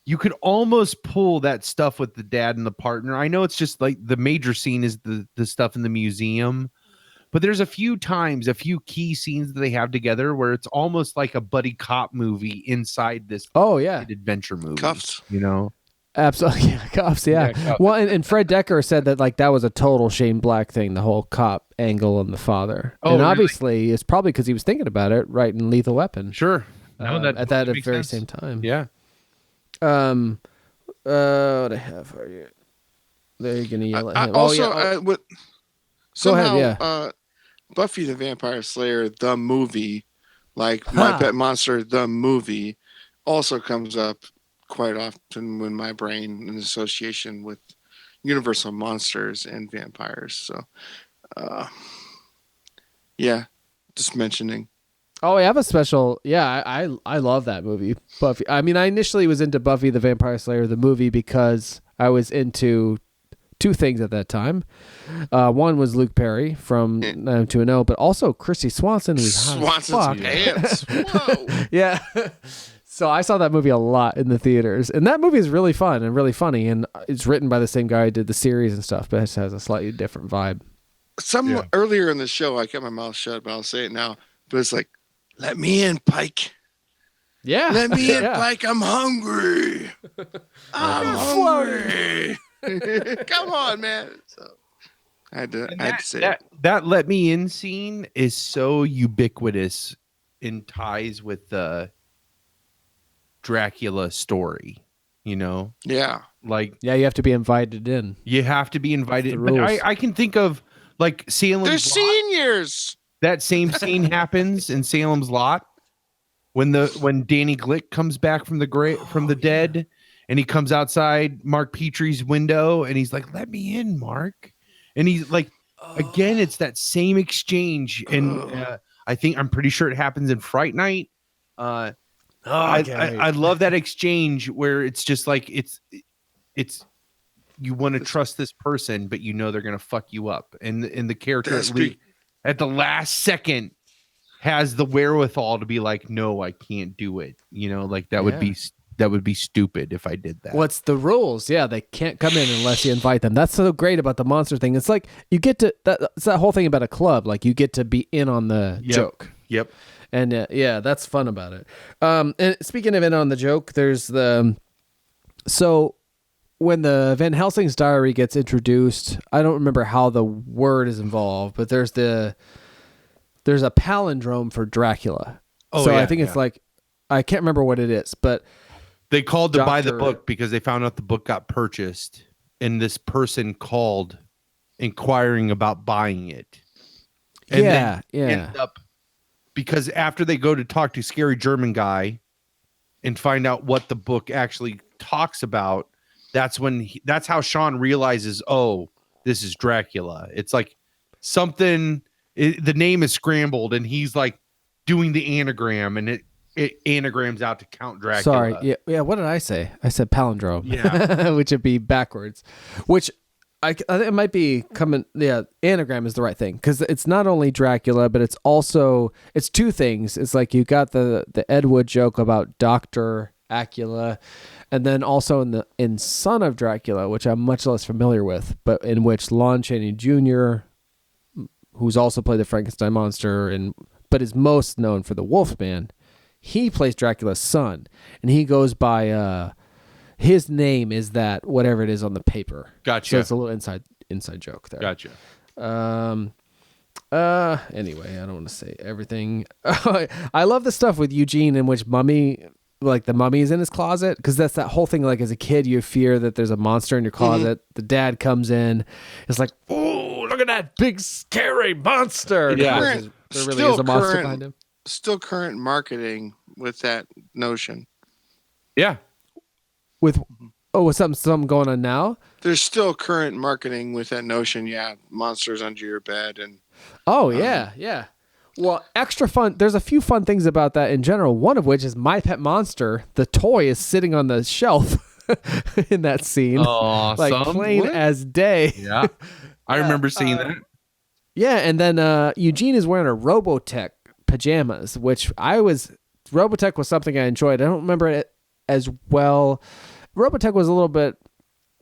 you could almost pull that stuff with the dad and the partner. I know it's just like the major scene is the stuff in the museum. But there's a few key scenes that they have together where it's almost like a buddy cop movie inside this adventure movie. Cuffs. You know? Absolutely. Yeah, Cuffs, yeah. Cuffs. Well, and Fred Decker said that like that was a total Shane Black thing, the whole cop angle and the father. And obviously it's probably because he was thinking about it right in Lethal Weapon. Sure. At that very same time. Yeah. What I have for you. They're going to yell at him. Go ahead, yeah. Buffy the Vampire Slayer, the movie, like My Pet Monster, the movie, also comes up quite often in my brain in association with Universal monsters and vampires. So, yeah, just mentioning. Oh, I have a special. Yeah, I love that movie, Buffy. I mean, I initially was into Buffy the Vampire Slayer, the movie, because I was into two things at that time. One was Luke Perry from 90210, but also Christy Swanson, who's Swanson's pants. Whoa. Yeah. So I saw that movie a lot in the theaters, and that movie is really fun and really funny, and it's written by the same guy who did the series and stuff, but it has a slightly different vibe. Earlier in the show, I kept my mouth shut, but I'll say it now. But it's like, let me in, Pike. Yeah. Let me in, Pike. I'm hungry. I'm hungry. Come on, man. So I had to say that let me in scene is so ubiquitous in ties with the Dracula story, you know? Yeah. Like, yeah, you have to be invited in. You have to be invited. But I can think of like Salem's They're seniors. That same scene happens in Salem's Lot when Danny Glick comes back from the dead. And he comes outside Mark Petrie's window and he's like, let me in, Mark. And he's like, again, it's that same exchange. And I'm pretty sure it happens in Fright Night. I love that exchange where it's just like, it's you want to trust this person, but you know they're going to fuck you up. And the character at the last second has the wherewithal to be like, no, I can't do it. You know, like that would be stupid if I did that. What's the rules? Yeah, they can't come in unless you invite them. That's so great about the monster thing. It's like you get to it's that whole thing about a club. Like you get to be in on the joke. Yep. And that's fun about it. And speaking of in on the joke, there's so when the Van Helsing's diary gets introduced, I don't remember how the word is involved, but there's a palindrome for Dracula. Oh, so I think it's like, I can't remember what it is, but they called to buy the book because they found out the book got purchased, and this person called inquiring about buying it. And then ended up, because after they go to talk to Scary German Guy and find out what the book actually talks about, that's how Sean realizes, oh, this is Dracula. It's like something, the name is scrambled, and he's like doing the anagram, and it anagrams out to Count Dracula. Sorry. Yeah. What did I say? I said palindrome. Yeah. Which would be backwards. Which I think it might be coming. Yeah. Anagram is the right thing. Because it's not only Dracula, but it's two things. It's like you got the Ed Wood joke about Dr. Acula. And then also in Son of Dracula, which I'm much less familiar with, but in which Lon Chaney Jr., who's also played the Frankenstein monster, but is most known for the Wolfman, he plays Dracula's son, and he goes by his name is that whatever it is on the paper. Gotcha. So it's a little inside joke there. Gotcha. Anyway, I don't want to say everything. I love the stuff with Eugene in which the mummy is in his closet, because that's that whole thing. Like as a kid, you fear that there's a monster in your closet. Mm-hmm. The dad comes in, it's like, oh, look at that big scary monster. Yeah, there really is a monster behind him. Still current marketing with that notion. Yeah. with something going on now. There's still current marketing with that notion. Yeah, monsters under your bed and. Oh yeah. Well, extra fun. There's a few fun things about that in general. One of which is My Pet Monster. The toy is sitting on the shelf in that scene, like plain as day. Yeah, I remember seeing that. Yeah, and then Eugene is wearing a Robotech pajamas, which Robotech was something I enjoyed. I don't remember it as well. Robotech was a little bit,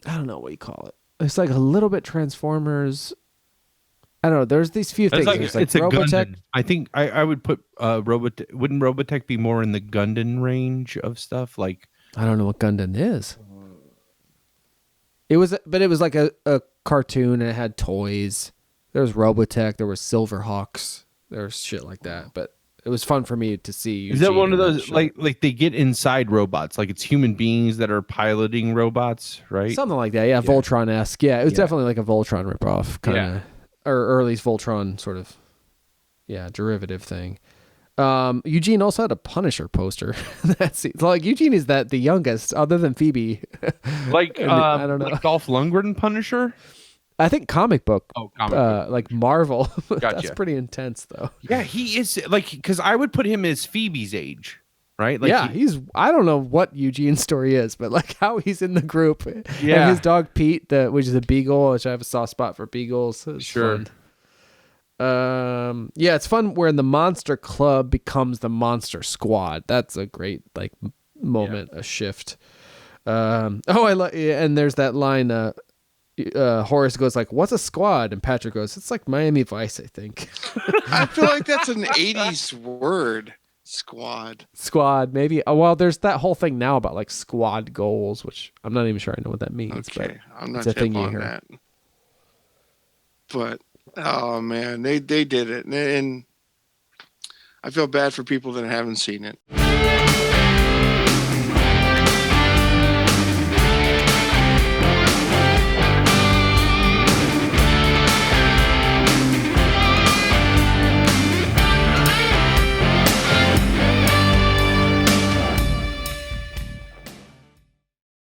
I don't know what you call it. It's like a little bit Transformers. I don't know. There's these few things. It's a Robotech. I think I would put Robotech. Wouldn't Robotech be more in the Gundam range of stuff? Like, I don't know what Gundam is. It was like a cartoon and it had toys. There was Robotech. There was Silverhawks. There was shit like that. But it was fun for me to see. Is that one of those like they get inside robots? Like it's human beings that are piloting robots, right? Something like that. Yeah, Voltron-esque. Yeah, it was definitely like a Voltron ripoff kind of, or early Voltron sort of, derivative thing. Eugene also had a Punisher poster. That's like Eugene is the youngest, other than Phoebe. Like I don't know, like Dolph Lundgren Punisher. I think comic book. Oh, comic book. Like Marvel. Gotcha. That's pretty intense, though. Yeah, he is like because I would put him as Phoebe's age, right? Like he's. I don't know what Eugene's story is, but like how he's in the group. Yeah, and his dog Pete, which is a beagle, which I have a soft spot for beagles. It's sure. Fun. It's fun when the Monster Club becomes the Monster Squad. That's a great like moment, a shift. And there's that line. Horace goes like, "What's a squad?" And Patrick goes, "It's like Miami Vice, I think." I feel like that's an 80s word. Squad, maybe. Well, there's that whole thing now about like squad goals, which I'm not even sure I know what that means. Okay, but I'm not it's a thing on that. But oh man, they did it, and I feel bad for people that haven't seen it.